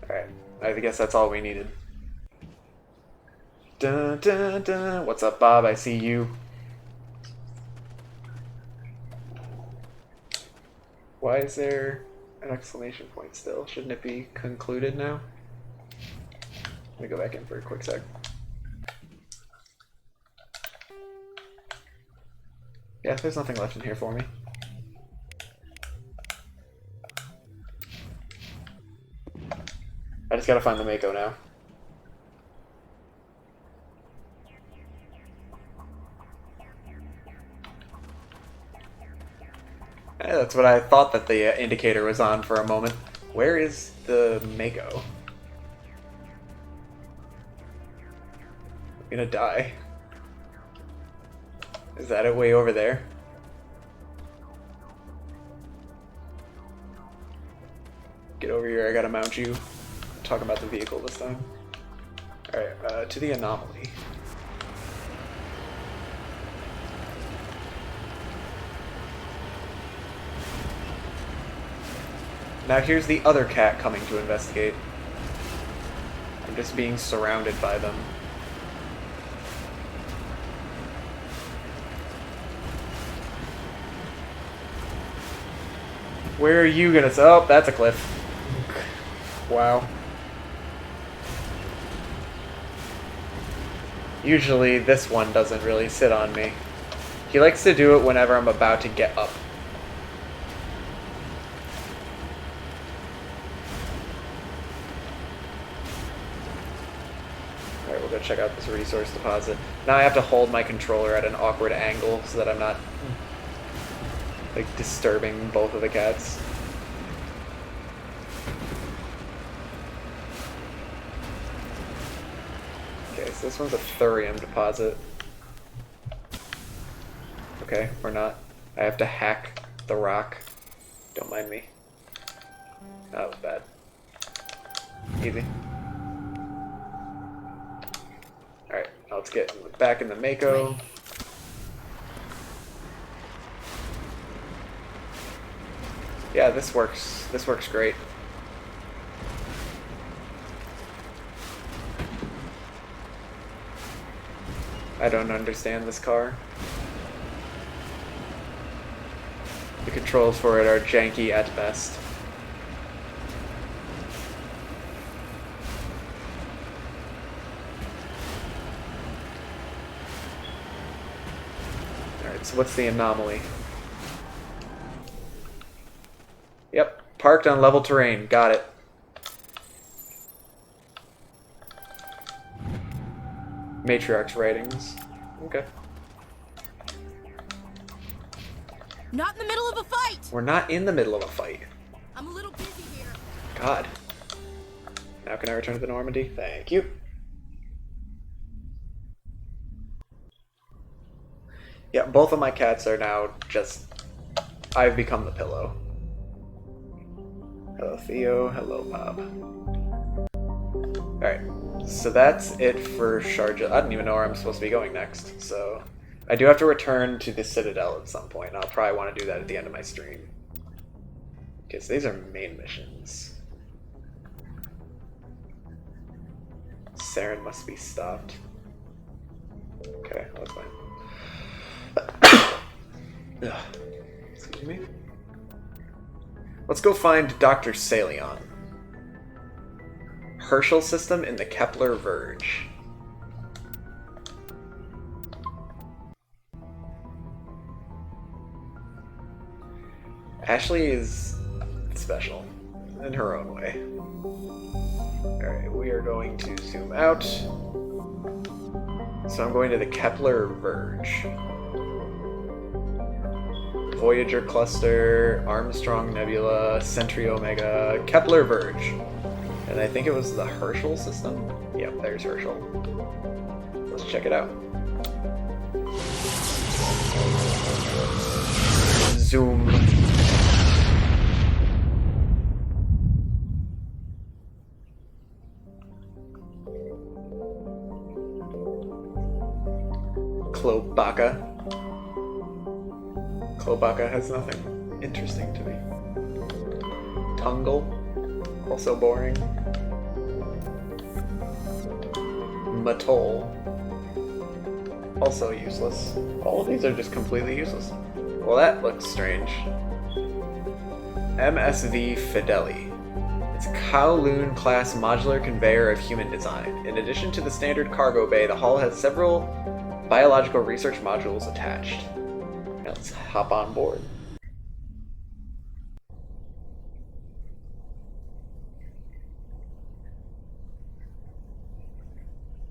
Alright, I guess that's all we needed. Dun, dun, dun. What's up, Bob? I see you. Why is there an exclamation point still? Shouldn't it be concluded now? Let me go back in for a quick sec. Yeah, there's nothing left in here for me. I just gotta find the Mako now. Yeah, that's what I thought that the indicator was on for a moment. Where is the Mako? I'm gonna die. Is that it way over there? Get over here, I gotta mount you. I'm talking about the vehicle this time. Alright, to the anomaly. Now here's the other cat coming to investigate. I'm just being surrounded by them. Where are you gonna... Oh, that's a cliff. Wow. Usually this one doesn't really sit on me. He likes to do it whenever I'm about to get up. Alright, we'll go check out this resource deposit. Now I have to hold my controller at an awkward angle so that I'm not like disturbing both of the cats. Okay, so this one's a Therum deposit. Okay, or not. I have to hack the rock. Don't mind me. That was bad. Easy. Alright, now let's get back in the Mako. Yeah, this works. This works great. I don't understand this car. The controls for it are janky at best. Alright, so what's the anomaly? Yep, parked on level terrain. Got it. Matriarch's writings. Okay. Not in the middle of a fight! We're not in the middle of a fight. I'm a little busy here. God. Now can I return to the Normandy? Thank you. Yeah, both of my cats are now just... I've become the pillow. Hello, Theo. Hello, Bob. Alright, so that's it for Sharjila. I don't even know where I'm supposed to be going next, so... I do have to return to the Citadel at some point, and I'll probably want to do that at the end of my stream. Because these are main missions. Saren must be stopped. Okay, that's fine. Ugh. Excuse me. Let's go find Dr. Salion. Herschel system in the Kepler Verge. Ashley is special in her own way. Alright, we are going to zoom out. So I'm going to the Kepler Verge. Voyager Cluster, Armstrong Nebula, Centauri Omega, Kepler Verge. And I think it was the Herschel system? Yep, there's Herschel. Let's check it out. Zoom. Klobaka. Klobaka has nothing interesting to me. Tungle, also boring. Matol, also useless. All of these are just completely useless. Well, that looks strange. MSV Fedele. It's a Kowloon class modular conveyor of human design. In addition to the standard cargo bay, the hull has several biological research modules attached. Now let's hop on board.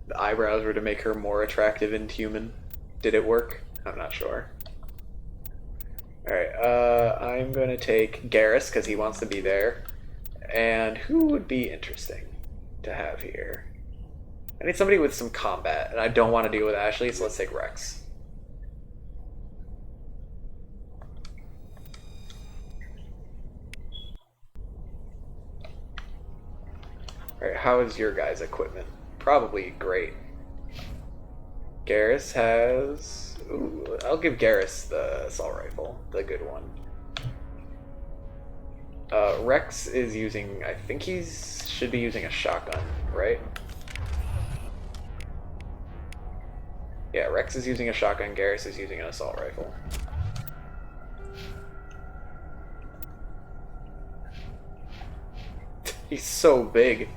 The eyebrows were to make her more attractive and human. Did it work? I'm not sure. Alright, I'm gonna take Garrus because he wants to be there. And who would be interesting to have here? I need somebody with some combat, and I don't want to deal with Ashley, so let's take Rex. Alright, how is your guys' equipment? Probably great. Garrus has... Ooh, I'll give Garrus the assault rifle, the good one. Rex is using... I think he should be using a shotgun, right? Yeah, Rex is using a shotgun, Garrus is using an assault rifle. He's so big.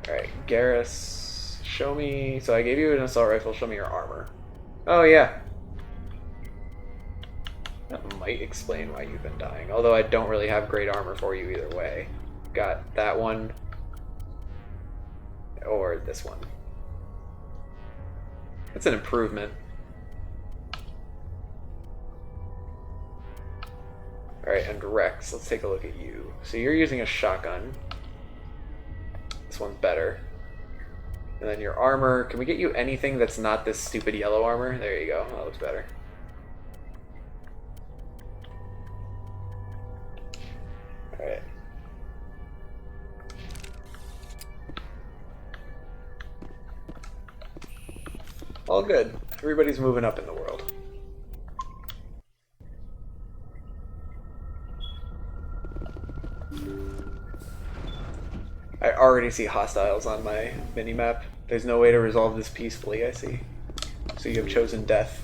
Alright, Garrus, show me... So I gave you an assault rifle, show me your armor. Oh yeah. That might explain why you've been dying, although I don't really have great armor for you either way. Got that one. Or this one. That's an improvement. Alright, and Rex, let's take a look at you. So you're using a shotgun. This one's better. And then your armor, can we get you anything that's not this stupid yellow armor? There you go, that looks better. Alright. All good. Everybody's moving up in the world. I already see hostiles on my minimap. There's no way to resolve this peacefully, I see. So you have chosen death.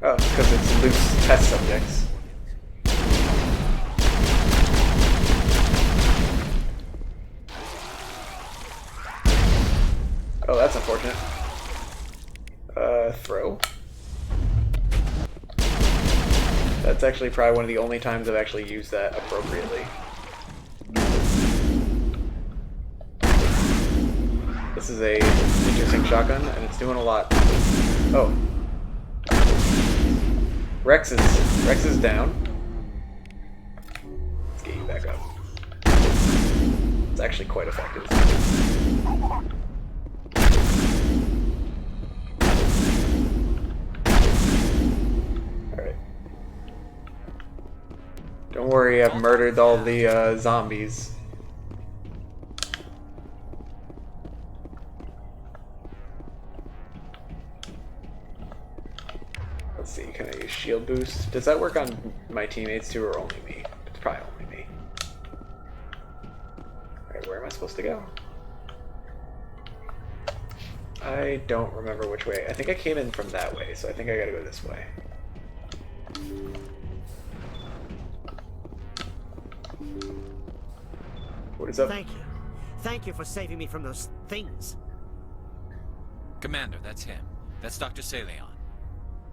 Oh, because it's loose test subjects. Oh, that's unfortunate. Throw. That's actually probably one of the only times I've actually used that appropriately. This is a interesting shotgun, and it's doing a lot. Oh. Rex is down. Let's get you back up. It's actually quite effective. Alright. Don't worry, I've murdered all the zombies. Let's see, can I use shield boost? Does that work on my teammates too, or only me? probably only me. Alright, where am I supposed to go? I don't remember which way. I think I came in from that way, so I think I gotta go this way. What is up? Thank you. Thank you for saving me from those things. Commander, that's him. That's Dr. Saleon.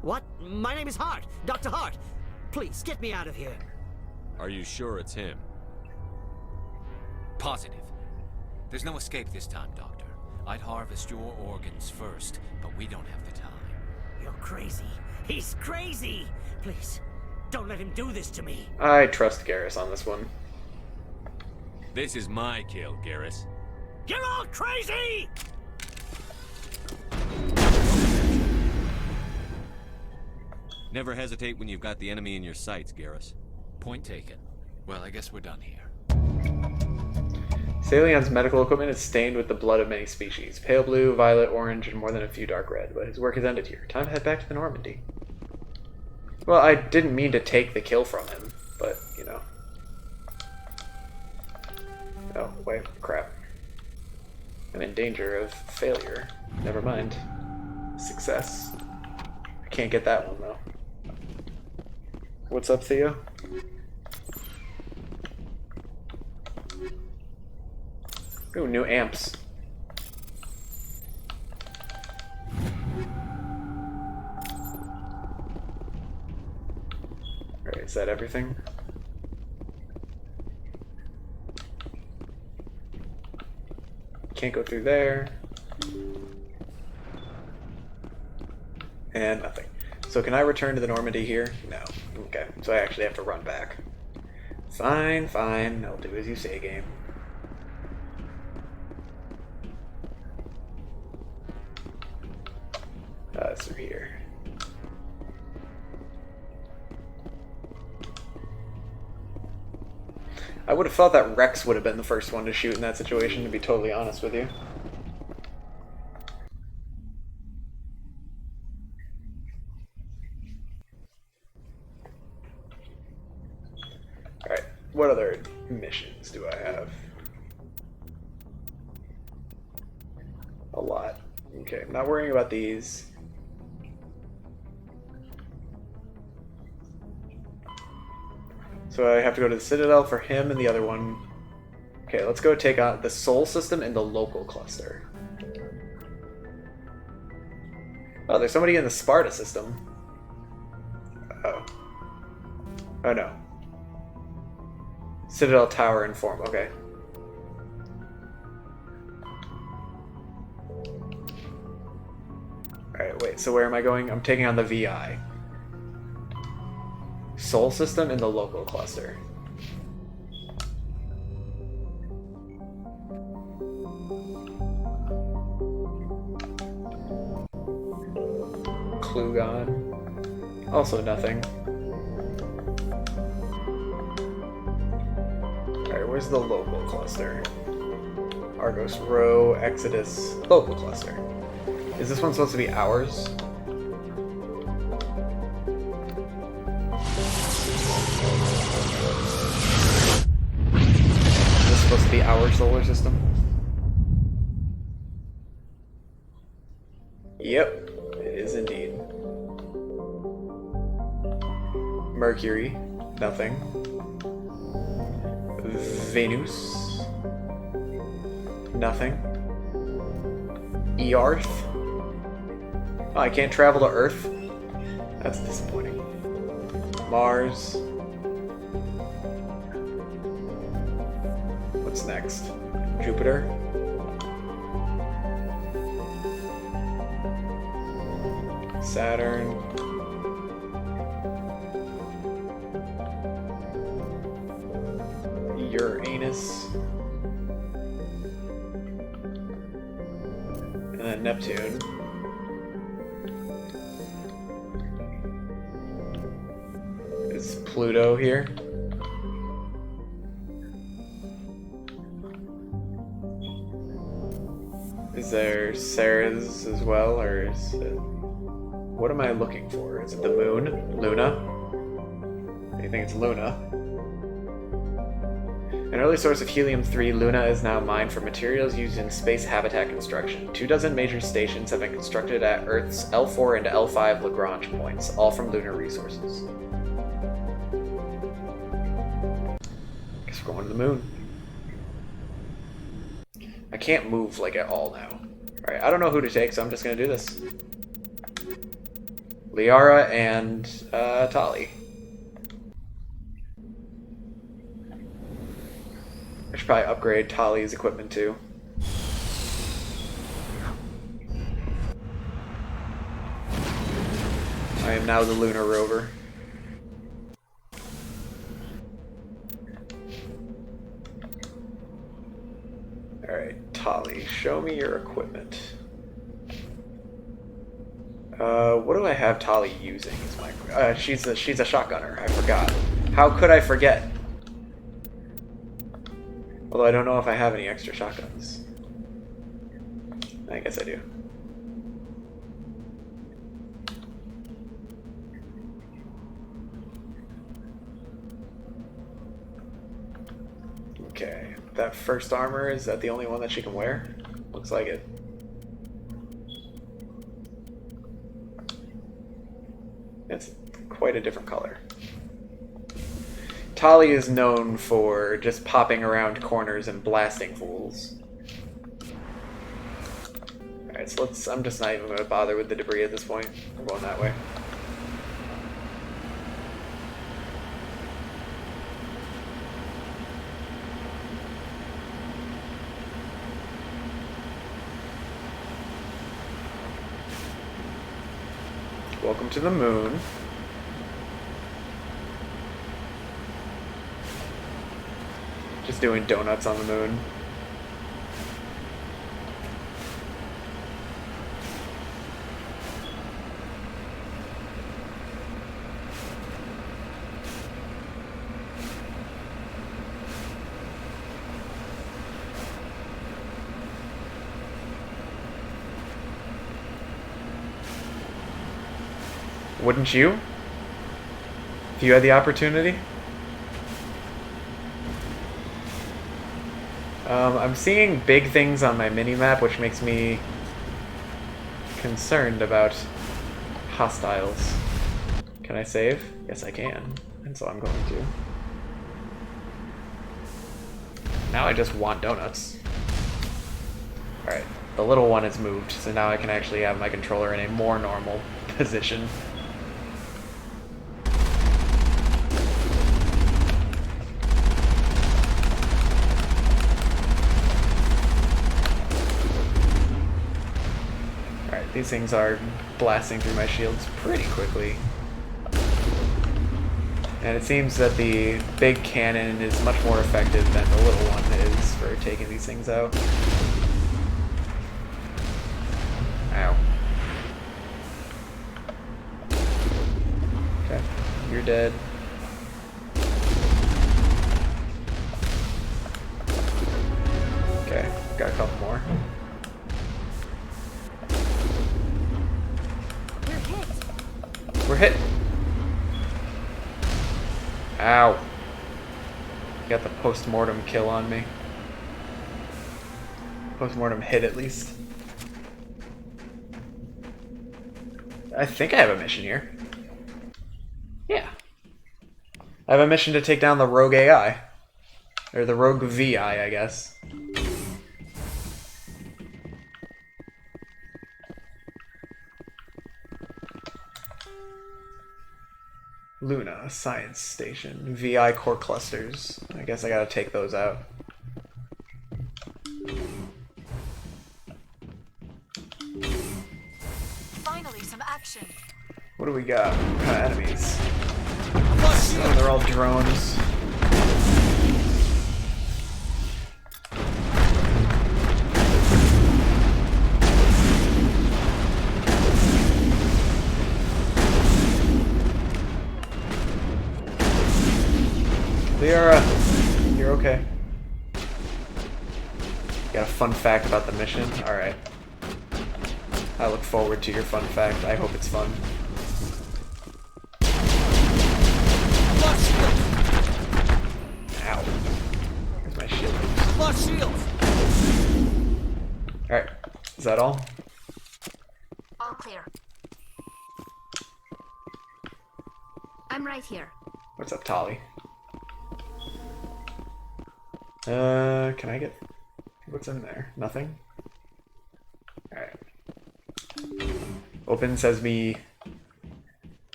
What? My name is Hart. Dr. Hart. Please, get me out of here. Are you sure it's him? Positive. There's no escape this time, Doctor. I'd harvest your organs first, but we don't have the time. You're crazy. He's crazy! Please, don't let him do this to me. I trust Garrus on this one. This is my kill, Garrus. You're all crazy! Never hesitate when you've got the enemy in your sights, Garrus. Point taken. Well, I guess we're done here. Saleon's medical equipment is stained with the blood of many species. Pale blue, violet, orange, and more than a few dark red. But his work is ended here. Time to head back to the Normandy. Well, I didn't mean to take the kill from him, but, you know. Oh, wait, crap. I'm in danger of failure. Never mind. Success. I can't get that one, though. What's up, Theo? Ooh, new amps. Alright, is that everything? Can't go through there. And nothing. So can I return to the Normandy here? No. Okay, so I actually have to run back. Fine, fine. I'll do as you say, game. Through here. I would have thought that Rex would have been the first one to shoot in that situation, to be totally honest with you. Alright, what other missions do I have? A lot. Okay, I'm not worrying about these. So I have to go to the Citadel for him and the other one. Okay, let's go take on the Sol system and the local cluster. Oh, there's somebody in the Sparta system. Oh. Oh no. Citadel Tower Inform, okay. Alright, wait, so where am I going? I'm taking on the VI. Sol system in the local cluster. Klugon. Also nothing. Alright, where's the local cluster? Argos Row, Exodus, local cluster. Is this one supposed to be ours? Supposed to be our solar system? Yep, it is indeed. Mercury, nothing. Venus, nothing. Earth. Oh, I can't travel to Earth? That's disappointing. Mars. What's next? Jupiter? Saturn? Uranus? And then Neptune. Is Pluto here? Is there Ceres as well, or is it... What am I looking for? Is it the moon? Luna? I think it's Luna. An early source of helium-3, Luna is now mined for materials used in space habitat construction. 24 major stations have been constructed at Earth's L4 and L5 Lagrange points, all from lunar resources. Guess we're going to the moon. I can't move, like, at all now. Alright, I don't know who to take, so I'm just gonna do this. Liara and, Tali. I should probably upgrade Tali's equipment too. I am now the lunar rover. Alright, Tali, show me your equipment. What do I have Tali using? Is my she's a shotgunner. I forgot. How could I forget? Although I don't know if I have any extra shotguns. I guess I do. Okay, that first armor, is that the only one that she can wear? Looks like it. It's quite a different color. Tali is known for just popping around corners and blasting fools. Alright, so I'm just not even going to bother with the debris at this point. I'm going that way. Welcome to the moon. Just doing donuts on the moon. Wouldn't you? If you had the opportunity? I'm seeing big things on my mini-map, which makes me concerned about hostiles. Can I save? Yes, I can. And so I'm going to. Now I just want donuts. Alright, the little one has moved, so now I can actually have my controller in a more normal position. These things are blasting through my shields pretty quickly. And it seems that the big cannon is much more effective than the little one is for taking these things out. Ow. Okay, you're dead. Okay, got a couple more. We're hit. Ow. Got the post-mortem kill on me. Post-mortem hit, at least. I think I have a mission here. Yeah. I have a mission to take down the rogue AI. Or the rogue VI, I guess. Luna, Science Station, VI core clusters. I guess I gotta take those out. Finally, some action. What do we got? What kind of enemies? Oh, they're all drones. Liara, you're okay. Got a fun fact about the mission? Alright. I look forward to your fun fact. I hope it's fun. Ow. Is that all? All clear. I'm right here. What's up, Tali? Can I get... What's in there? Nothing? Alright. Open Sesame.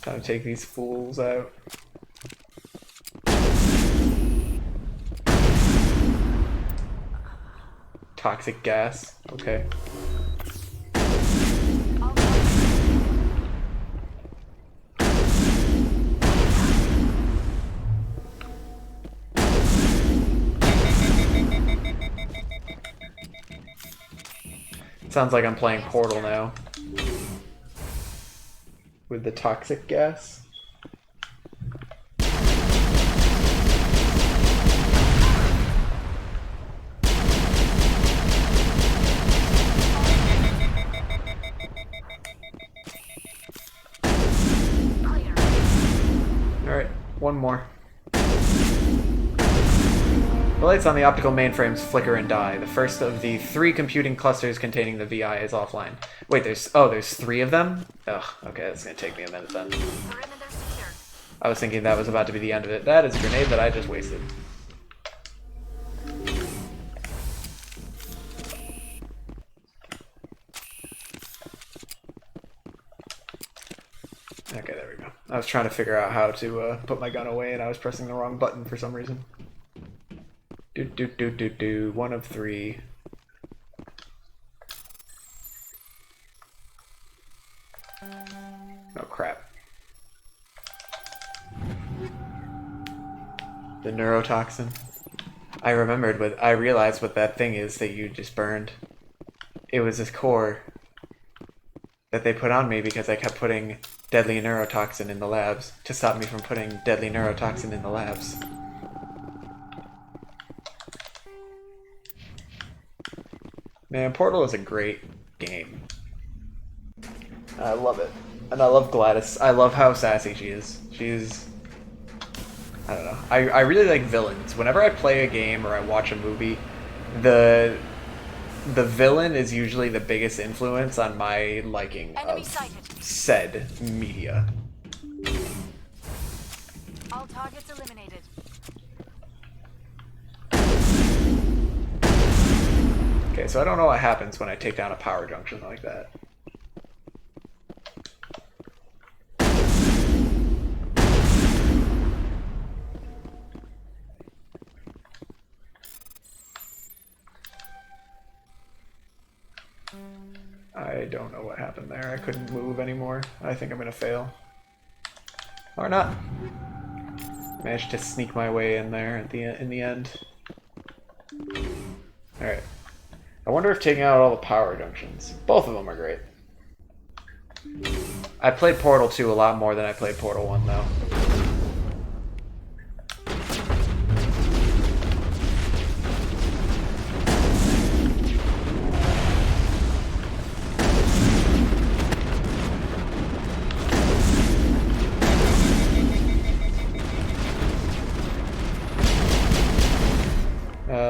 Time to take these fools out. Toxic gas. Okay. Sounds like I'm playing Portal now. With the toxic gas. Alright, one more. The lights on the optical mainframes flicker and die. The first of the 3 computing clusters containing the VI is offline. Wait, there's 3 of them? Ugh, okay, that's gonna take me a minute then. I was thinking that was about to be the end of it. That is a grenade that I just wasted. Okay, there we go. I was trying to figure out how to put my gun away and I was pressing the wrong button for some reason. One of 3. Oh crap. The neurotoxin. I realized what that thing is that you just burned. It was this core that they put on me because I kept putting deadly neurotoxin in the labs to stop me from putting deadly neurotoxin in the labs. Man, Portal is a great game. I love it. And I love Gladys. I love how sassy she is. She's... I don't know. I really like villains. Whenever I play a game or I watch a movie, the villain is usually the biggest influence on my liking of said media. All targets eliminated. Okay, so I don't know what happens when I take down a power junction like that. I don't know what happened there. I couldn't move anymore. I think I'm gonna fail. Or not. Managed to sneak my way in there at in the end. Alright. I wonder if taking out all the power junctions. Both of them are great. I played Portal 2 a lot more than I played Portal 1 though.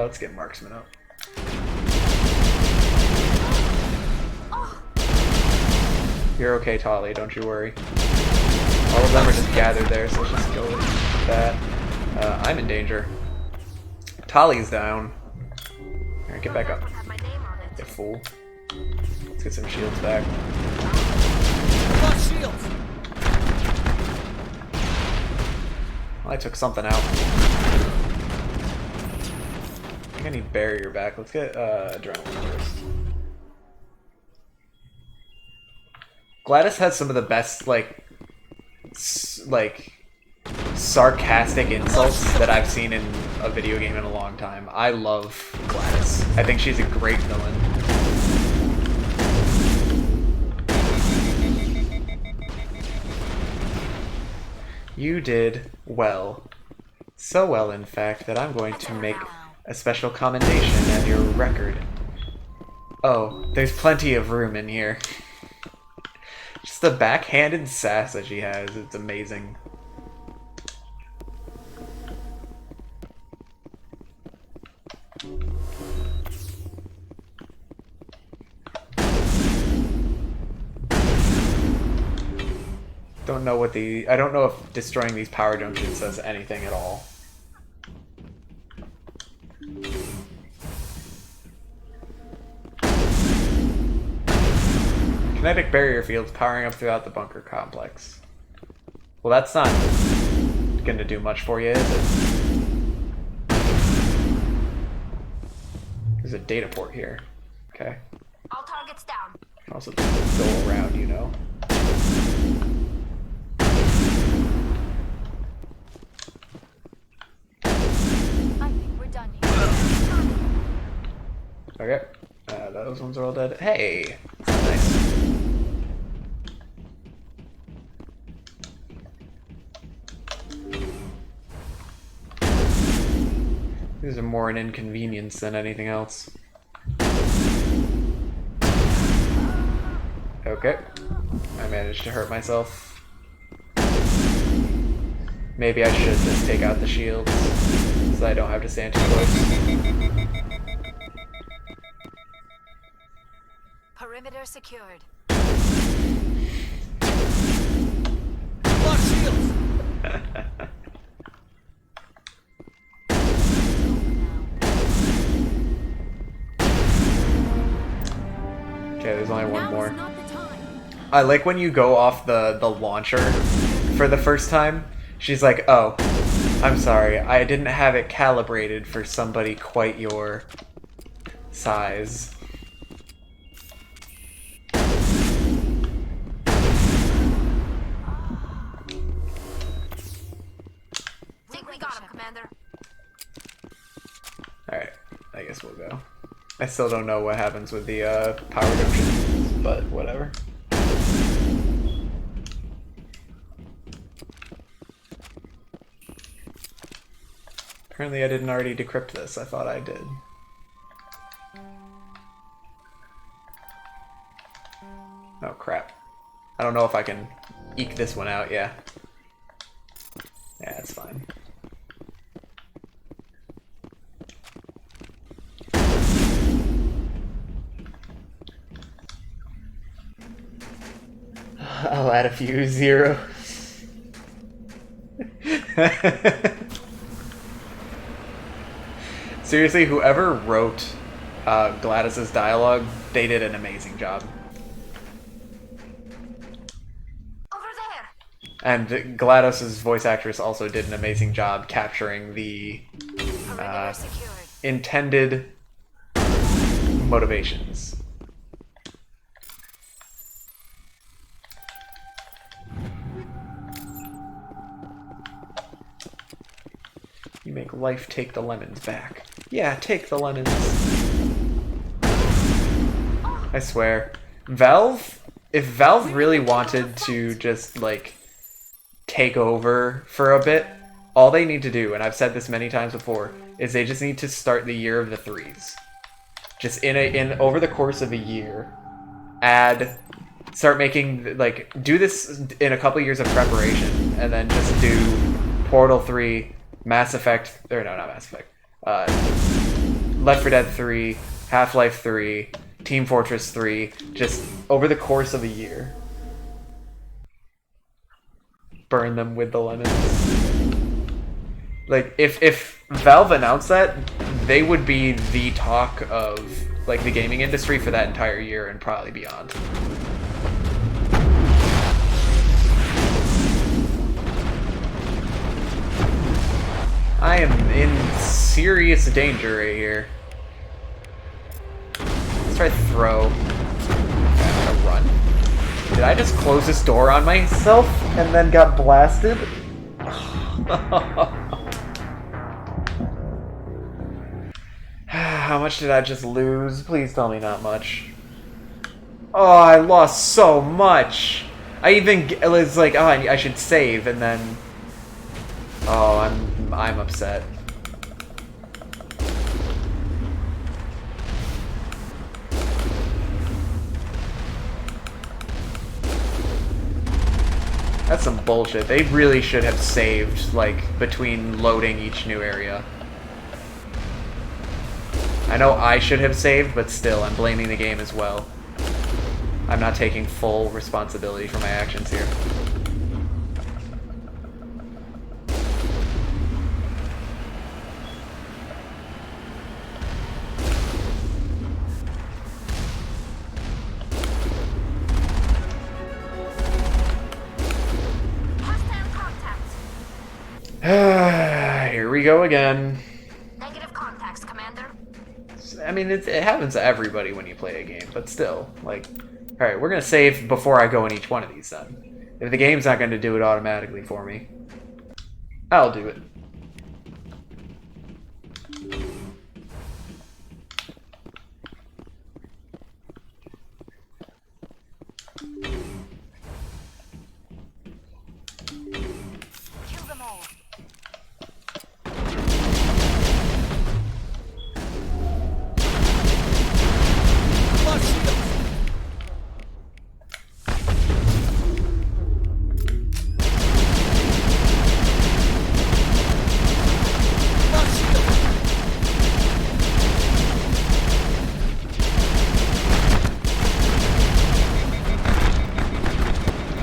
Let's get marksman up. You're okay, Tali, don't you worry. All of them are just gathered there, so let's just go with that. I'm in danger. Tali's down. Alright, get back up. You fool. Let's get some shields back. Well, I took something out. I need barrier back. Let's get adrenaline first. Gladys has some of the best like sarcastic insults that I've seen in a video game in a long time. I love Gladys. I think she's a great villain. You did well. So well, in fact, that I'm going to make a special commendation on your record. Oh, there's plenty of room in here. Just the backhanded sass that she has, it's amazing. Don't know what the... I don't know if destroying these power junctions does anything at all. Kinetic barrier fields powering up throughout the bunker complex. Well, that's not gonna do much for you, is it? There's a data port here. Okay. All targets down. Can also just go around, you know. I think we're done here. Okay. Those ones are all dead. Hey! That's nice. These are more an inconvenience than anything else. Okay. I managed to hurt myself. Maybe I should just take out the shields, so I don't have to stand too close. Perimeter secured. Block shields! Okay, there's only one more. I like when you go off the launcher for the first time. She's like, oh, I'm sorry. I didn't have it calibrated for somebody quite your size. Think we got him, Commander. Alright, I guess we'll go. I still don't know what happens with the power junctions, but whatever. Apparently I didn't already decrypt this. I thought I did. Oh crap. I don't know if I can eke this one out, yeah. Yeah, it's fine. I'll add a few zeros. Seriously, whoever wrote Gladys's dialogue, they did an amazing job. Over there. And Gladys's voice actress also did an amazing job capturing the intended motivations. You make life take the lemons back. Yeah, take the lemons. I swear. Valve, if Valve really wanted to just, like, take over for a bit, all they need to do, and I've said this many times before, is they just need to start the year of the threes. Just over the course of a year, start making, like, do this in a couple years of preparation, and then just do Portal 3, Mass Effect, or no, not Mass Effect, Left 4 Dead 3, Half-Life 3, Team Fortress 3, just over the course of a year. Burn them with the lemons. Like, if Valve announced that, they would be the talk of, like, the gaming industry for that entire year and probably beyond. I am in serious danger right here. Let's try throw. Okay, I'm gonna run. Did I just close this door on myself and then got blasted? How much did I just lose? Please tell me not much. Oh, I lost so much. It was like, oh, I should save, and then... Oh, I'm upset. That's some bullshit. They really should have saved, like, between loading each new area. I know I should have saved, but still, I'm blaming the game as well. I'm not taking full responsibility for my actions here. go again. Negative contacts, Commander. I mean, it happens to everybody when you play a game, but still, like, alright, we're gonna save before I go in each one of these then. If the game's not gonna do it automatically for me, I'll do it. Kill them all.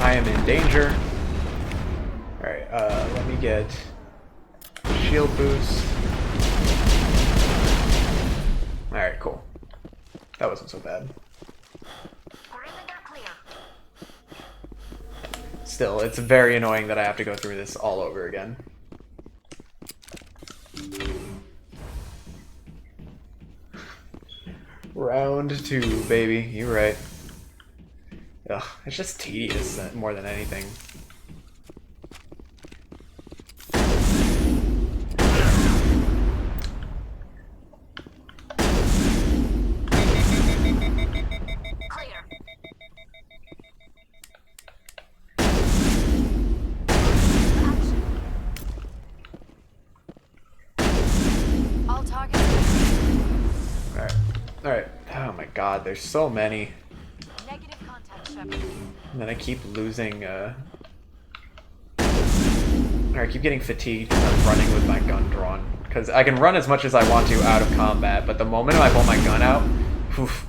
I am in danger. Alright, let me get shield boost. Alright, cool. That wasn't so bad. Still, it's very annoying that I have to go through this all over again. Round 2, baby. You're right. Ugh, it's just tedious more than anything. All targets. Alright. Alright. Oh my god, there's so many. Negative contact, Shepard. And then I keep losing, or I keep getting fatigued because I'm running with my gun drawn. Because I can run as much as I want to out of combat, but the moment I pull my gun out, oof.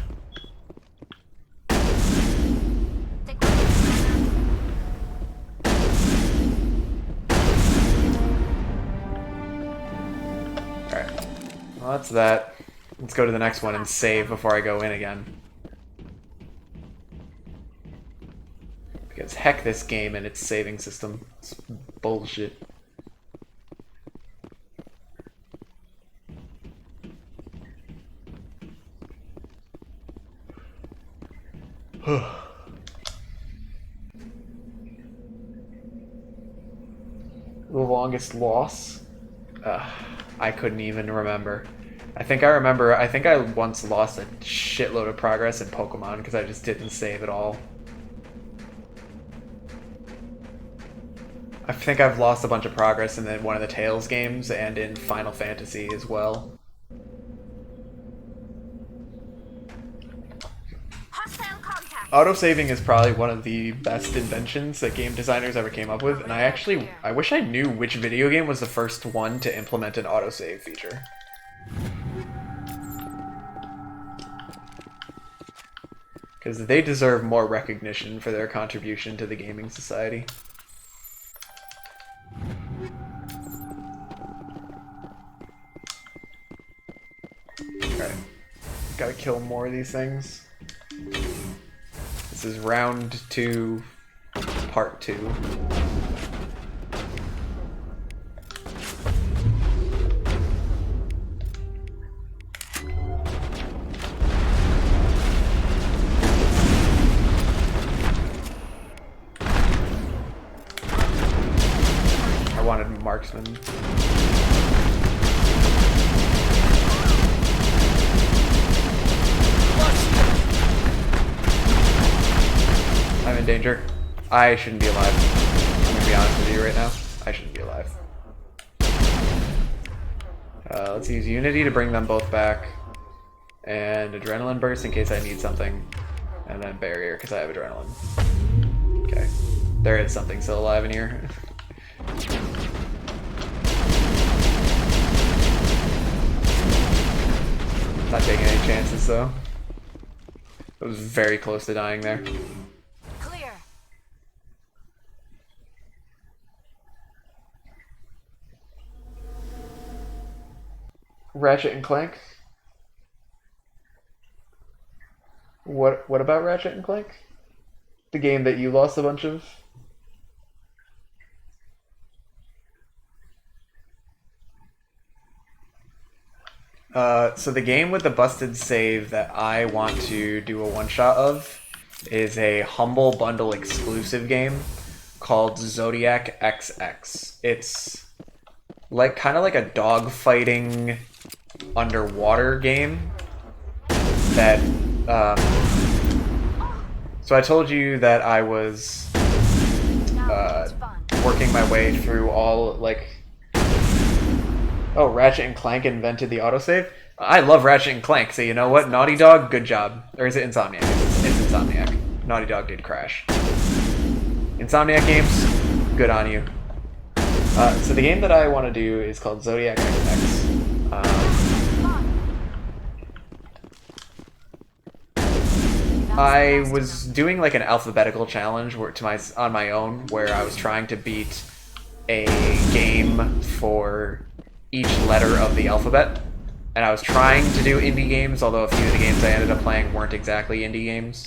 Alright. Well, that's that. Let's go to the next one and save before I go in again. Because heck this game and its saving system. It's bullshit. The longest loss? I couldn't even remember. I think I once lost a shitload of progress in Pokemon because I just didn't save at all. I think I've lost a bunch of progress in one of the Tales games and in Final Fantasy as well. Autosaving is probably one of the best inventions that game designers ever came up with, and I wish I knew which video game was the first one to implement an autosave feature. Because they deserve more recognition for their contribution to the gaming society. Alright. Gotta kill more of these things. This is round 2, part 2. I wanted marksman. I'm in danger. I shouldn't be alive. I'm gonna be honest with you right now. I shouldn't be alive. Let's use Unity to bring them both back. And Adrenaline Burst in case I need something. And then Barrier because I have Adrenaline. Okay. There is something still alive in here. Not taking any chances though. I was very close to dying there. Clear. Ratchet and Clank? What about Ratchet and Clank? The game that you lost a bunch of? So the game with the busted save that I want to do a one-shot of is a Humble Bundle exclusive game called Zodiac XX. It's like kind of like a dogfighting underwater game that so I told you that I was working my way through all like Ratchet and Clank invented the autosave. I love Ratchet and Clank, so you know what? Naughty Dog, good job. Or is it Insomniac? It's Insomniac. Naughty Dog did crash. Insomniac games, good on you. So the game that I want to do is called Zodiac XX. I was doing like an alphabetical challenge on my own where I was trying to beat a game for each letter of the alphabet. And I was trying to do indie games, although a few of the games I ended up playing weren't exactly indie games.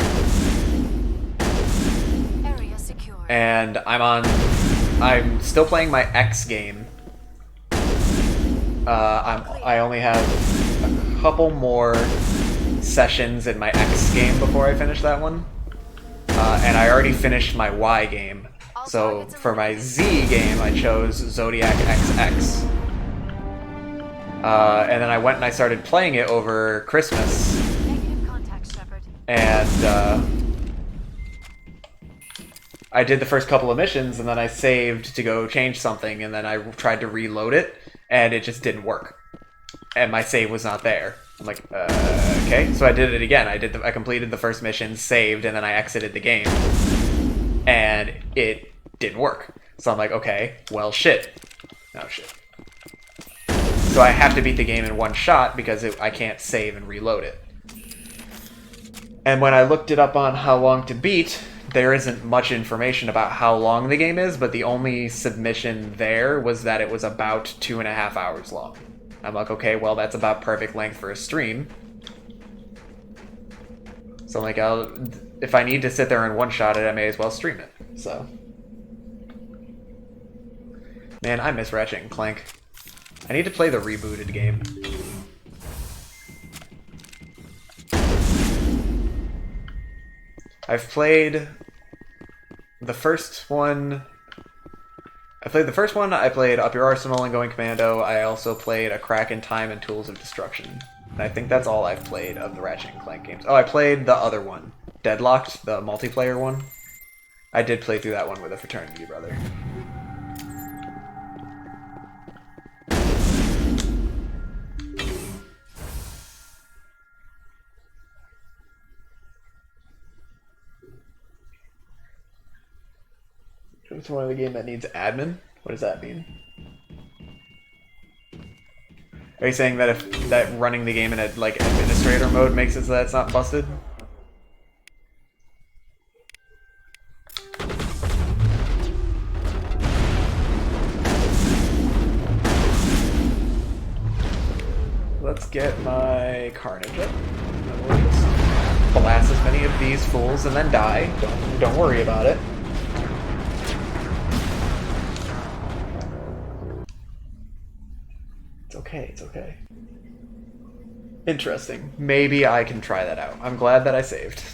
And I'm still playing my X game. I only have a couple more sessions in my X game before I finish that one. And I already finished my Y game. So for my Z game, I chose Zodiac XX. And then I went and I started playing it over Christmas. And I did the first couple of missions, and then I saved to go change something, and then I tried to reload it, and it just didn't work. And my save was not there. I'm like, okay. So I did it again. I completed the first mission, saved, and then I exited the game. And it didn't work. So I'm like, okay, well, shit. Oh, shit. So I have to beat the game in one shot because I can't save and reload it. And when I looked it up on how long to beat, there isn't much information about how long the game is, but the only submission there was that it was about 2.5 hours long. I'm like, okay, well, that's about perfect length for a stream. So I'm like, if I need to sit there and one-shot it, I may as well stream it. So, man, I miss Ratchet and Clank. I need to play the rebooted game. I've played the first one. I played Up Your Arsenal and Going Commando. I also played A Crack in Time and Tools of Destruction. And I think that's all I've played of the Ratchet and Clank games. Oh, I played the other one, Deadlocked, the multiplayer one. I did play through that one with a fraternity brother. It's one of the game that needs admin? What does that mean? Are you saying that if that running the game in a like administrator mode makes it so that it's not busted? Let's get my carnage up. And we'll just blast as many of these fools and then die. Don't worry about it. Okay, it's okay. Interesting. Maybe I can try that out. I'm glad that I saved.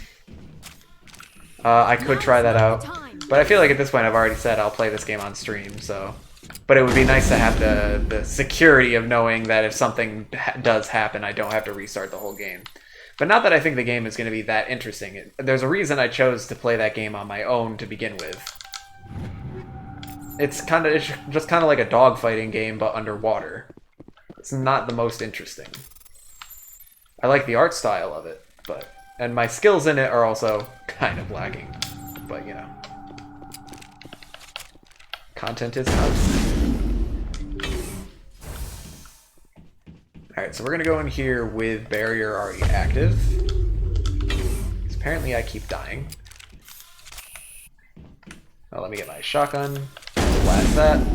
I could try that out. But I feel like at this point I've already said I'll play this game on stream, so... But it would be nice to have the security of knowing that if something does happen, I don't have to restart the whole game. But not that I think the game is going to be that interesting. There's a reason I chose to play that game on my own to begin with. It's just kind of like a dogfighting game, but underwater. It's not the most interesting. I like the art style of it, and my skills in it are also kind of lacking. But, you know. Content is content. Alright, so we're gonna go in here with barrier already active. Because apparently I keep dying. Well, let me get my shotgun. Blast that.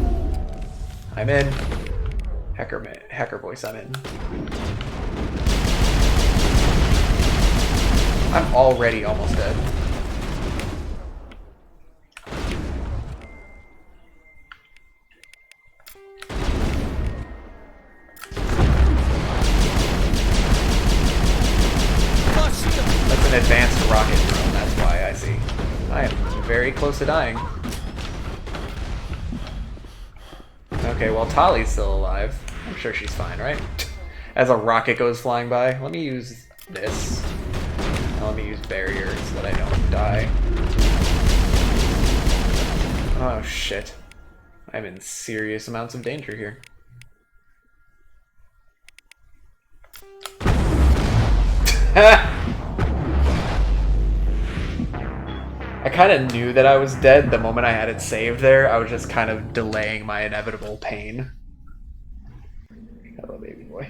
I'm in. Hacker voice, I'm in. I'm already almost dead. close to dying. Okay, well, Tali's still alive. I'm sure she's fine, right? As a rocket goes flying by. Let me use this. Let me use barrier so that I don't die. Oh, shit. I'm in serious amounts of danger here. I kind of knew that I was dead the moment I had it saved there. I was just kind of delaying my inevitable pain. Hello, baby boy.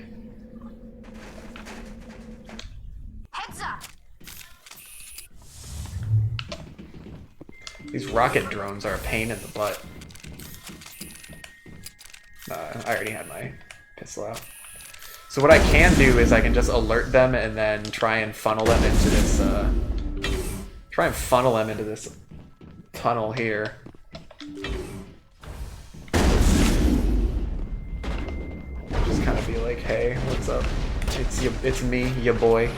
Heads up. These rocket drones are a pain in the butt. I already had my pistol out. So what I can do is I can just alert them and then try and funnel them into this, tunnel here. Just kind of be like, hey, what's up? It's me, ya boy.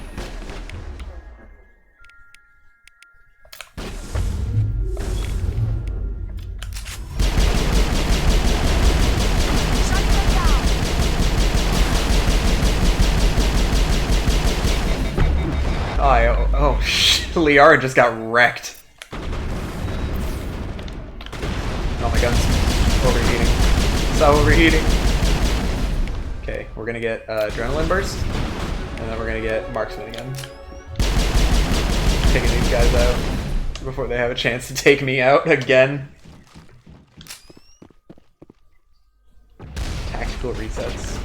Oh, Liara just got wrecked. Oh, my gun's overheating. Stop overheating. Okay, we're gonna get adrenaline burst, and then we're gonna get marksman again. Taking these guys out before they have a chance to take me out again. Tactical resets.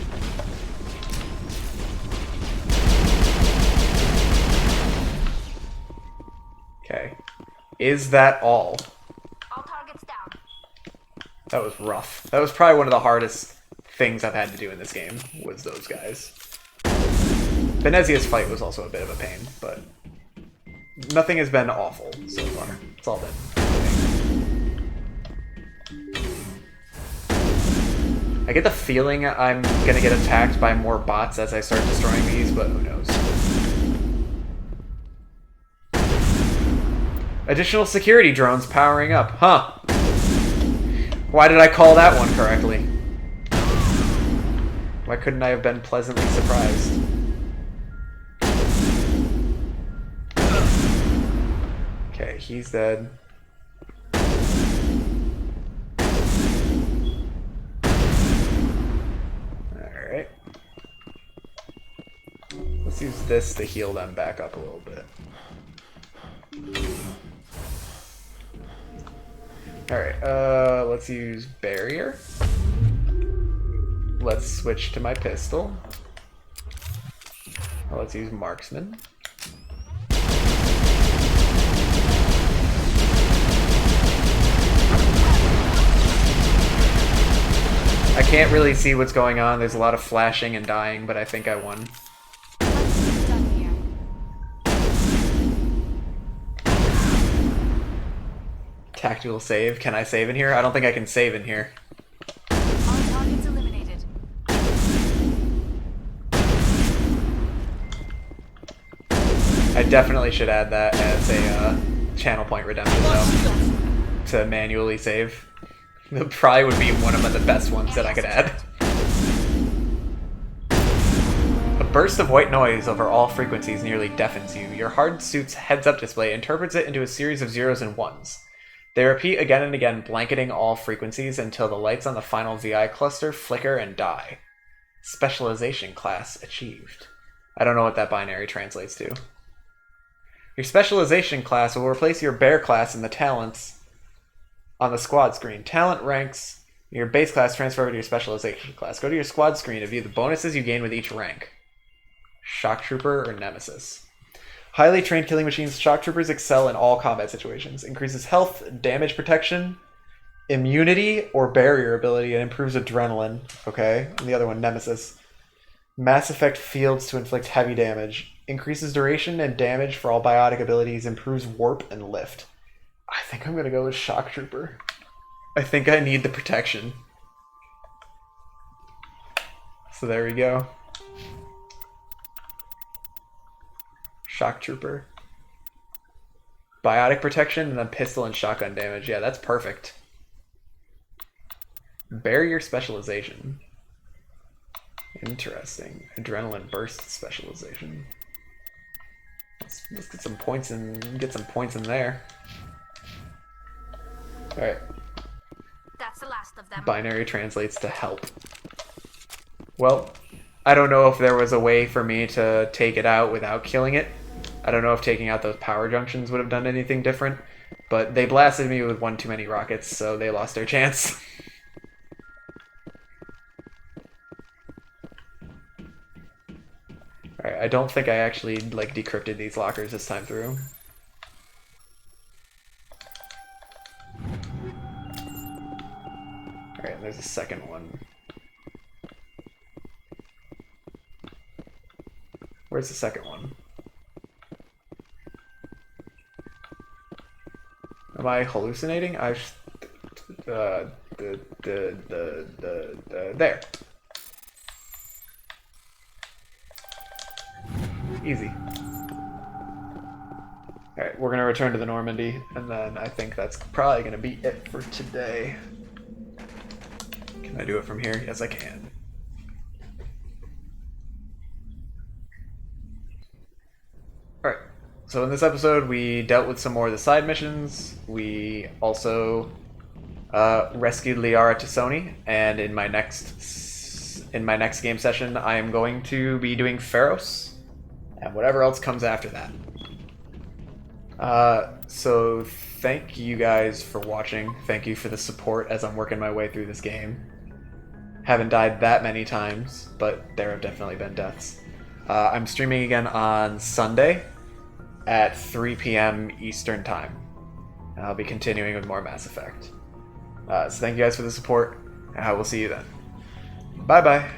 Okay. Is that all? All targets down. That was rough. That was probably one of the hardest things I've had to do in this game, was those guys. Venezia's fight was also a bit of a pain, but nothing has been awful so far. It's all been I get the feeling I'm gonna get attacked by more bots as I start destroying these, but who knows. Additional security drones powering up. Huh. Why did I call that one correctly? Why couldn't I have been pleasantly surprised? Okay, he's dead. Alright. Let's use this to heal them back up a little bit. Alright, let's use barrier. Let's switch to my pistol. Let's use marksman. I can't really see what's going on. There's a lot of flashing and dying, but I think I won. Tactical save. Can I save in here? I don't think I can save in here. All targets eliminated. I definitely should add that as a channel point redemption, though, to manually save. That probably would be one of the best ones that I could add. A burst of white noise over all frequencies nearly deafens you. Your hard suit's heads-up display interprets it into a series of zeros and ones. They repeat again and again, blanketing all frequencies until the lights on the final VI cluster flicker and die. Specialization class achieved. I don't know what that binary translates to. Your specialization class will replace your bear class in the talents on the squad screen. Talent ranks your base class transfer over to your specialization class. Go to your squad screen to view the bonuses you gain with each rank. Shock Trooper or Nemesis. Highly trained killing machines, shock troopers excel in all combat situations. Increases health, damage protection, immunity or barrier ability, and improves adrenaline. Okay, and the other one, Nemesis. Mass effect fields to inflict heavy damage. Increases duration and damage for all biotic abilities. Improves warp and lift. I think I'm going to go with shock trooper. I think I need the protection. So there we go. Shock trooper. biotic protection, and then pistol and shotgun damage. Yeah, that's perfect. Barrier specialization. Interesting. Adrenaline burst specialization. Let's get some points in. Get some points in there. All right. That's the last of them. Binary translates to help. Well, I don't know if there was a way for me to take it out without killing it. I don't know if taking out those power junctions would have done anything different, but they blasted me with one too many rockets, so they lost their chance. Alright, I don't think I actually like decrypted these lockers this time through. Alright, there's a second one. Where's the second one? Am I hallucinating? There. Easy. Alright, we're gonna return to the Normandy, and then I think that's probably gonna be it for today. Can I do it from here? Yes, I can. Alright, so in this episode we dealt with some more of the side missions. We also rescued Liara to Sony, and in my next game session I am going to be doing Pharos and whatever else comes after that. So thank you guys for watching. Thank you for the support as I'm working my way through this game. Haven't died that many times, but there have definitely been deaths. I'm streaming again on Sunday at 3 p.m. Eastern Time. I'll be continuing with more Mass Effect. So thank you guys for the support, and I will see you then. Bye-bye.